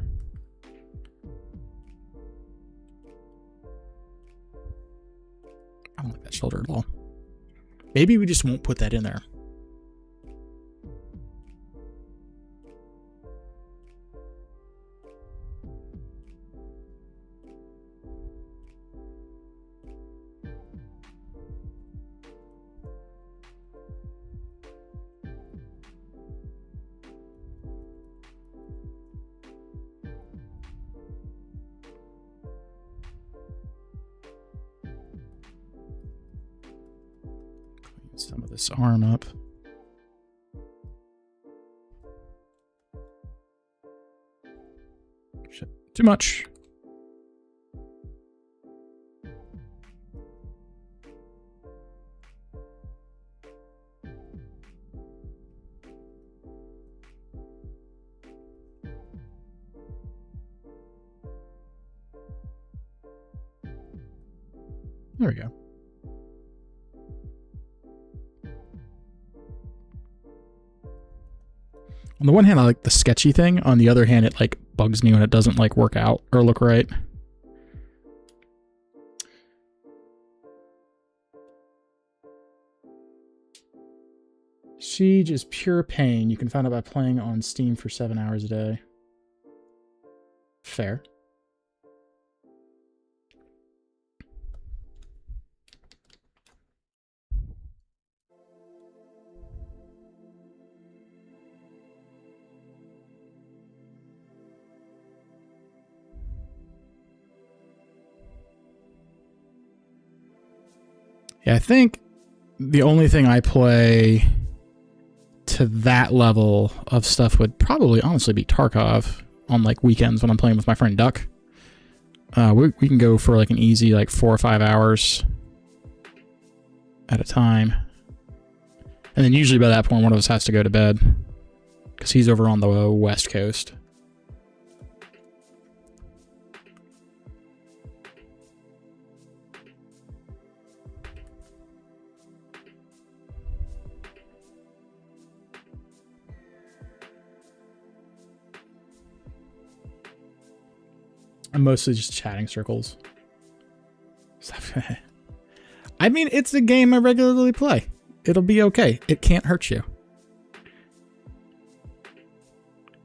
I don't like that shoulder at all. Maybe we just won't put that in there. Some of this arm up. Shit. Too much. There we go. On the one hand, I like the sketchy thing. On the other hand, it like bugs me when it doesn't like work out or look right. Siege is pure pain. You can find out by playing on Steam for 7 hours a day. Fair. Yeah, I think the only thing I play to that level of stuff would probably honestly be Tarkov on like weekends when I'm playing with my friend Duck. We can go for like an easy like 4 or 5 hours at a time. And then usually by that point one of us has to go to bed because he's over on the West Coast. I'm mostly just chatting circles. I mean, it's a game I regularly play. It'll be okay. It can't hurt you.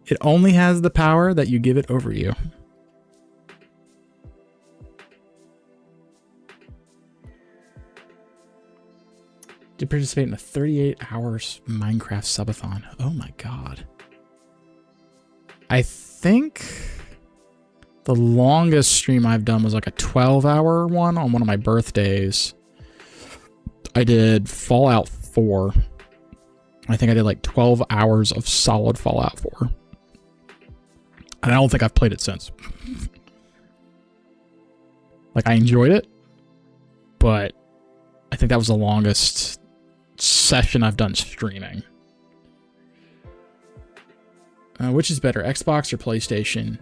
It only has the power that you give it over you. To participate in a 38 hours Minecraft subathon. Oh my god. I think the longest stream I've done was like a 12-hour one on one of my birthdays. I did Fallout 4. I think I did like 12 hours of solid Fallout 4. And I don't think I've played it since. Like, I enjoyed it, but I think that was the longest session I've done streaming. Which is better, Xbox or PlayStation?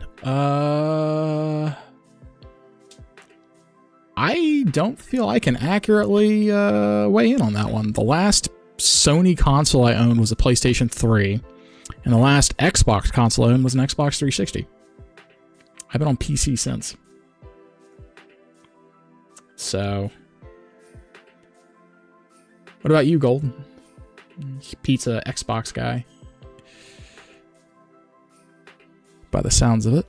I don't feel I can accurately weigh in on that one. The last Sony console I owned was a PlayStation 3, and the last Xbox console I owned was an Xbox 360. I've been on PC since. So, what about you, Golden? Pizza Xbox guy. By the sounds of it.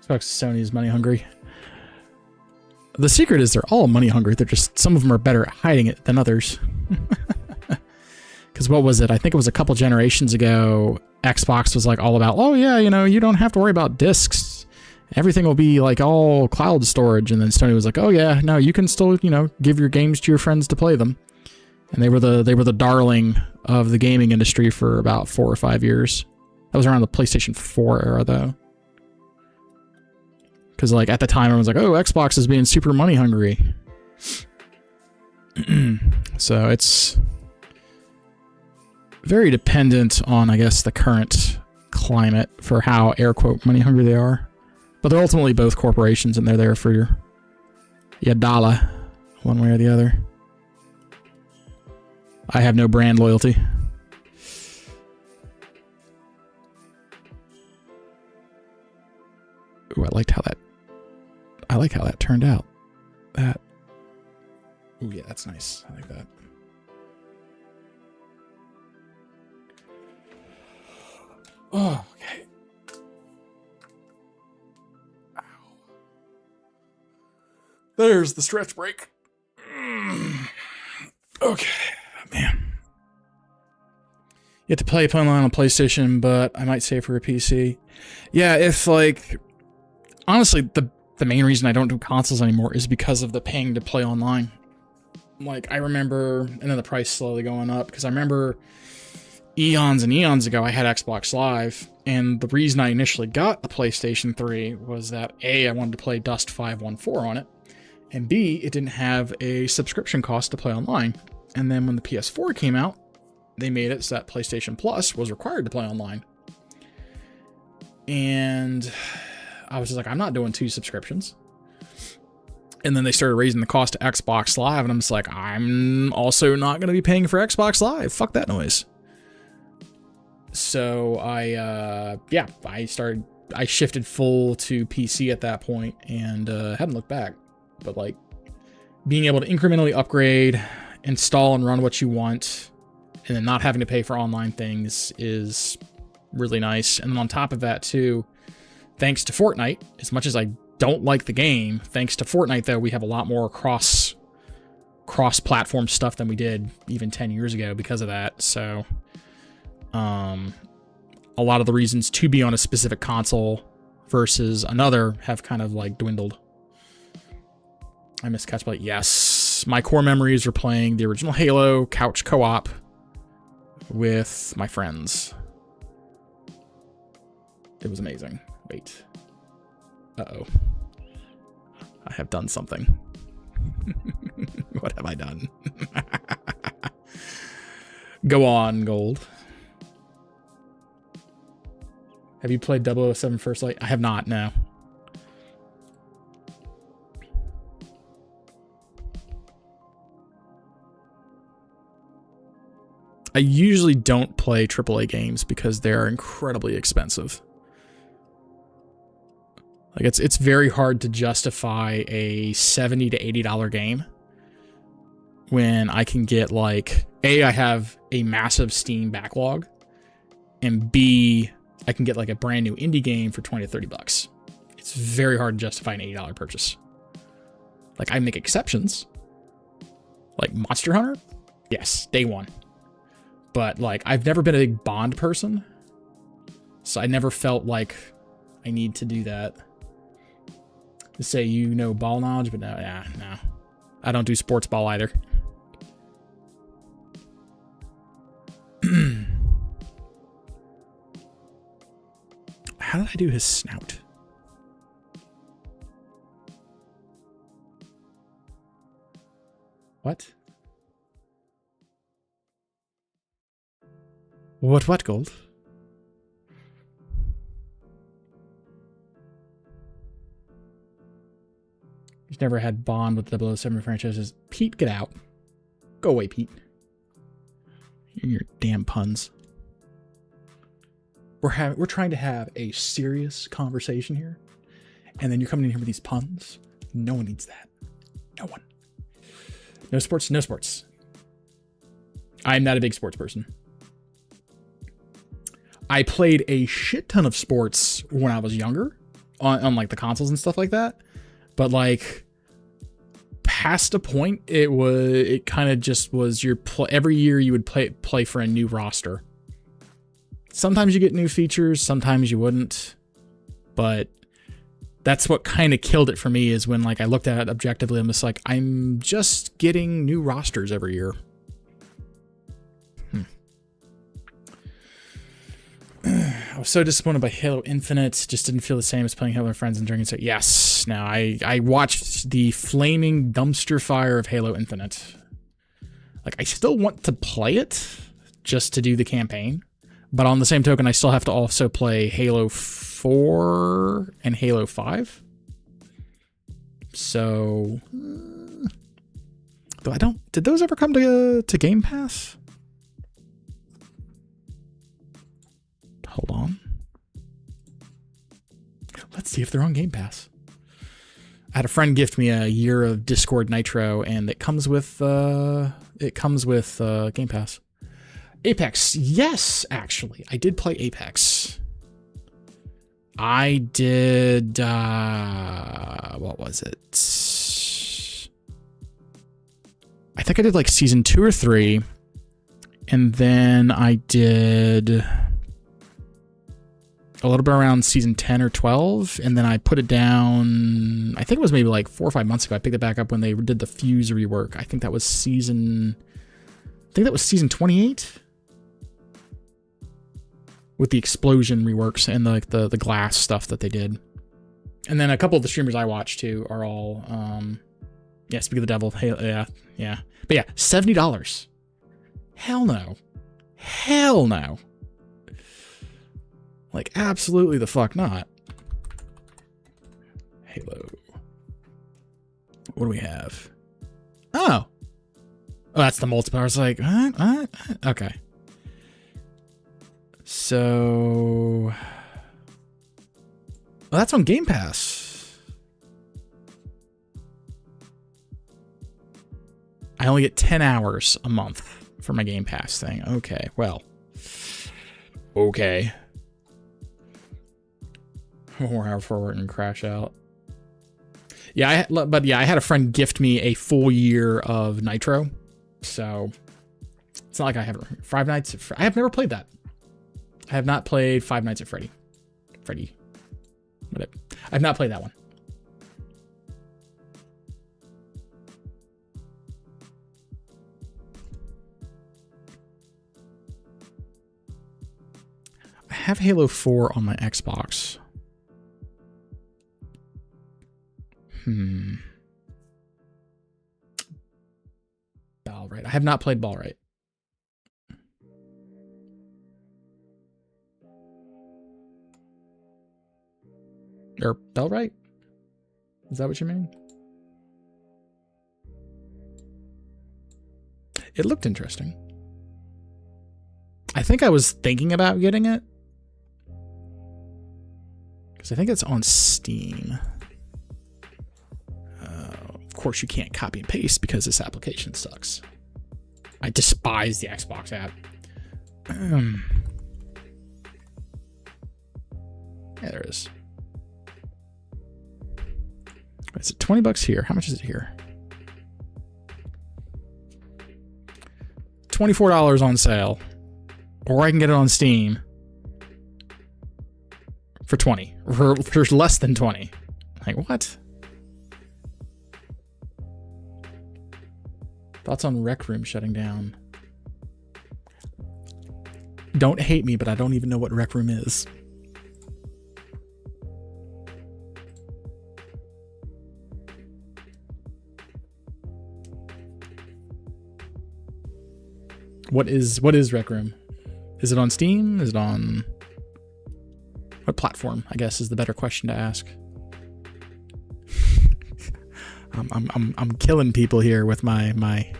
Xbox Sony is money hungry. The secret is they're all money hungry. They're just, some of them are better at hiding it than others. Because what was it? I think it was a couple generations ago, Xbox was like all about, oh yeah, you know, you don't have to worry about discs. Everything will be like all cloud storage. And then Sony was like, oh yeah, no, you can still, you know, give your games to your friends to play them. And they were the darling of the gaming industry for about 4 or 5 years. That was around the PlayStation 4 era though. Because, like, at the time, everyone's like, oh, Xbox is being super money hungry. So, it's very dependent on, I guess, the current climate for how, air quote, money hungry they are. But they're ultimately both corporations, and they're there for your dollar, one way or the other. I have no brand loyalty. Ooh, I like how that turned out. That. Ooh, yeah, that's nice. I like that. Oh, okay. Ow. There's the stretch break. Okay, man. You have to play online on PlayStation, but I might say for a PC. Yeah, if like, honestly, the main reason I don't do consoles anymore is because of the paying to play online. Like, I remember, and then the price slowly going up, because I remember eons and eons ago I had Xbox Live, and the reason I initially got the PlayStation 3 was that A, I wanted to play Dust 514 on it, and B, it didn't have a subscription cost to play online. And then when the PS4 came out, they made it so that PlayStation Plus was required to play online. And I was just like, I'm not doing 2 subscriptions. And then they started raising the cost to Xbox Live, and I'm just like, I'm also not going to be paying for Xbox Live. Fuck that noise. So I shifted full to PC at that point, and hadn't looked back. But like, being able to incrementally upgrade, install and run what you want, and then not having to pay for online things is really nice. And then on top of that too, thanks to Fortnite, as much as I don't like the game, thanks to Fortnite though, we have a lot more cross-platform stuff than we did even 10 years ago because of that. So a lot of the reasons to be on a specific console versus another have kind of like dwindled. I miss couch play. Yes, my core memories are playing the original Halo couch co-op with my friends. It was amazing. Wait. Uh-oh. I have done something. What have I done? Go on, Gold. Have you played 007 First Light? I have not, no. I usually don't play AAA games because they're incredibly expensive. Like it's very hard to justify a $70 to $80 game when I can get like, A, I have a massive Steam backlog, and B, I can get like a brand new indie game for 20 to 30 bucks. It's very hard to justify an $80 purchase. Like, I make exceptions. Like Monster Hunter? Yes, day one. But like, I've never been a big Bond person, so I never felt like I need to do that. To say you know ball knowledge, but no. I don't do sports ball either. How did I do his snout? What? What, Gold? He's never had bond with 007 franchises. Pete, get out. Go away, Pete. Your damn puns. We're trying to have a serious conversation here, and then you're coming in here with these puns. No one needs that. No one. No sports, no sports. I'm not a big sports person. I played a shit ton of sports when I was younger on like the consoles and stuff like that. But like past a point, it kind of just was your every year you would play for a new roster. Sometimes you get new features, sometimes you wouldn't. But that's what kind of killed it for me, is when like I looked at it objectively, I'm just like, I'm just getting new rosters every year. I was so disappointed by Halo Infinite. Just didn't feel the same as playing Halo with friends and drinking. So yes, now I watched the flaming dumpster fire of Halo Infinite. Like, I still want to play it just to do the campaign, but on the same token, I still have to also play Halo 4 and Halo 5. So, though did those ever come to Game Pass? Hold on. Let's see if they're on Game Pass. I had a friend gift me a year of Discord Nitro, and it comes with Game Pass. Apex, yes, actually, I did play Apex. I did. What was it? I think I did like season 2 or 3, and then I did a little bit around season 10 or 12, and then I put it down. I think it was maybe like 4 or 5 months ago. I picked it back up when they did the Fuse rework. I think that was season 28 with the explosion reworks and the glass stuff that they did. And then a couple of the streamers I watch too are all Speak of the Devil. Hey, yeah. But yeah, $70. Hell no. Hell no. Like, absolutely the fuck not. Halo. What do we have? Oh. Oh, that's the multiplayer. I was like, what? Okay. So... well, that's on Game Pass. I only get 10 hours a month for my Game Pass thing. Okay, well. Okay. 4 hours forward and crash out. Yeah, but I had a friend gift me a full year of Nitro. So, it's not like I haven't... Five Nights at I have never played that. I have not played Five Nights at Freddy. Whatever. I've not played that one. I have Halo 4 on my Xbox. Ballright. I have not played Ballright. Or Bellright? Is that what you mean? It looked interesting. I think I was thinking about getting it. Because I think it's on Steam. Of course, you can't copy and paste because this application sucks. I despise the Xbox app. Yeah, there it is. Is it $20 here? How much is it here? $24 on sale. Or I can get it on Steam for 20. For less than 20. Like, what? Thoughts on Rec Room shutting down? Don't hate me, but I don't even know what Rec Room is. What is Rec Room? Is it on Steam? Is it on what platform? I guess is the better question to ask. I'm killing people here with my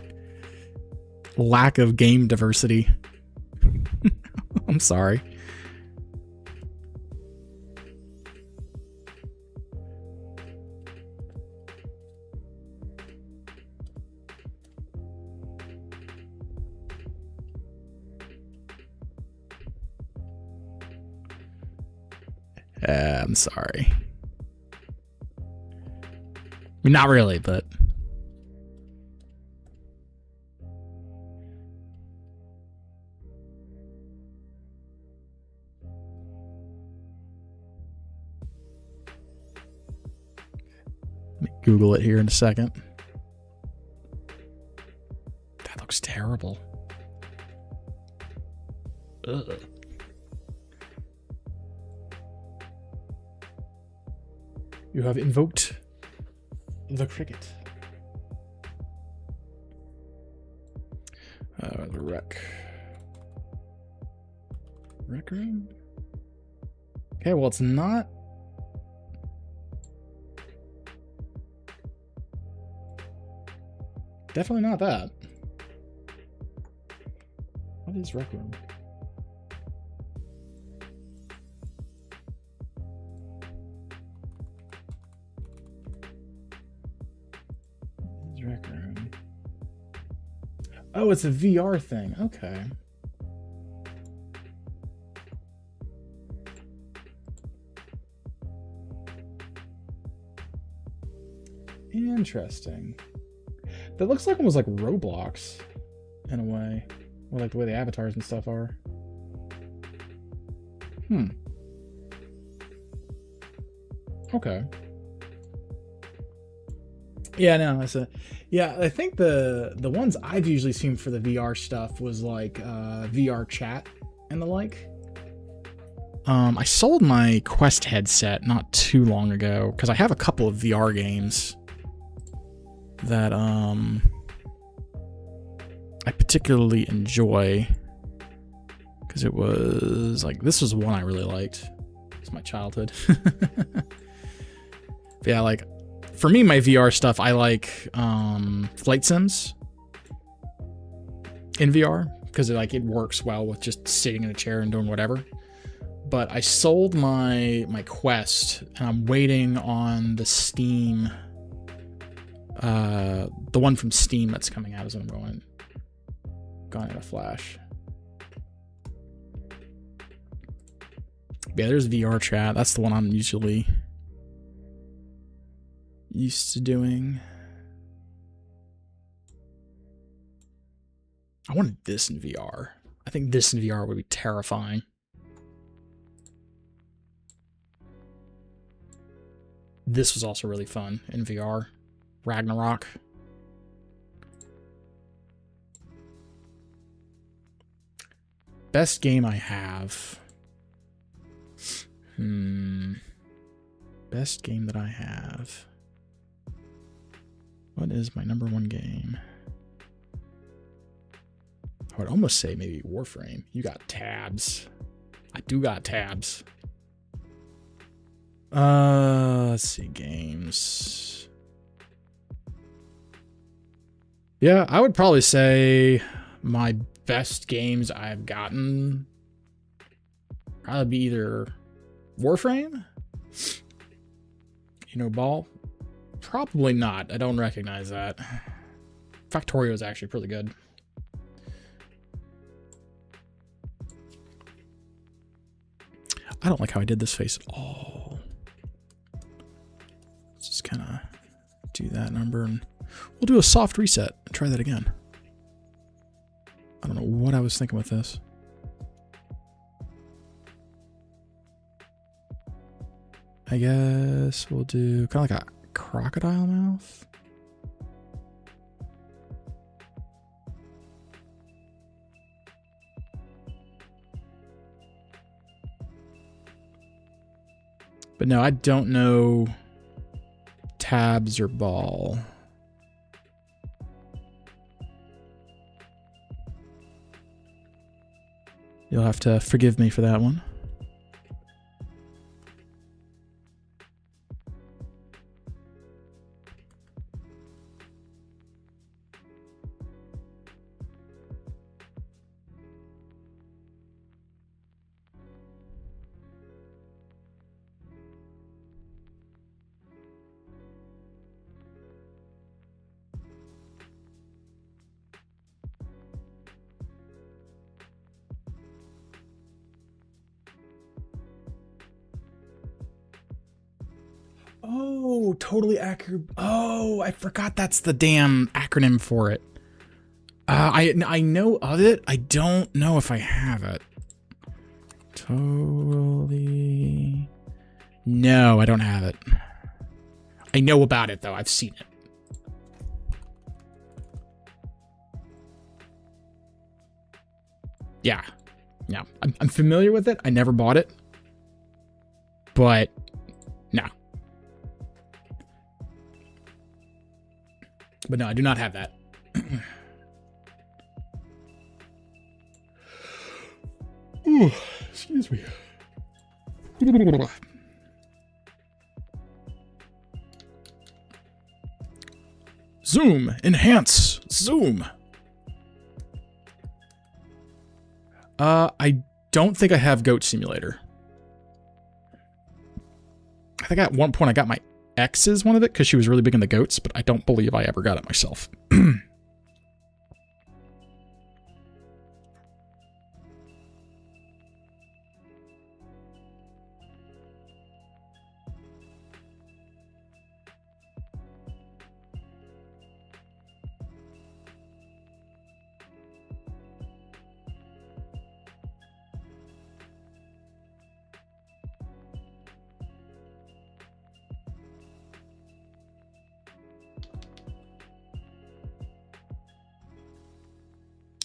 lack of game diversity. I'm sorry. I'm sorry. I mean, not really, but... let me Google it here in a second. That looks terrible. Ugh. You have invoked the cricket. The rec room? Okay, well, it's not. Definitely not that. What is rec room? Rec room. Oh, it's a VR thing. Okay. Interesting. That looks like almost like Roblox in a way. Or like the way the avatars and stuff are. Okay. Yeah, no, that's a... yeah, I think the ones I've usually seen for the VR stuff was like VR chat and the like. I sold my Quest headset not too long ago because I have a couple of VR games that I particularly enjoy. Because it was like, this was one I really liked. It's my childhood. But yeah, like for me, my VR stuff, I like flight sims in VR because it works well with just sitting in a chair and doing whatever. But I sold my Quest and I'm waiting on the Steam, the one from Steam that's coming out is what I'm going in a flash. Yeah, there's VR chat. That's the one I'm usually used to doing. I wanted this in VR. I think this in VR would be terrifying. This was also really fun in VR. Ragnarok. Best game I have. Best game that I have. What is my number one game? I would almost say maybe Warframe. You got tabs. I do got tabs. Let's see, games. Yeah, I would probably say my best games I've gotten probably be either Warframe, you know, Ball. Probably not. I don't recognize that. Factorio is actually pretty good. I don't like how I did this face at all. Let's just kind of do that number and we'll do a soft reset and try that again. I don't know what I was thinking with this. I guess we'll do kind of like a crocodile mouth. But no, I don't know tabs or ball. You'll have to forgive me for that one. Oh, totally accurate. Oh, I forgot that's the damn acronym for it. I know of it. I don't know if I have it. Totally. No, I don't have it. I know about it though. I've seen it. Yeah. Yeah. I'm familiar with it. I never bought it. But no. But no, I do not have that. Ooh, excuse me. Zoom, enhance, zoom. I don't think I have Goat Simulator. I think at one point I got my ex's one of it because she was really big into goats, but I don't believe I ever got it myself.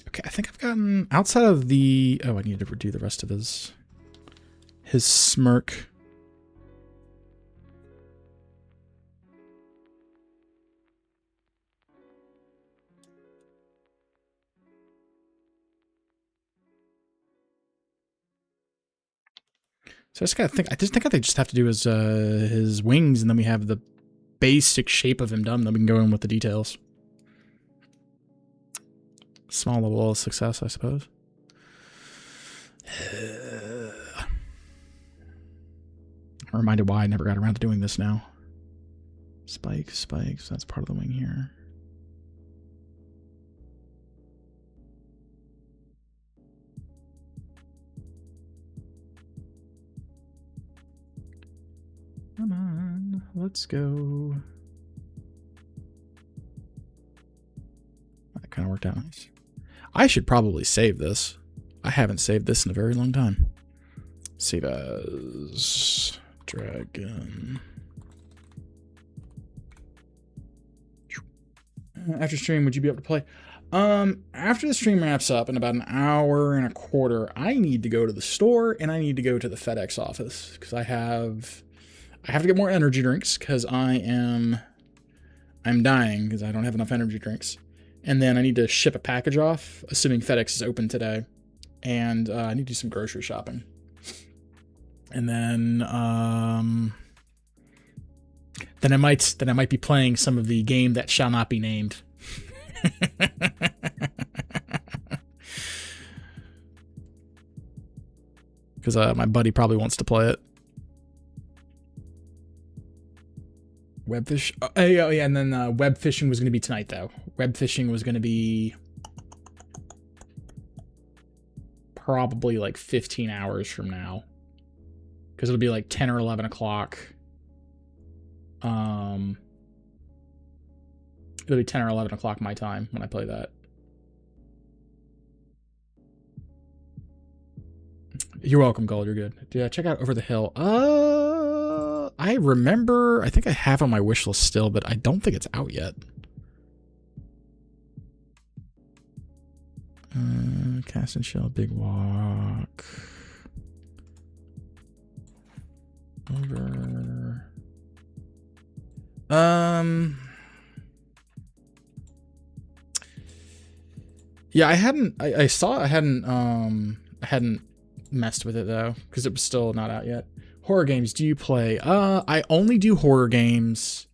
Okay, I think I've gotten outside of the. Oh, I need to redo the rest of his smirk. So I just think they just have to do his wings, and then we have the basic shape of him done. Then we can go in with the details. Small level of success, I suppose. I'm reminded why I never got around to doing this now. Spikes, that's part of the wing here. Come on, let's go. That kind of worked out nice. I should probably save this. I haven't saved this in a very long time. Save as dragon. After stream, would you be able to play? After the stream wraps up in about an hour and a quarter, I need to go to the store and I need to go to the FedEx office because I have to get more energy drinks because I'm dying because I don't have enough energy drinks. And then I need to ship a package off, assuming FedEx is open today. And I need to do some grocery shopping. And then I might be playing some of the game that shall not be named. Because my buddy probably wants to play it. Webfish. Oh yeah, and then web fishing was going to be tonight though. Web fishing was going to be probably like 15 hours from now, because it'll be like 10 or 11 o'clock. It'll be 10 or 11 o'clock my time when I play that. You're welcome, Gold. You're good. Yeah, check out Over the Hill. I remember, I think I have on my wish list still, but I don't think it's out yet. Cast and Shell, Big Walk. Over. Yeah, I hadn't messed with it though, because it was still not out yet. Horror games, do you play? I only do horror games.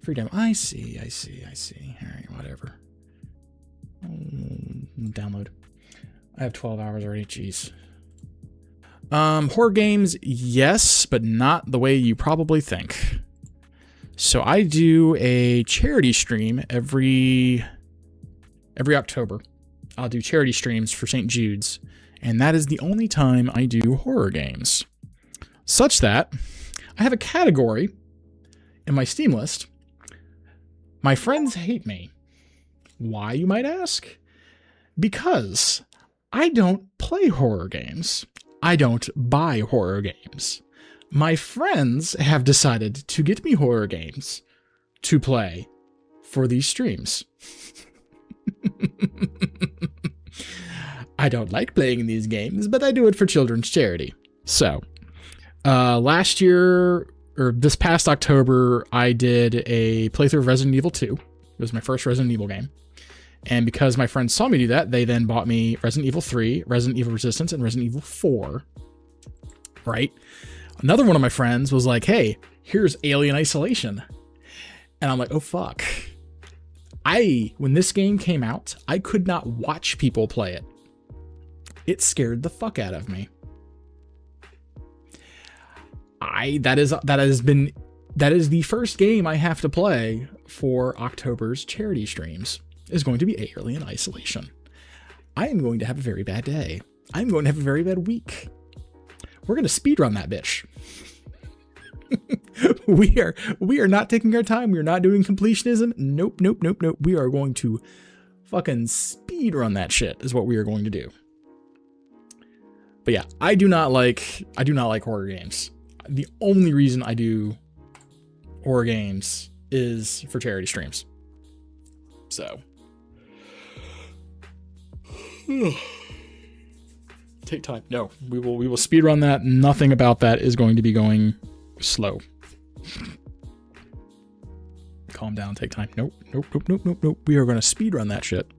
Freedom. I see. All right, whatever. Download. I have 12 hours already. Jeez. Horror games, yes, but not the way you probably think. So I do a charity stream every October. I'll do charity streams for St. Jude's, and that is the only time I do horror games. Such that I have a category in my Steam list. My friends hate me. Why, you might ask? Because I don't play horror games. I don't buy horror games. My friends have decided to get me horror games to play for these streams. I don't like playing these games, but I do it for children's charity. So, last year, or this past October, I did a playthrough of Resident Evil 2. It was my first Resident Evil game. And because my friends saw me do that, they then bought me Resident Evil 3, Resident Evil Resistance, and Resident Evil 4. Right? Another one of my friends was like, hey, here's Alien Isolation. And I'm like, oh, fuck. When this game came out, I could not watch people play it. It scared the fuck out of me. That is the first game I have to play for October's charity streams, is going to be Alien Isolation. I am going to have a very bad day. I'm going to have a very bad week. We're going to speedrun that bitch. We are not taking our time. We are not doing completionism. Nope. We are going to fucking speedrun that shit is what we are going to do. But yeah, I do not like horror games. The only reason I do horror games is for charity streams. So take time. No, we will speedrun that. Nothing about that is going to be going slow. Calm down, take time. Nope. We are going to speedrun that shit.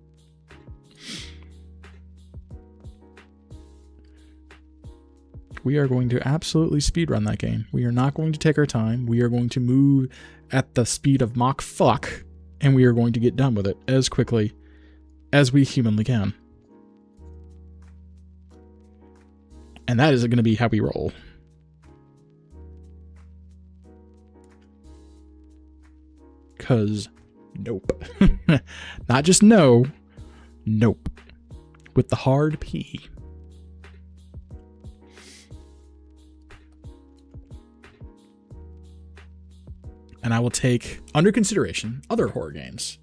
We are going to absolutely speedrun that game. We are not going to take our time. We are going to move at the speed of Mach fuck, and we are going to get done with it as quickly as we humanly can. And that is going to be how we roll. Because nope. Not just no, nope. With the hard P. And I will take under consideration other horror games.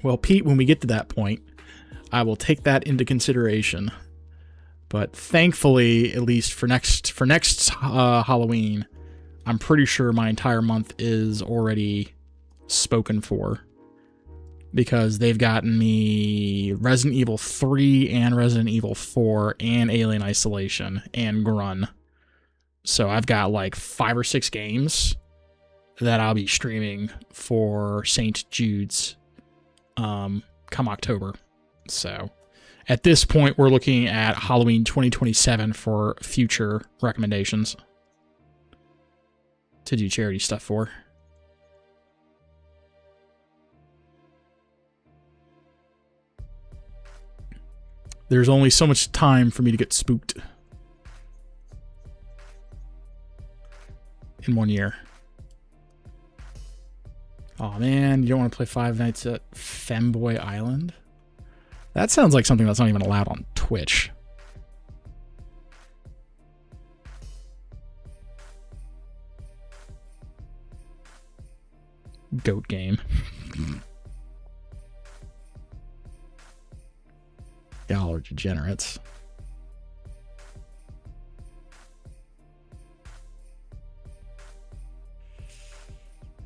Well, Pete, when we get to that point, I will take that into consideration. But thankfully, at least for next Halloween, I'm pretty sure my entire month is already spoken for. Because they've gotten me Resident Evil 3 and Resident Evil 4 and Alien Isolation and Grun. So I've got like 5 or 6 games that I'll be streaming for St. Jude's come October. So at this point, we're looking at Halloween 2027 for future recommendations to do charity stuff for. There's only so much time for me to get spooked in 1 year. Oh man, you don't want to play Five Nights at Femboy Island? That sounds like something that's not even allowed on Twitch. Goat game. Y'all are degenerates.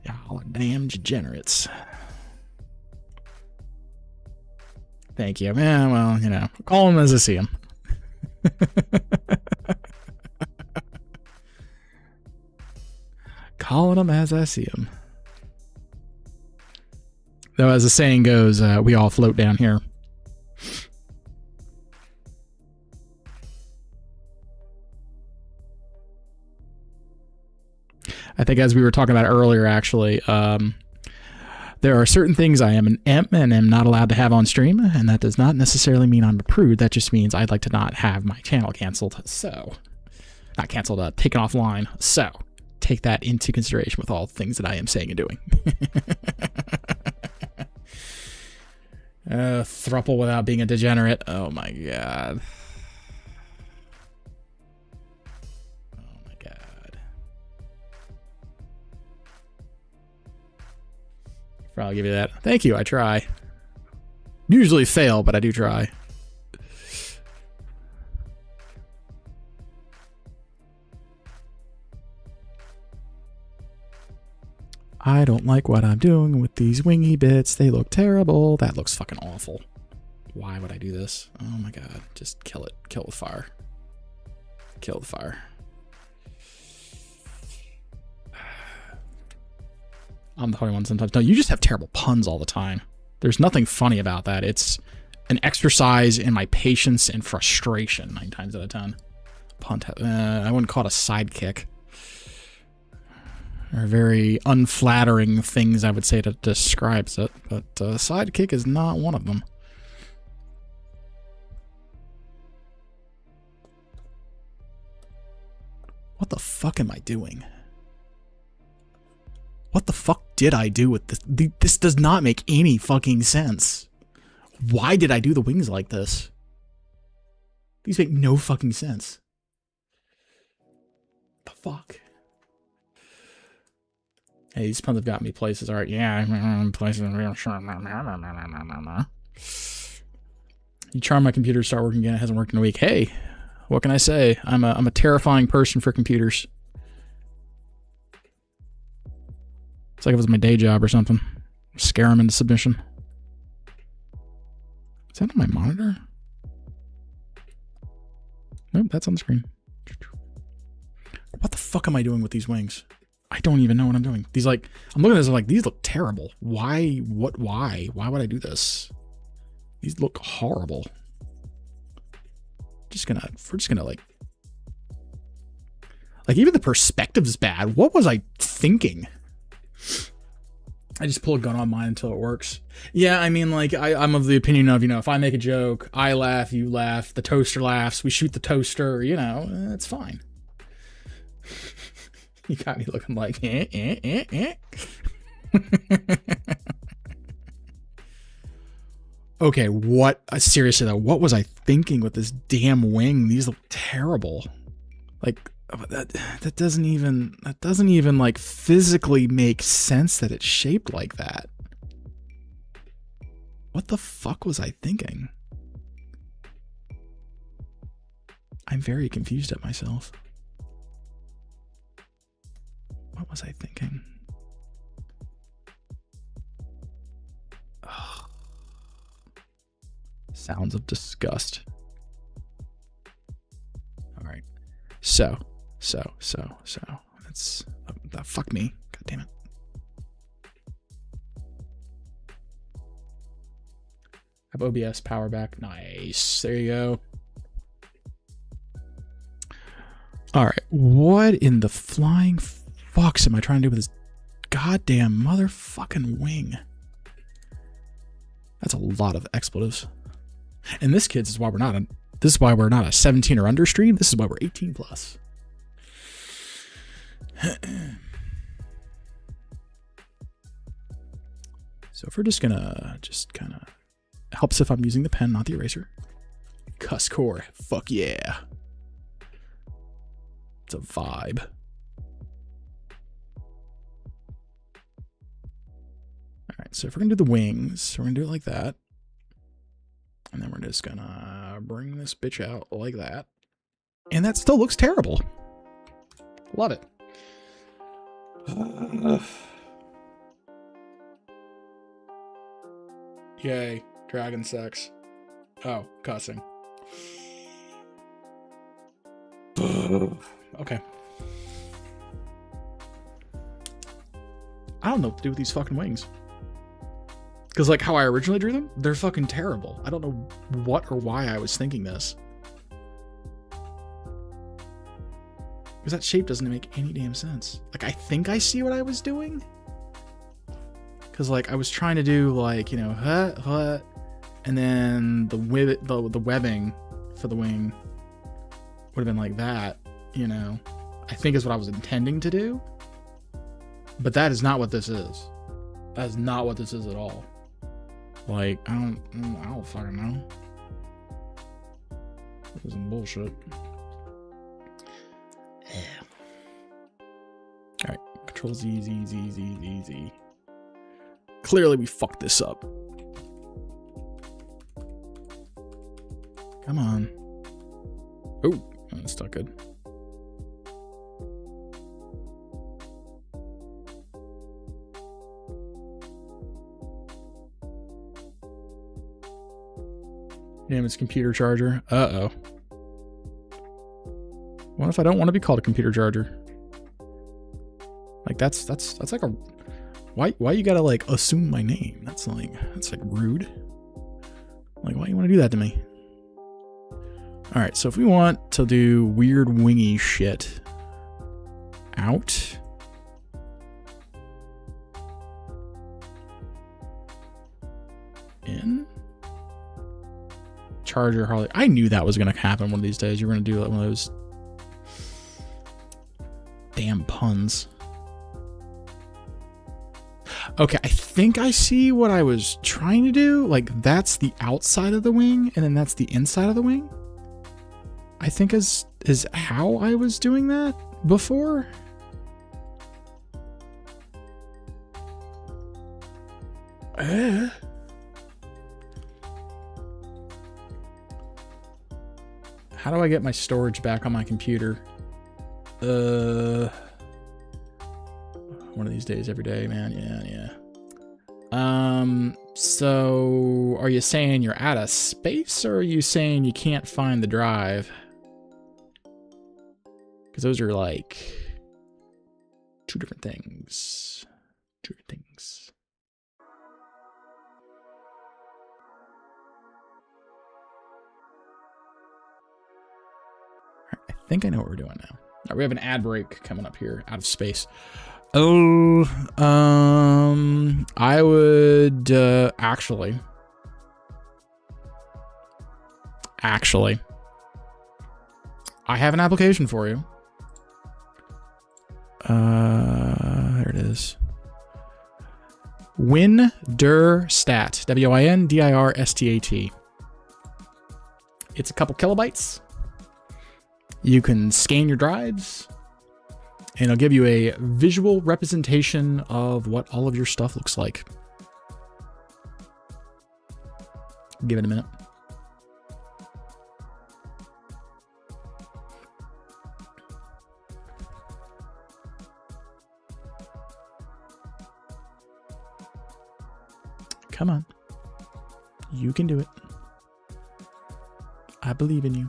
Y'all are damn degenerates. Thank you. Yeah, well, you know, call them as I see them. Calling them as I see them. Though, as the saying goes, we all float down here. I think as we were talking about earlier, actually, there are certain things I am an imp and am not allowed to have on stream, and that does not necessarily mean I'm a prude. That just means I'd like to not have my channel canceled. So, not canceled, taken offline. So, take that into consideration with all the things that I am saying and doing. Thruple without being a degenerate. Oh my god. I'll give you that. Thank you, I try. Usually fail, but I do try. I don't like what I'm doing with these wingy bits. They look terrible. That looks fucking awful. Why would I do this? Oh my god. Just kill it. Kill the fire. Kill the fire. I'm the funny one sometimes. No, you just have terrible puns all the time. There's nothing funny about that. It's an exercise in my patience and frustration 9 times out of 10. Punt. I wouldn't call it a sidekick. They're very unflattering things I would say that describes it, but sidekick is not one of them. What the fuck am I doing? What the fuck did I do with this? This does not make any fucking sense. Why did I do the wings like this? These make no fucking sense. The fuck? Hey, these puns have got me places. Alright, yeah, places. You charm my computer to start working again. It hasn't worked in a week. Hey, what can I say? I'm a terrifying person for computers. It's like it was my day job or something. Scare them into submission. Is that on my monitor? Nope, that's on the screen. What the fuck am I doing with these wings? I don't even know what I'm doing. These, like, I'm looking at this, I'm like, these look terrible. Why? What? Why? Why would I do this? These look horrible. we're just gonna like even the perspective's bad. What was I thinking? I just pull a gun on mine until it works. Yeah, I mean, like, I'm of the opinion of, you know, if I make a joke, I laugh, you laugh, the toaster laughs, we shoot the toaster, you know, it's fine. You got me looking like, Okay, what? Seriously though, what was I thinking with this damn wing? These look terrible. Like, that doesn't even like physically make sense that it's shaped like that. What the fuck was I thinking? I'm very confused at myself. What was I thinking? Ugh. Sounds of disgust. All right. So. That's fuck me. God damn it. Have OBS power back. Nice. There you go. All right. What in the flying fucks am I trying to do with this goddamn motherfucking wing? That's a lot of expletives. And this, kids, is why we're not a, this is why we're not a 17 or under stream. This is why we're 18 plus. So if we're just gonna kind of helps if I'm using the pen, not the eraser. Cuss core, fuck yeah. It's a vibe. All right, so if we're gonna do the wings, we're gonna do it like that. And then we're just gonna bring this bitch out like that. And that still looks terrible. Love it. Yay, dragon sex. Oh, cussing. Okay. I don't know what to do with these fucking wings. Because, like, how I originally drew them, they're fucking terrible. I don't know what or why I was thinking this. Because that shape doesn't make any damn sense. Like, I think I see what I was doing. Because, like, I was trying to do, like, you know, and then the webbing for the wing would have been like that, you know. I think is what I was intending to do. But that is not what this is. That is not what this is at all. Like, I don't fucking know. This is some bullshit. Alright, Control Z, Z, Z, Z, Z, Z. Clearly we fucked this up. Come on. Oh, that's not good. Damn, it's computer charger. Uh-oh. What if I don't want to be called a computer charger? Like, that's like a... Why you gotta, like, assume my name? That's like rude. Like, why you want to do that to me? Alright, so if we want to do weird wingy shit out... in... Charger Harley. I knew that was gonna happen one of these days. You were gonna do like one of those damn puns. Okay, I think I see what I was trying to do. Like, that's the outside of the wing, and then that's the inside of the wing. I think is how I was doing that before. How do I get my storage back on my computer? One of these days, every day, man. Yeah. So are you saying you're out of space, or are you saying you can't find the drive? Because those are like two different things. Two different things. think I know what we're doing now. All right, we have an ad break coming up here out of space. Oh, I would actually, I have an application for you. There it is. Windirstat, WINDIRSTAT. It's a couple kilobytes. You can scan your drives, and it'll give you a visual representation of what all of your stuff looks like. Give it a minute. Come on. You can do it. I believe in you.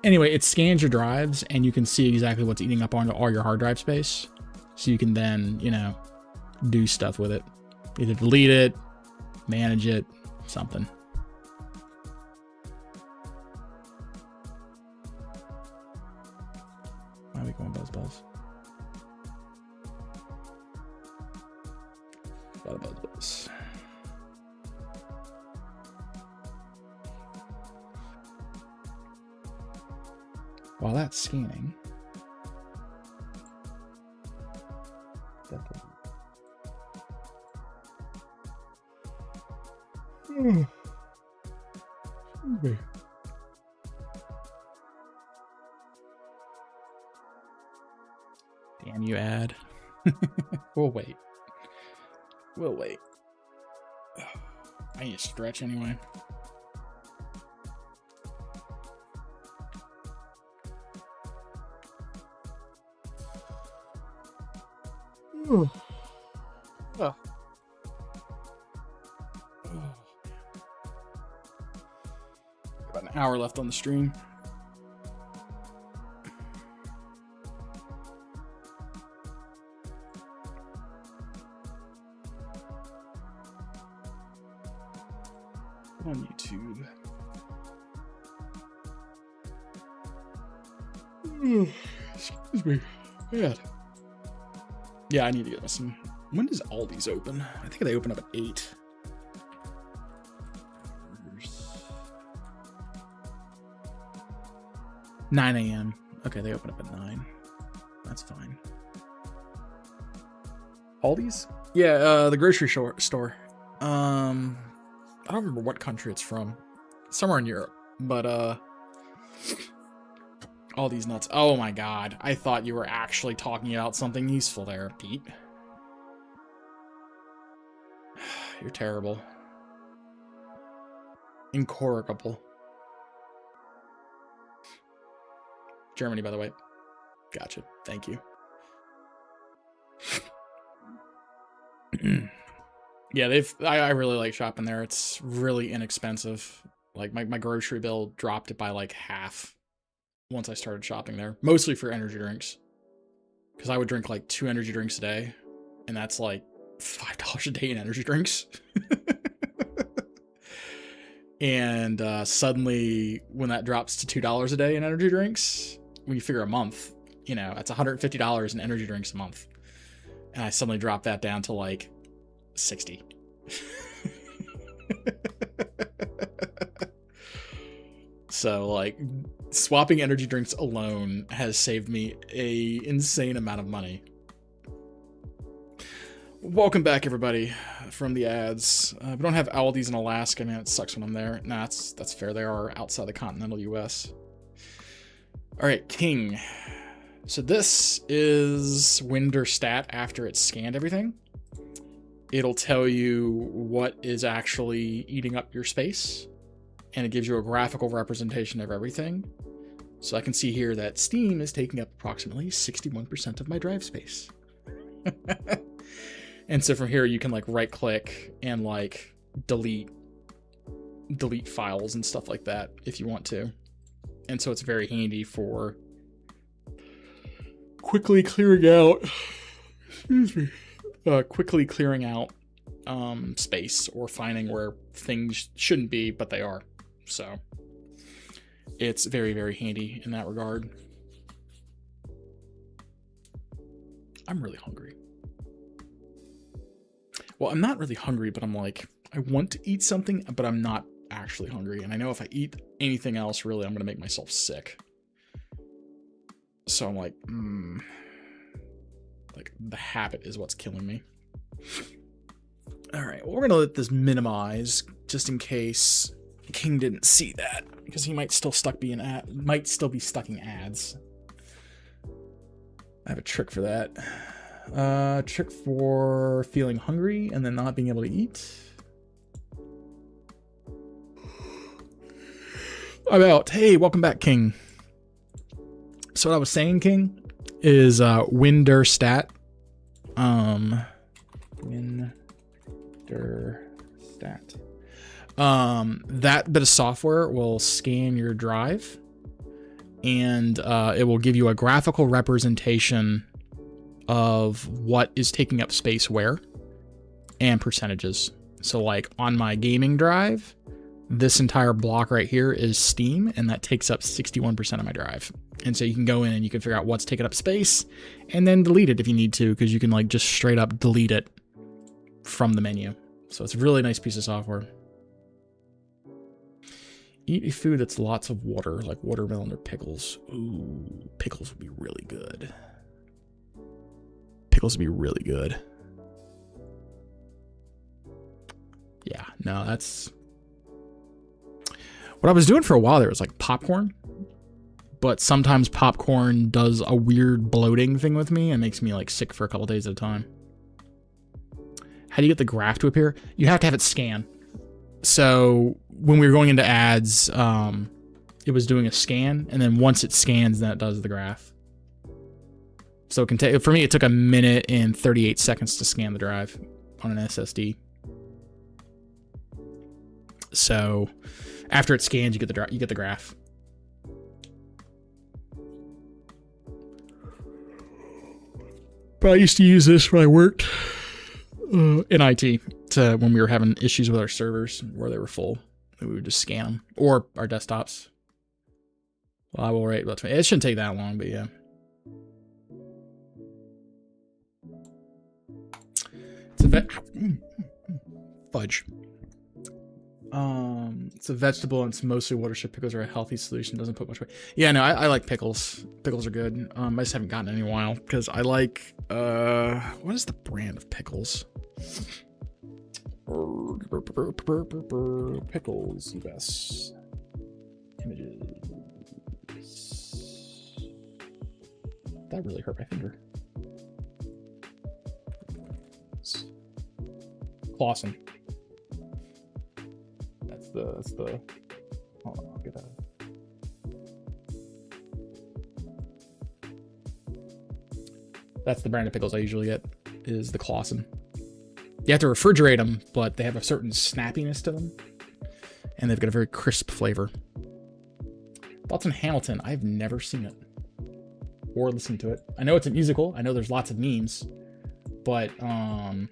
Anyway, it scans your drives and you can see exactly what's eating up on all your hard drive space. So you can then, you know, do stuff with it. Either delete it, manage it, something. Why are we going buzz buzz? Buzz. While that's scanning, damn you, ad. We'll wait. We'll wait. I need to stretch anyway. Oh. Oh. About an hour left on the stream. On YouTube. Excuse me. Bad. Yeah, I need to get some. When does Aldi's open? I think they open up at 8. 9 a.m. Okay, they open up at 9. That's fine. Aldi's? Yeah, the grocery store. I don't remember what country it's from. Somewhere in Europe. But, all these nuts. Oh my god. I thought you were actually talking about something useful there, Pete. You're terrible. Incorrigible. Germany, by the way. Gotcha. Thank you. Yeah, I really like shopping there. It's really inexpensive. Like my grocery bill dropped it by like half once I started shopping there. Mostly for energy drinks. Because I would drink like 2 energy drinks a day. And that's like $5 a day in energy drinks. And suddenly when that drops to $2 a day in energy drinks, when you figure a month, you know, that's $150 in energy drinks a month. And I suddenly dropped that down to like 60. So like swapping energy drinks alone has saved me a insane amount of money. Welcome back, everybody, from the ads. We don't have Aldi's in Alaska. Man, it sucks when I'm there. Nah, that's fair. They are outside the continental US. All right, King. So this is Windirstat after it's scanned everything. It'll tell you what is actually eating up your space, and it gives you a graphical representation of everything. So I can see here that Steam is taking up approximately 61% of my drive space. And so from here you can like right click and like delete files and stuff like that if you want to. And so it's very handy for quickly clearing out, space or finding where things shouldn't be, but they are. So it's very, very handy in that regard. I'm really hungry. Well, I'm not really hungry, but I'm like, I want to eat something, but I'm not actually hungry. And I know if I eat anything else, really, I'm going to make myself sick. So I'm like, like the habit is what's killing me. All right, well, we're going to let this minimize just in case King didn't see that, because he might still be stuck in ads. I have a trick for that. Trick for feeling hungry and then not being able to eat. I'm out. Hey, welcome back, King. So what I was saying, King, is Winder stat. Winder stat. That bit of software will scan your drive, and it will give you a graphical representation of what is taking up space where and percentages. So like on my gaming drive, this entire block right here is Steam, and that takes up 61% of my drive. And so you can go in and you can figure out what's taking up space and then delete it if you need to, because you can like just straight up delete it from the menu. So it's a really nice piece of software. Eat a food that's lots of water, like watermelon or pickles. Ooh, pickles would be really good. Pickles would be really good. Yeah, no, that's... What I was doing for a while there was like popcorn, but sometimes popcorn does a weird bloating thing with me and makes me like sick for a couple days at a time. How do you get the graph to appear? You have to have it scan. So when we were going into ads, it was doing a scan, and then once it scans, then it does the graph. So it can take, for me, it took 1 minute and 38 seconds to scan the drive on an SSD. So after it scans, you get the graph. But I used to use this when I worked in IT when we were having issues with our servers where they were full. We would just scan them, or our desktops. Well, I will rate about 20. It shouldn't take that long, but yeah. It's a fudge. It's a vegetable and it's mostly water, so pickles are a healthy solution. Doesn't put much weight. Yeah, no, I like pickles. Pickles are good. I just haven't gotten any in a while because I like what is the brand of pickles? Pickles, yes. Images. That really hurt my finger. Clausen. That's the. Hold on, I'll get that. That's the brand of pickles I usually get, is the Clausen. You have to refrigerate them, but they have a certain snappiness to them, and they've got a very crisp flavor. Thoughts on Hamilton? I've never seen it or listened to it. I know it's a musical. I know there's lots of memes, but I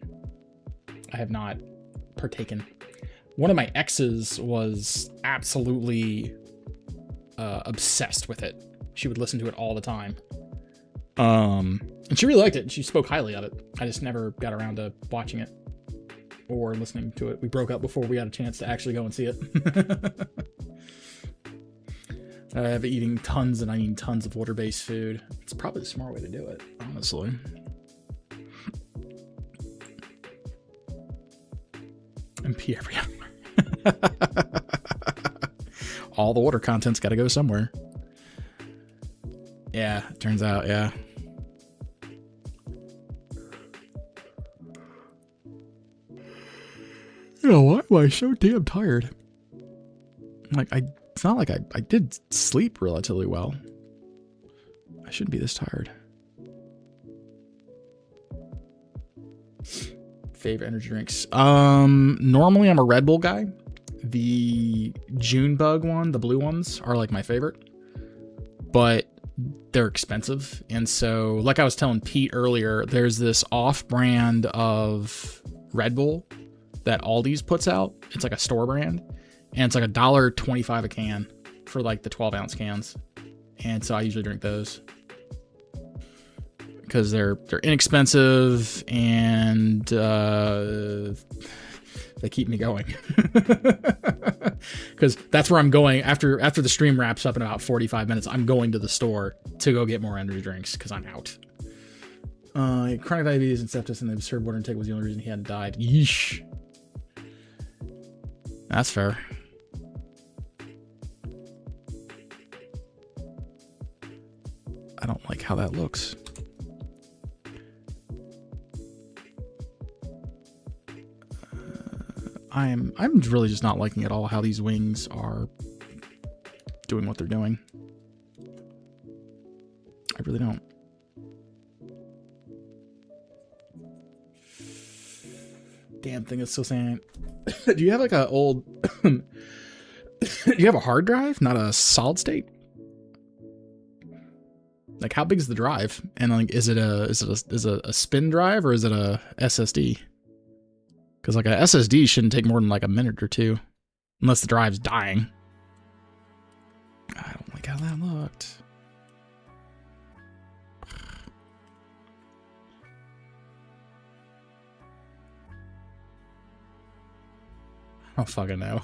have not partaken. One of my exes was absolutely obsessed with it. She would listen to it all the time. And she really liked it, and she spoke highly of it. I just never got around to watching it or listening to it. We broke up before we got a chance to actually go and see it. I have eating tons and I eat tons of water-based food. It's probably the smart way to do it, honestly. And pee every hour. All the water content's got to go somewhere. Yeah, it turns out, yeah. You know, why am I so damn tired? Like, it's not like I did sleep relatively well. I shouldn't be this tired. Favorite energy drinks. Normally I'm a Red Bull guy. The June Bug one, the blue ones, are like my favorite. But they're expensive. And so, like I was telling Pete earlier, there's this off-brand of Red Bull that Aldi's puts out. It's like a store brand. And it's like $1.25 a can for like the 12-ounce cans. And so I usually drink those because they're inexpensive and they keep me going. Because that's where I'm going after the stream wraps up in about 45 minutes. I'm going to the store to go get more energy drinks because I'm out. Chronic diabetes and sepsis and the absurd water intake was the only reason he hadn't died. Yeesh. That's fair. I don't like how that looks. I'm really just not liking at all how these wings are doing what they're doing. I really don't. Damn thing is still saying. Do you have like a old? Do you have a hard drive, not a solid state? Like, how big is the drive? And like, is it a spin drive or is it a SSD? Because like a SSD shouldn't take more than like a minute or two, unless the drive's dying. I don't like how that looked. I don't fucking know.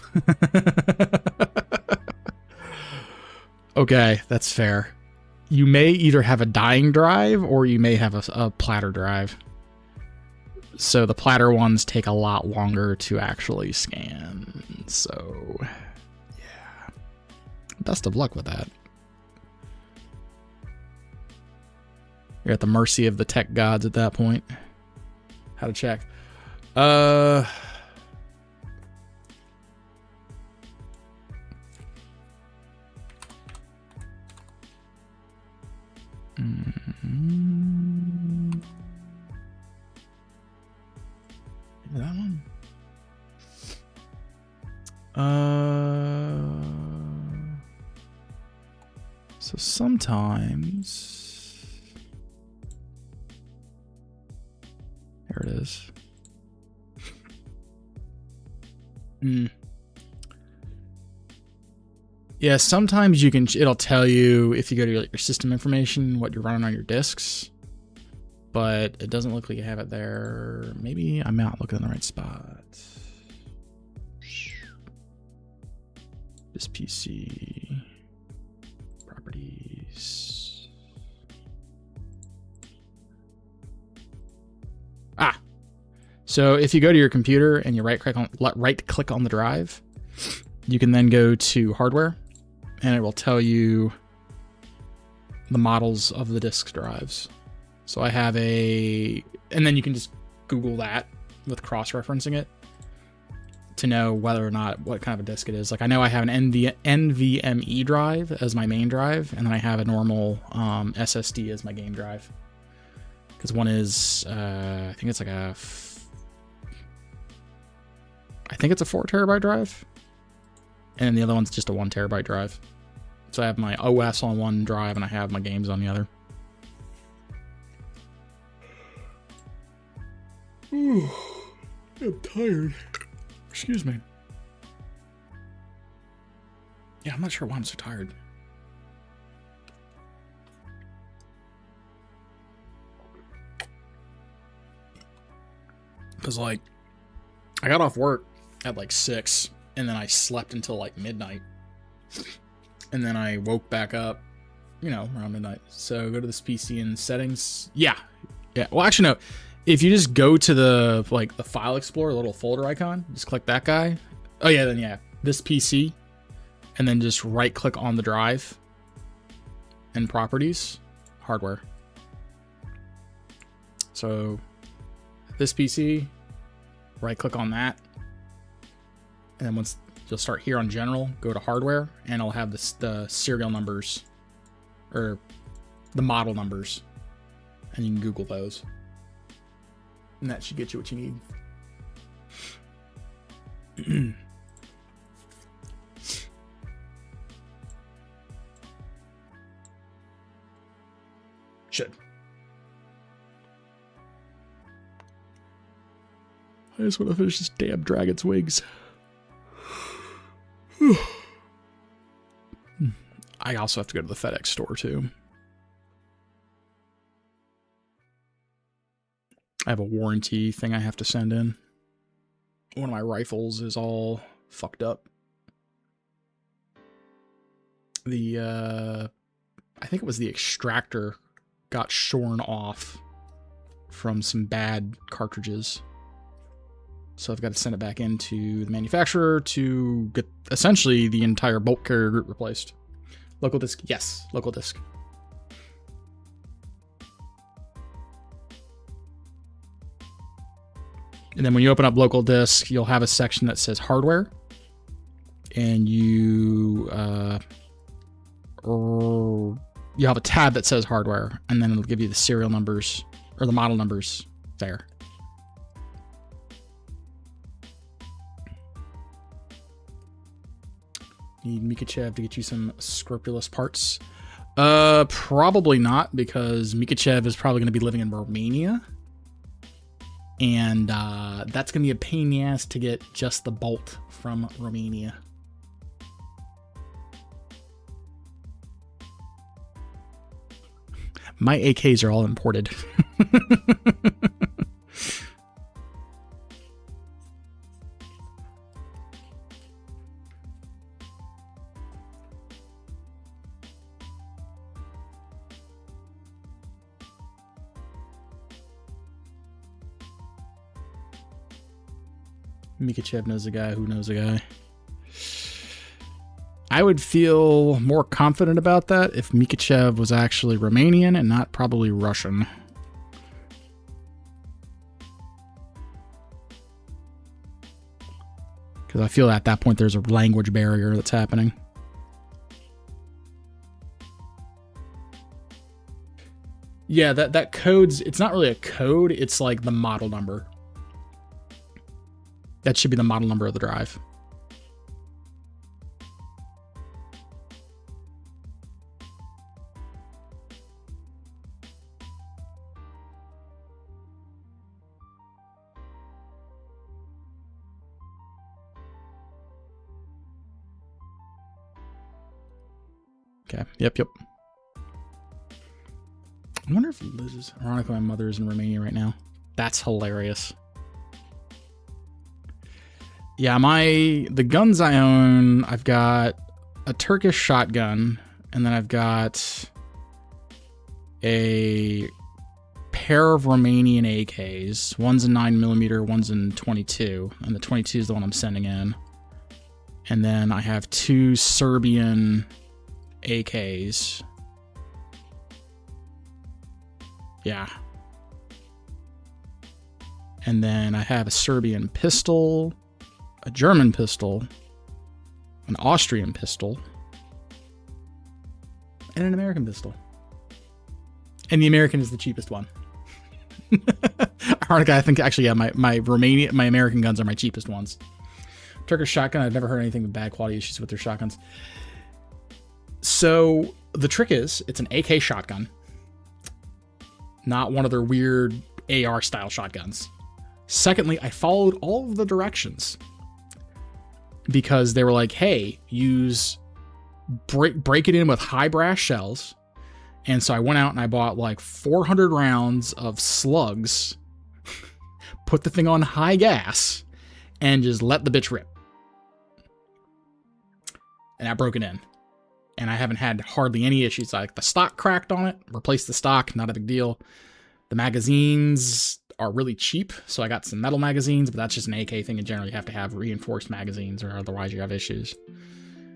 Okay, that's fair. You may either have a dying drive or you may have a platter drive. So the platter ones take a lot longer to actually scan. So, yeah. Best of luck with that. You're at the mercy of the tech gods at that point. How to check? That one. So sometimes there it is. Yeah, sometimes it'll tell you if you go to your system information what you're running on your disks, but it doesn't look like you have it there. Maybe I'm not looking in the right spot. This PC properties. So if you go to your computer and you right click on the drive, you can then go to hardware and it will tell you the models of the disk drives. So I have and then you can just Google that with cross-referencing it to know whether or not what kind of a disk it is. Like I know I have an NVMe drive as my main drive, and then I have a normal SSD as my game drive. Because one is, I think it's like a 4 terabyte drive. And the other one's just a 1 terabyte drive. So I have my OS on one drive and I have my games on the other. Ooh, I'm tired. Excuse me. Yeah, I'm not sure why I'm so tired. Because, like, I got off work at like 6, and then I slept until like midnight. And then I woke back up, around midnight. So go to this PC and settings. Yeah. Well, actually, no. If you just go to the file explorer, little folder icon, just click that guy. Oh yeah, then yeah, this PC, and then just right click on the drive and properties, hardware. So this PC, right click on that. And then once you'll start here on general, go to hardware, and it'll have the serial numbers or the model numbers, and you can Google those. And that should get you what you need. Should. I just want to finish this damn dragon's wings. I also have to go to the FedEx store too. I have a warranty thing I have to send in. One of my rifles is all fucked up. I think it was the extractor got shorn off from some bad cartridges. So I've got to send it back into the manufacturer to get essentially the entire bolt carrier group replaced. Local disk, yes, local disk. And then when you open up local disk, you'll have a section that says hardware. And you have a tab that says hardware, and then it'll give you the serial numbers or the model numbers there. Need Mikachev to get you some scrupulous parts? Probably not, because Mikachev is probably going to be living in Romania. And that's going to be a pain in the ass to get just the bolt from Romania. My AKs are all imported. Mikachev knows a guy who knows a guy. I would feel more confident about that if Mikachev was actually Romanian and not probably Russian. Because I feel at that point there's a language barrier that's happening. Yeah, that code's, it's not really a code, it's like the model number. That should be the model number of the drive. Okay, yep. I wonder if Liz is... Ironically, my mother is in Romania right now. That's hilarious. Yeah, the guns I own, I've got a Turkish shotgun, and then I've got a pair of Romanian AKs. One's a 9mm, one's in 22, and the 22 is the one I'm sending in. And then I have 2 Serbian AKs. Yeah. And then I have a Serbian pistol, a German pistol, an Austrian pistol, and an American pistol. And the American is the cheapest one. Ironically, I think actually, yeah, my American guns are my cheapest ones. Turkish shotgun, I've never heard anything with bad quality issues with their shotguns. So the trick is, it's an AK shotgun, not one of their weird AR style shotguns. Secondly, I followed all of the directions because they were like, hey, break it in with high brass shells. And so I went out and I bought like 400 rounds of slugs, put the thing on high gas, and just let the bitch rip. And I broke it in. And I haven't had hardly any issues. Like the stock cracked on it, replaced the stock, not a big deal. The magazines are really cheap, so I got some metal magazines, but that's just an AK thing in general. You have to have reinforced magazines or otherwise you have issues.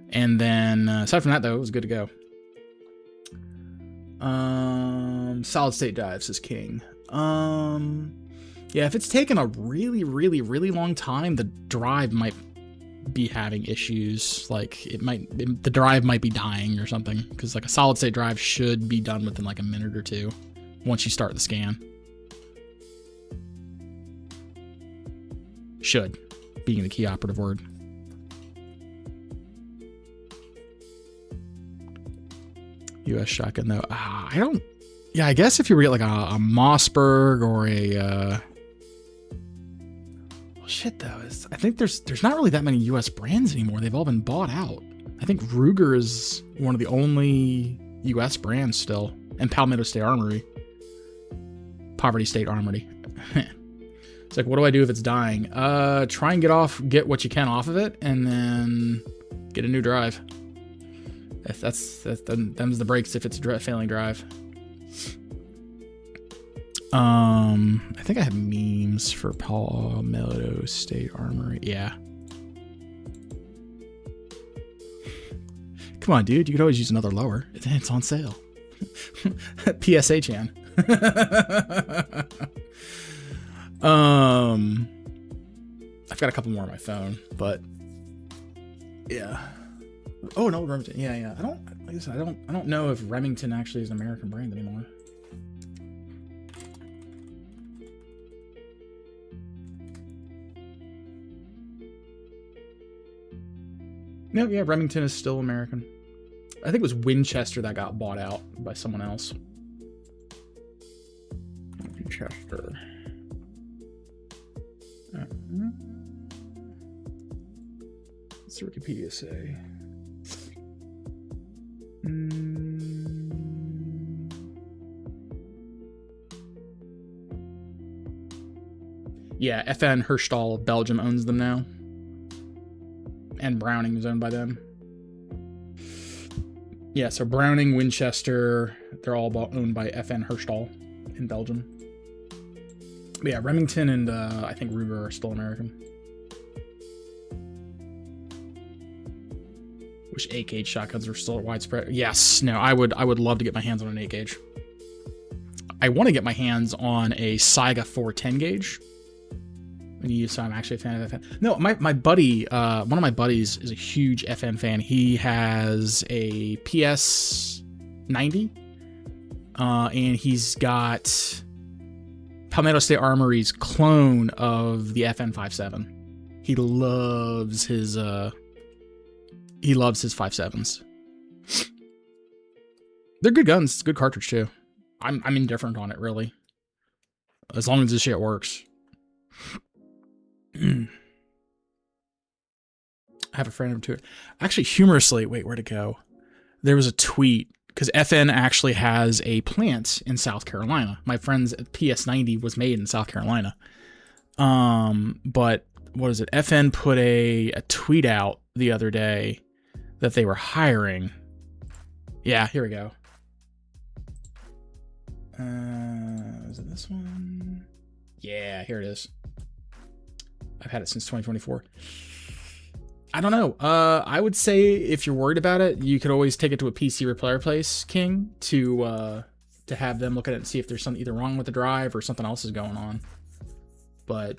And then, aside from that though, it was good to go. Solid state drives is king. Yeah, if it's taken a really long time, the drive might be having issues. Like the drive might be dying or something, because like a solid state drive should be done within like a minute or two once you start the scan. Should being the key operative word. US shotgun though, I guess if you were to get like a Mossberg or a shit though is I think there's not really that many U.S. brands anymore. They've all been bought out. I think Ruger is one of the only U.S. brands still, and Palmetto State Armory, Poverty State Armory. It's like, what do I do if it's dying? Try and get what you can off of it, and then get a new drive. If them's the breaks if it's a failing drive. I think I have memes for Palmetto State Armory. Yeah. Come on, dude. You could always use another lower. It's on sale. PSA Chan. I've got a couple more on my phone, but yeah. Oh no, Remington. Yeah. Like I said, I don't know if Remington actually is an American brand anymore. No, yeah, Remington is still American. I think it was Winchester that got bought out by someone else. Winchester. What's the Wikipedia say? Yeah, FN Herstal Belgium owns them now. And Browning is owned by them. Yeah, so Browning, Winchester, they're all owned by FN Herstal in Belgium. But yeah, Remington and I think Ruger are still American. Wish 8-gauge shotguns were still widespread. Yes, no, I would love to get my hands on an 8-gauge. I want to get my hands on a Saiga 410 gauge. So I'm actually a fan of FN. No, my buddy, one of my buddies is a huge FN fan. He has a PS90, and he's got Palmetto State Armory's clone of the FN57. He loves his 5.7s. They're good guns. It's a good cartridge too. I'm indifferent on it really, as long as this shit works. I have a friend of two. Actually, humorously, wait, where'd it go? There was a tweet, because FN actually has a plant in South Carolina. My friend's PS90 was made in South Carolina. But what is it? FN put a tweet out the other day that they were hiring. Yeah, here we go. Is it this one? Yeah, here it is. I've had it since 2024. I don't know. I would say if you're worried about it, you could always take it to a PC repair place, King, to have them look at it and see if there's something either wrong with the drive or something else is going on. But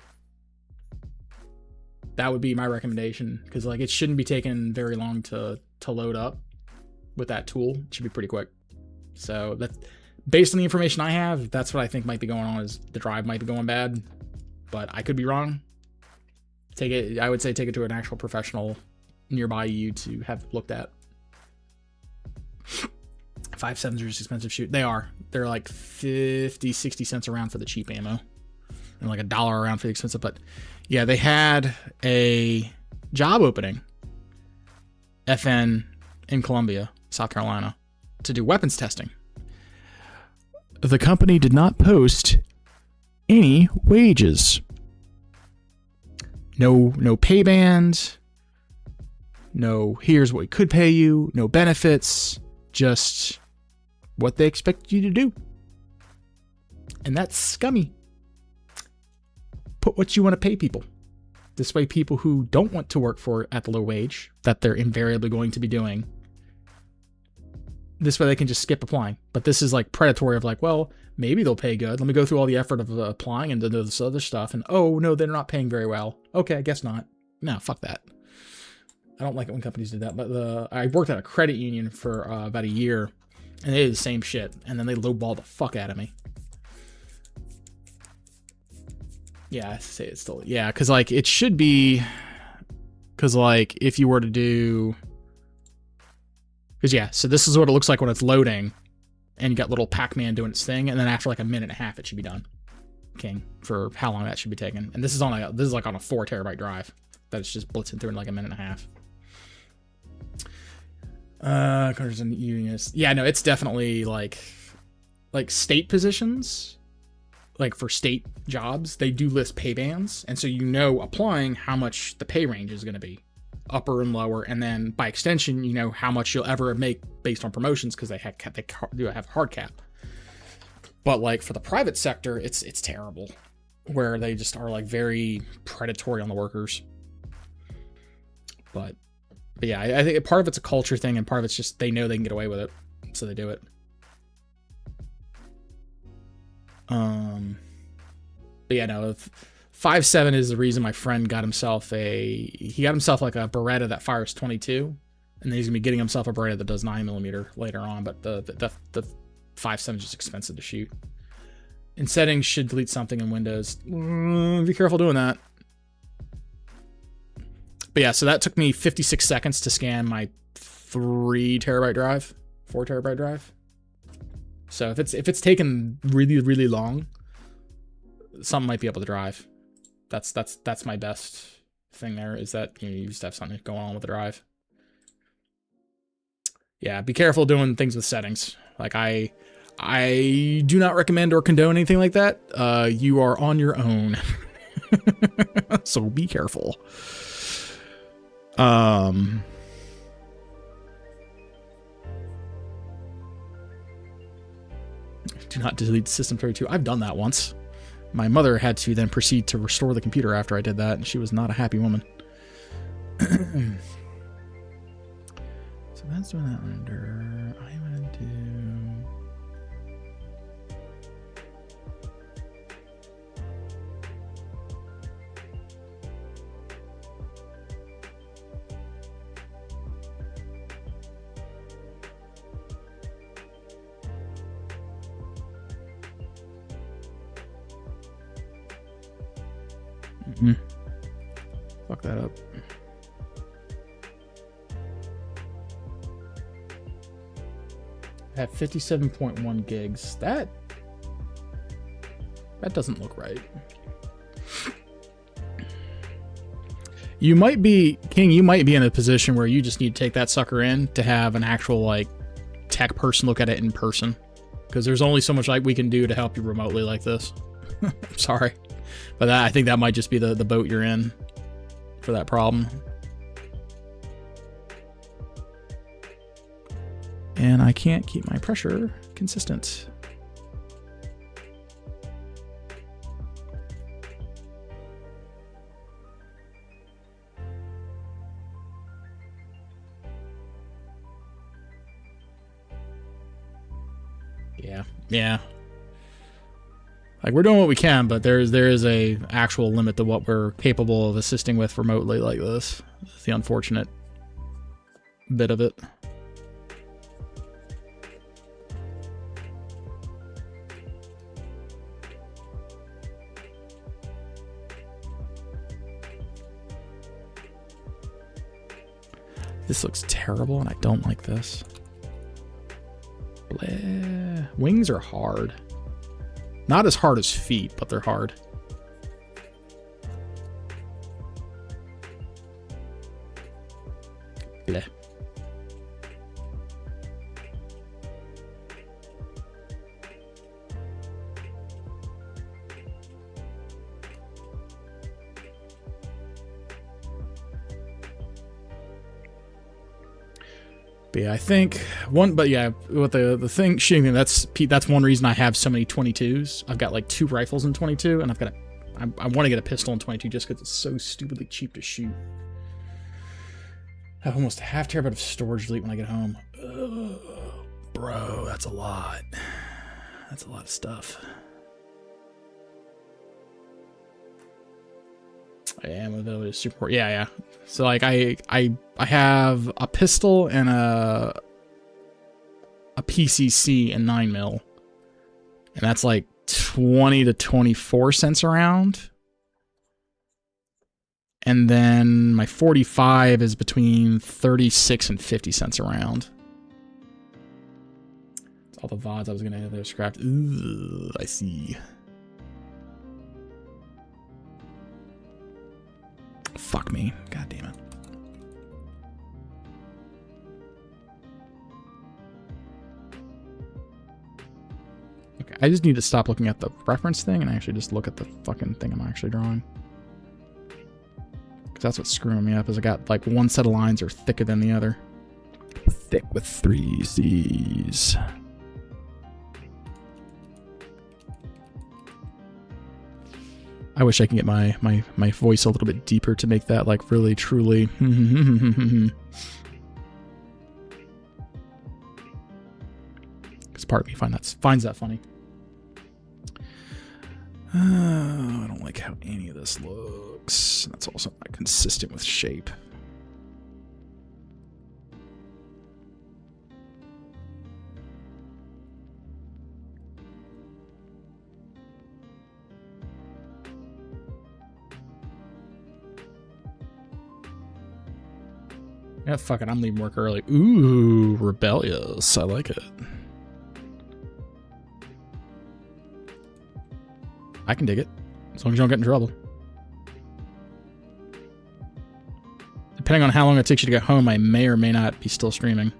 that would be my recommendation, because like it shouldn't be taking very long to load up with that tool. It should be pretty quick. So that's based on the information I have. That's what I think might be going on, is the drive might be going bad, but I could be wrong. I would say take it to an actual professional nearby you to have looked at. 5.7s are just expensive shoot. They are. They're like 50, 60 cents a round for the cheap ammo, and like $1 a round for the expensive. But yeah, they had a job opening, FN in Columbia, South Carolina, to do weapons testing. The company did not post any wages. No pay band, no here's what we could pay you, no benefits, just what they expect you to do. And that's scummy. Put what you want to pay people. This way people who don't want to work for at the low wage, that they're invariably going to be doing, this way they can just skip applying. But this is like predatory of like, well, maybe they'll pay good. Let me go through all the effort of applying and do this other stuff. And oh, no, they're not paying very well. Okay, I guess not. No, fuck that. I don't like it when companies do that. But I worked at a credit union for about a year, and they did the same shit. And then they lowballed the fuck out of me. Yeah, I say it's still... Yeah, because like it should be... Because like if you were to do... Because yeah, so this is what it looks like when it's loading. And you got little Pac-Man doing its thing, and then after like a minute and a half, it should be done. King, for how long that should be taking. And this is like on a 4 terabyte drive that it's just blitzing through in like a minute and a half. Colors and units. Yeah, no, it's definitely like state positions, like for state jobs, they do list pay bands, and so applying how much the pay range is going to be, upper and lower, and then by extension, how much you'll ever make based on promotions, because they do have hard cap. But like for the private sector, it's terrible, where they just are like very predatory on the workers. But yeah, I think part of it's a culture thing, and part of it's just they know they can get away with it, so they do it. But yeah, no, 5.7 is the reason my friend got himself like a Beretta that fires 22, and then he's gonna be getting himself a Beretta that does 9mm later on. But the 5.7 is just expensive to shoot. In settings, should delete something in Windows. Be careful doing that. But yeah, so that took me 56 seconds to scan my 3 terabyte drive, 4 terabyte drive. So if it's taken really, really long, something might be able to drive. That's my best thing there, is that you just have something going on with the drive. Yeah, be careful doing things with settings. Like I do not recommend or condone anything like that. You are on your own. So be careful. Do not delete System 32. I've done that once. My mother had to then proceed to restore the computer after I did that, and she was not a happy woman. So that's doing that under. I'm gonna do. Fuck that up. I have 57.1 gigs. That doesn't look right. You might be, King, you might be in a position where you just need to take that sucker in to have an actual like tech person look at it in person, because there's only so much like we can do to help you remotely like this. I'm sorry. But I think that might just be the boat you're in for that problem. And I can't keep my pressure consistent. Yeah. Like, we're doing what we can, but there is a actual limit to what we're capable of assisting with remotely like this. It's the unfortunate bit of it. This looks terrible, and I don't like this. Blah. Wings are hard. Not as hard as feet, but they're hard. Bleh. But yeah, I think with the thing shooting thing, that's one reason I have so many 22s. I've got like 2 rifles in 22, and I want to get a pistol in 22 just because it's so stupidly cheap to shoot. I have almost a half terabyte of storage delete when I get home. Ugh, bro, that's a lot. That's a lot of stuff. I am ability to support. Yeah. So like I have a pistol and a PCC and 9mm, and that's like 20 to 24 cents a round. And then my 45 is between 36 and 50 cents a round. It's all the VODs I was gonna have there scrapped. Ooh, I see. fuck me. God damn it. Okay, I just need to stop looking at the reference thing and actually just look at the fucking thing I'm actually drawing. Because that's what's screwing me up, is I got like one set of lines are thicker than the other. Thick with 3 C's. I wish I could get my voice a little bit deeper to make that like really truly. Because part of me finds that funny. I don't like how any of this looks. That's also not consistent with shape. Yeah, fuck it, I'm leaving work early. Ooh, rebellious. I like it. I can dig it, as long as you don't get in trouble. Depending on how long it takes you to get home, I may or may not be still streaming.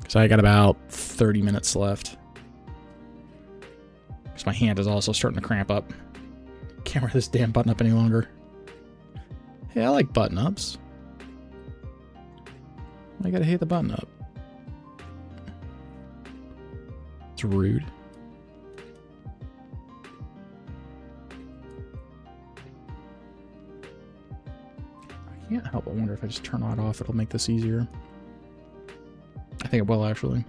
So I got about 30 minutes left. Because my hand is also starting to cramp up. Can't wear this damn button up any longer. Hey, I like button ups. I gotta hate the button up. It's rude. I can't help but wonder if I just turn that off, it'll make this easier. I think it will, actually.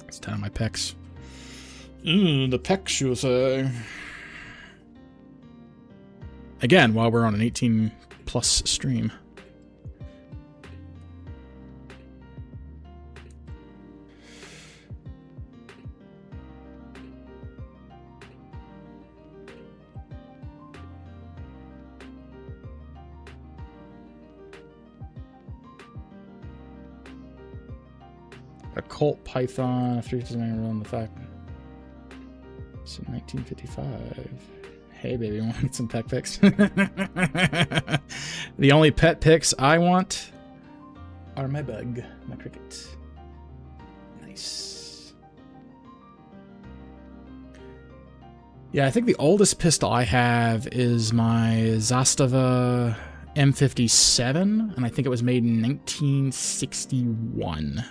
It's 10 on my pecs. The pecs, you say. Again, while we're on an 18+ stream. Occult Python, after it doesn't run the fact. So 1955. Hey baby, want some pet pics? The only pet pics I want are my bug, my cricket. Nice. Yeah, I think the oldest pistol I have is my Zastava M57, and I think it was made in 1961.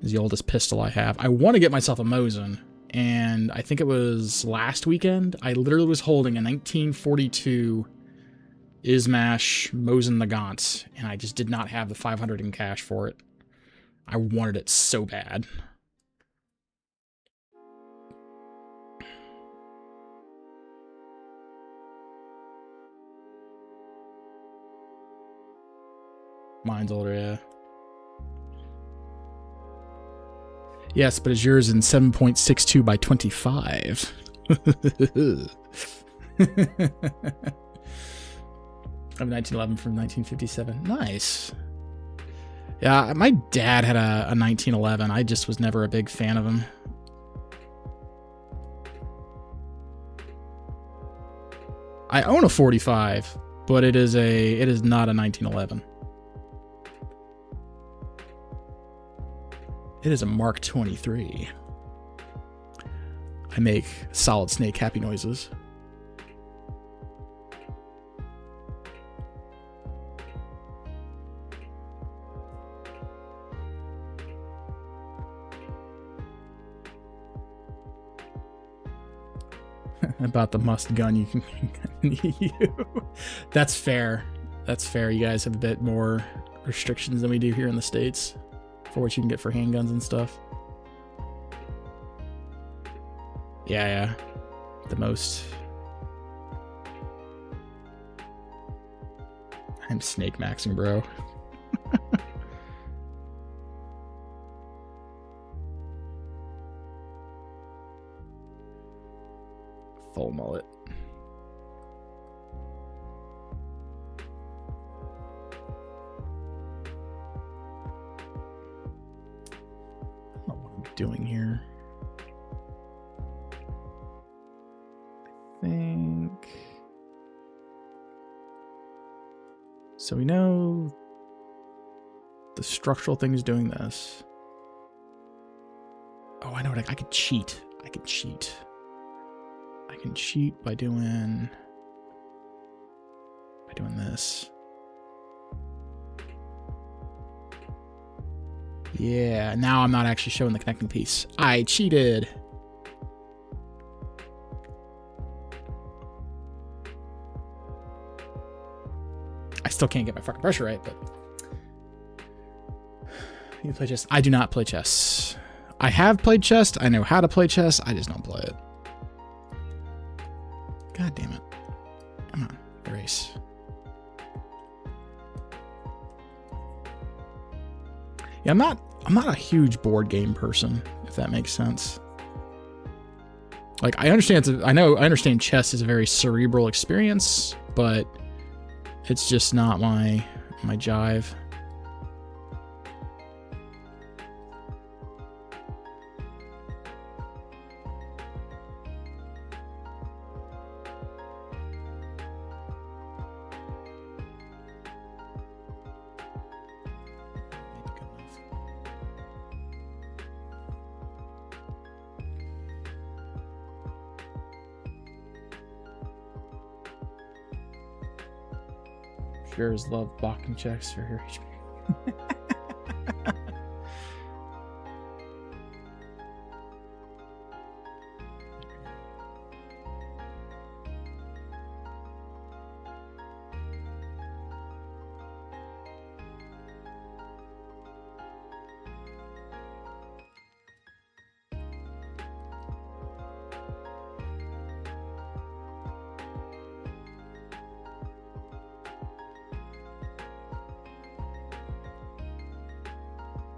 Is the oldest pistol I have. I want to get myself a Mosin, and I think it was last weekend, I literally was holding a 1942 Izmash Mosin Nagant, and I just did not have the 500 in cash for it. I wanted it so bad. Mine's older, yeah. Yes, but is yours in 7.62 by 25? I'm 1911 from 1957. Nice. Yeah, my dad had a 1911. I just was never a big fan of him. I own a 45, but it is not a 1911. It is a Mark 23. I make Solid Snake happy noises. About the must gun you can use. That's fair. That's fair. You guys have a bit more restrictions than we do here in the States for what you can get for handguns and stuff. Yeah. The most. I'm snake maxing, bro. Full mullet. doing here? I think... So we know the structural thing is doing this. Oh, I know what I could cheat. I can cheat by doing this. Yeah, now I'm not actually showing the connecting piece. I cheated. I still can't get my fucking pressure right, but you play chess. I do not play chess. I have played chess. I know how to play chess. I just don't play it. God damn it. Come on, erase. Yeah, I'm not a huge board game person, if that makes sense. Like, I understand chess is a very cerebral experience, but it's just not my jive. Sure as love blocking checks for her HP.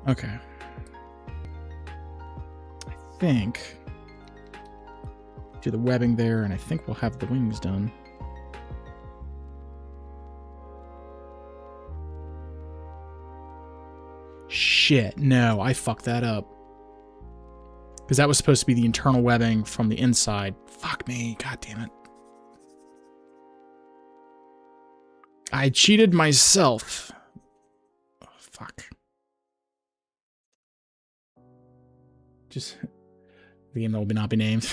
Okay. I think do the webbing there, and I think we'll have the wings done. Shit, no, I fucked that up. Because that was supposed to be the internal webbing from the inside. Fuck me, god damn it. I cheated myself. Oh, fuck. Just the game that will not be named.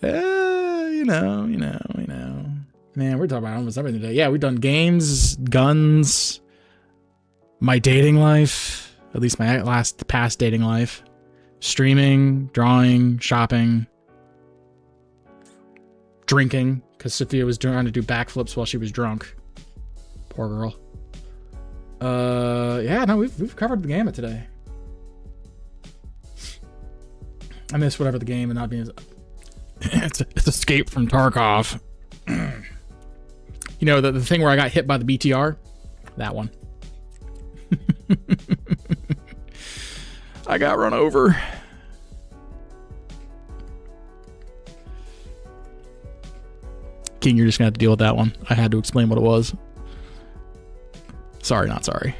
You know. Man, we're talking about almost everything today. Yeah, we've done games, guns, my dating life, at least my past dating life, streaming, drawing, shopping, drinking, because Sophia was trying to do backflips while she was drunk. Poor girl. Yeah, no, we've covered the gamut today. I miss whatever the game and not being. It's Escape from Tarkov. You know, the thing where I got hit by the BTR? That one. I got run over. King, you're just gonna have to deal with that one. I had to explain what it was. Sorry, not sorry.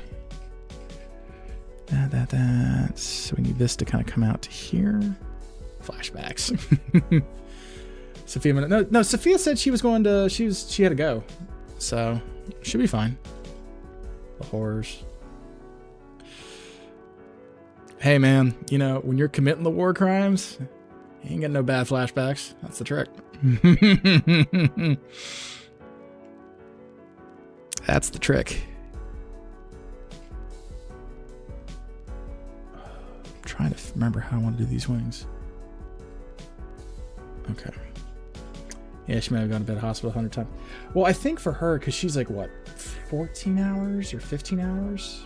So we need this to kind of come out to here. Flashbacks. Sophia, no. Sophia said she was going to. She had to go, so should be fine. The horrors. Hey man, you know when you're committing the war crimes, you ain't getting no bad flashbacks. That's the trick. That's the trick. I'm trying to remember how I want to do these wings. Okay. Yeah, she might have gone to bed hospital 100 times. Well, I think for her, because she's like, what, 14 hours or 15 hours?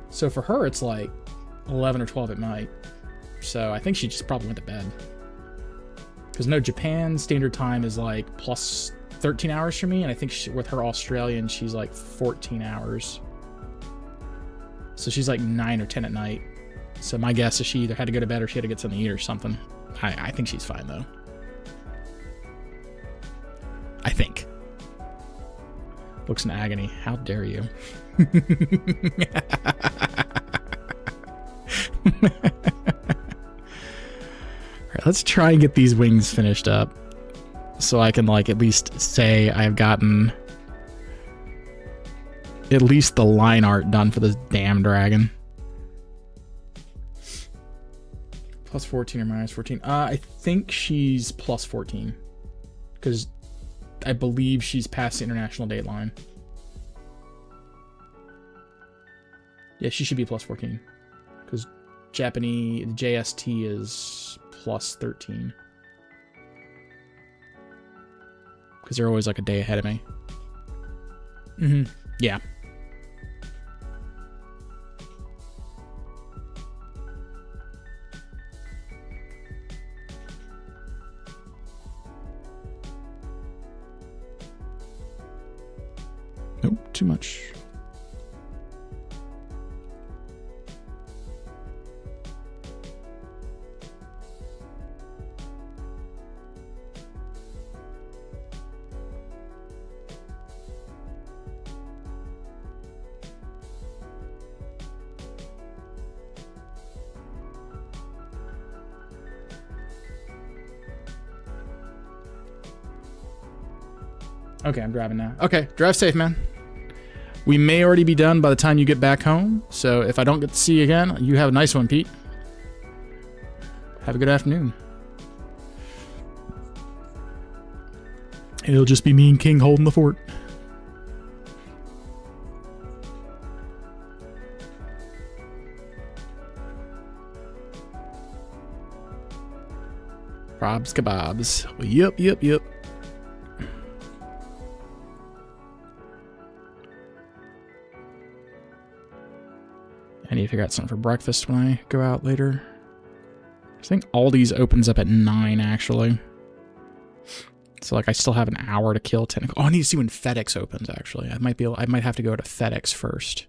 So for her, it's like 11 or 12 at night. So I think she just probably went to bed. Because no, Japan standard time is like plus 13 hours for me. And I think with her Australian, she's like 14 hours. So she's like 9 or 10 at night. So my guess is she either had to go to bed or she had to get something to eat or something. I think she's fine though. I think. Looks in agony. How dare you? Alright, let's try and get these wings finished up. So I can, like, at least say I've gotten at least the line art done for this damn dragon. Plus 14 or minus 14? I think she's plus 14. Because I believe she's past the international date line. Yeah, she should be plus 14. Because Japanese JST is plus 13. Because they're always like a day ahead of me. Yeah. Nope, too much. Okay, I'm driving now. Okay, drive safe, man. We may already be done by the time you get back home, so if I don't get to see you again, you have a nice one, Pete. Have a good afternoon. It'll just be me and King holding the fort. Probs kebabs. Yep. I need to figure out something for breakfast when I go out later. I think Aldi's opens up at 9, actually. So, like, I still have an hour to kill 10. Oh, I need to see when FedEx opens, actually. I might have to go to FedEx first.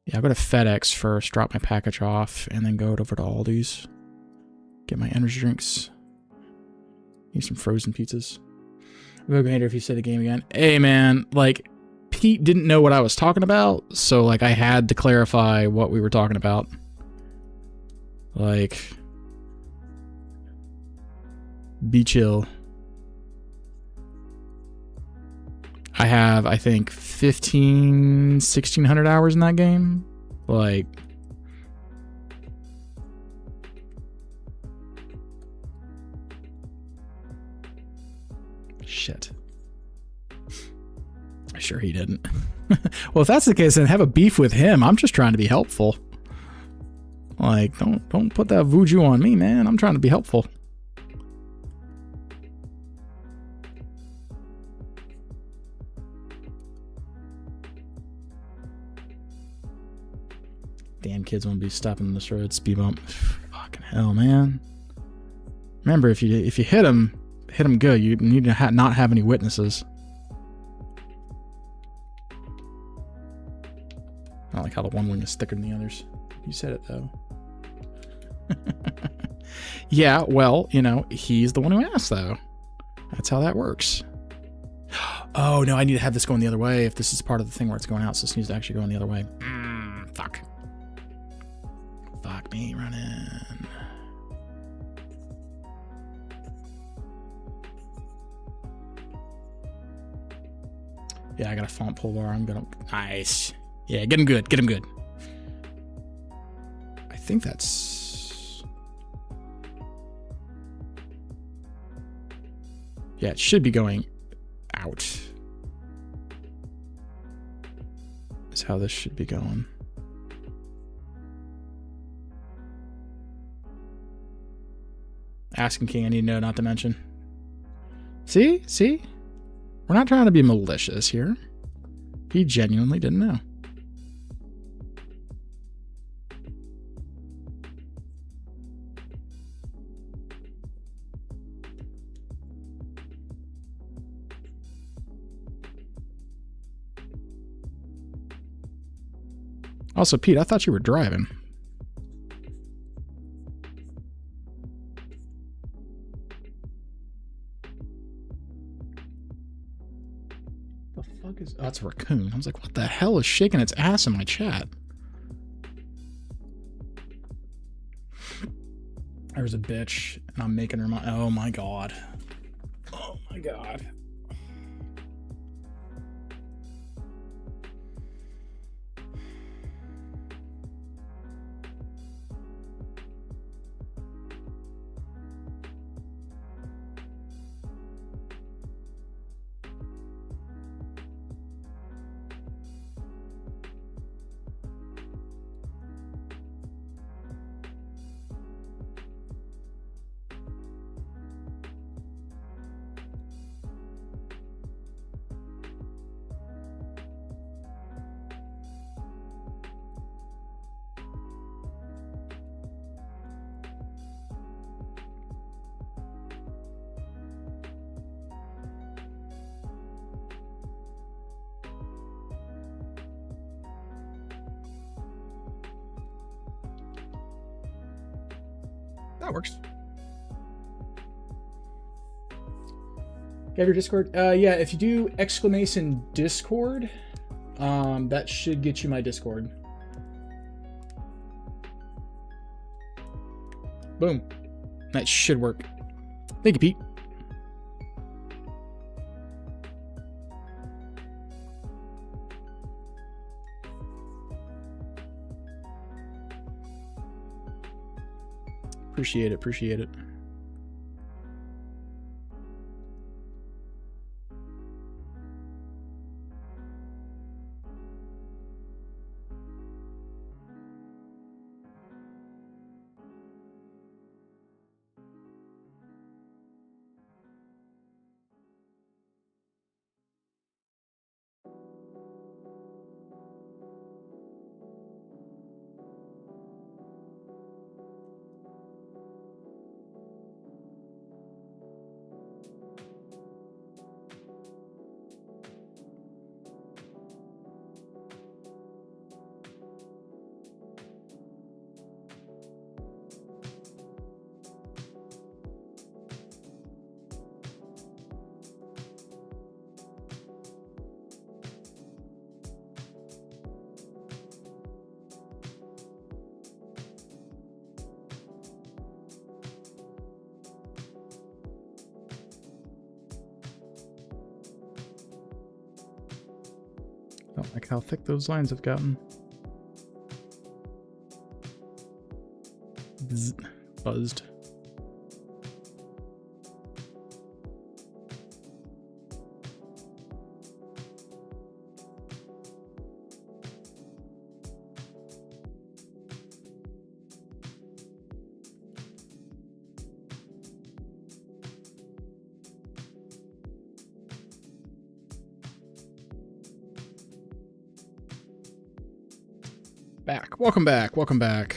Yeah, I'll go to FedEx first, drop my package off, and then go over to Aldi's. Get my energy drinks. Need some frozen pizzas. I'll go if you say the game again. Hey, man, like... Pete didn't know what I was talking about, so, like, I had to clarify what we were talking about. Like, be chill. I have, I think, 1,600 hours in that game. Like, shit. Sure he didn't. Well, if that's the case, then have a beef with him. I'm just trying to be helpful. Like, don't put that voodoo on me, man. I'm trying to be helpful. Damn kids won't be stopping on this road. Speed bump. Fucking hell, man. Remember, if you hit him good. You need to not have any witnesses. I don't like how the one wing is thicker than the others. You said it, though. Yeah, well, you know, he's the one who asked, though. That's how that works. Oh, no, I need to have this going the other way if this is part of the thing where it's going out, so this needs to actually go in the other way. Fuck. Fuck me running. Yeah, I got a font pull bar. I'm gonna... Nice. Yeah, get him good. Get him good. I think that's... Yeah, it should be going out. That's how this should be going. Asking King, I need to know, not to mention. See? See? We're not trying to be malicious here. He genuinely didn't know. Also, Pete, I thought you were driving. The fuck is... Oh, that's a raccoon. I was like, what the hell is shaking its ass in my chat? There's a bitch, and I'm making her my... Oh my god. Oh my god. That works. You have your Discord? Yeah, if you do exclamation Discord, that should get you my Discord. Boom. That should work. Thank you, Pete. Appreciate it, appreciate it. Don't like how thick those lines have gotten. Bzz, buzzed. Back. Welcome back. Welcome back.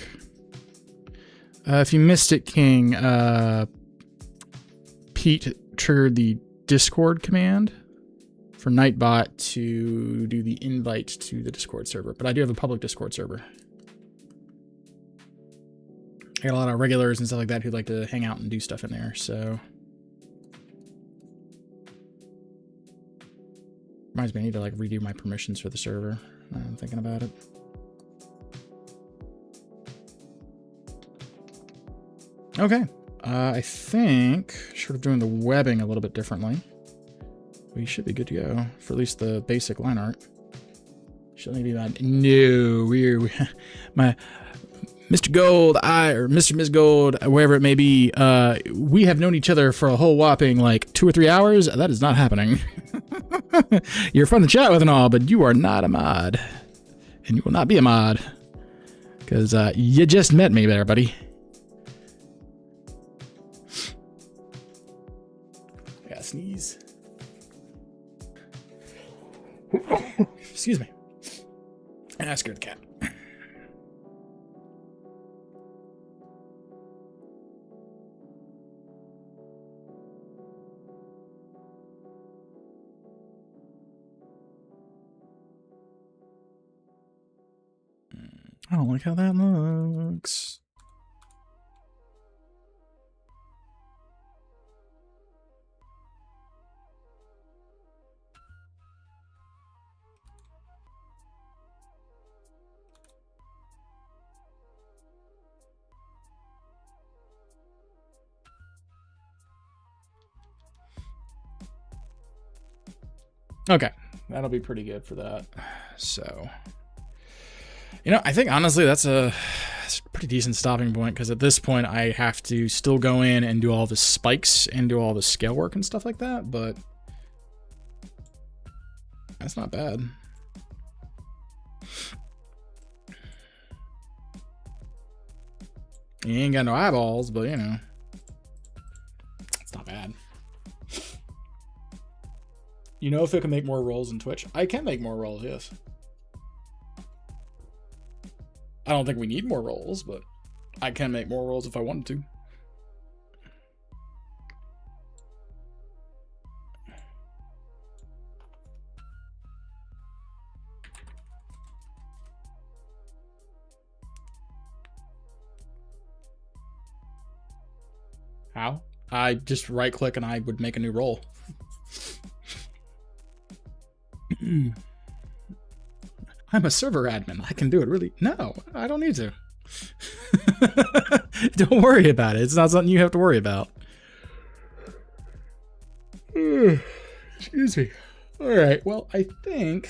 If you missed it, King, Pete triggered the Discord command for Nightbot to do the invite to the Discord server. But I do have a public Discord server. I got a lot of regulars and stuff like that who like to hang out and do stuff in there, so... Reminds me, I need to like redo my permissions for the server. I'm thinking about it. Okay, I think, short of doing the webbing a little bit differently, we should be good to go for at least the basic line art. Should only be about, no, my Mr. Gold, or Mr. Miss Gold, wherever it may be, we have known each other for a whole whopping like 2 or 3 hours. That is not happening. You're fun to chat with and all, but you are not a mod, and you will not be a mod because you just met me there, buddy. Sneeze. Excuse me. And I scared the cat. I don't like how that looks. Okay, that'll be pretty good for that. So, you know, I think honestly that's a pretty decent stopping point, because at this point I have to still go in and do all the spikes and do all the scale work and stuff like that, but that's not bad. You ain't got no eyeballs, but you know, it's not bad. You know, if I can make more rolls in Twitch, I can make more rolls, yes. I don't think we need more rolls, but I can make more rolls if I wanted to. How? I just right click and I would make a new roll. I'm a server admin. I can do it really. No, I don't need to. Don't worry about it. It's not something you have to worry about. Excuse me. All right. Well, I think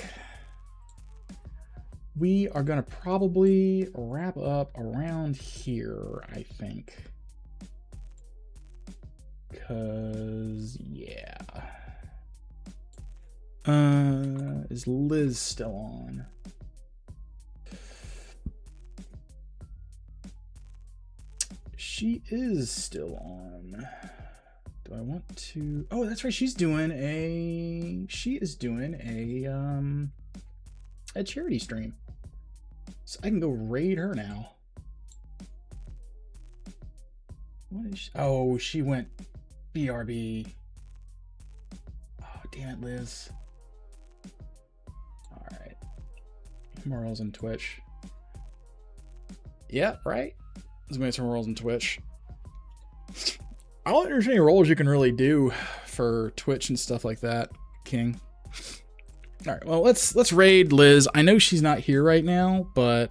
we are going to probably wrap up around here, I think. Because, yeah. Is Liz still on? She is still on. Do I want to? Oh, that's right. She is doing a charity stream. So I can go raid her now. What is she? Oh, she went BRB. Oh, damn it, Liz. All right. More rolls on Twitch. Yeah, right? Let's make some rolls on Twitch. I don't think there's any rolls you can really do for Twitch and stuff like that, King. All right, well, let's raid Liz. I know she's not here right now, but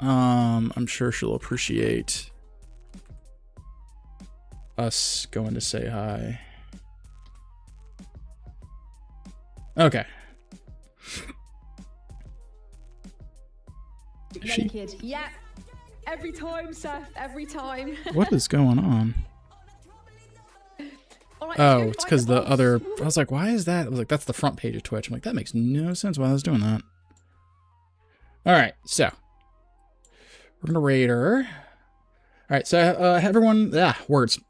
I'm sure she'll appreciate us going to say hi. Okay. Naked. Yeah. Every time, Seth. Every time. What is going on? Oh, it's because the other... I was like, why is that? I was like, that's the front page of Twitch. I'm like, that makes no sense why I was doing that. All right, so. We're going to raid her. All right, so everyone... words.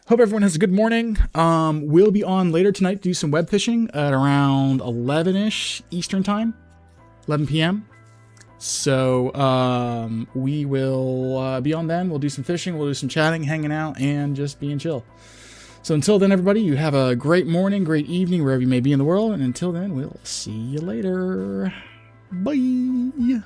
Hope everyone has a good morning. We'll be on later tonight to do some web fishing at around 11-ish Eastern time. 11 p.m. So we will be on then. We'll do some fishing. We'll do some chatting, hanging out, and just being chill. So until then, everybody, you have a great morning, great evening, wherever you may be in the world. And until then, we'll see you later. Bye.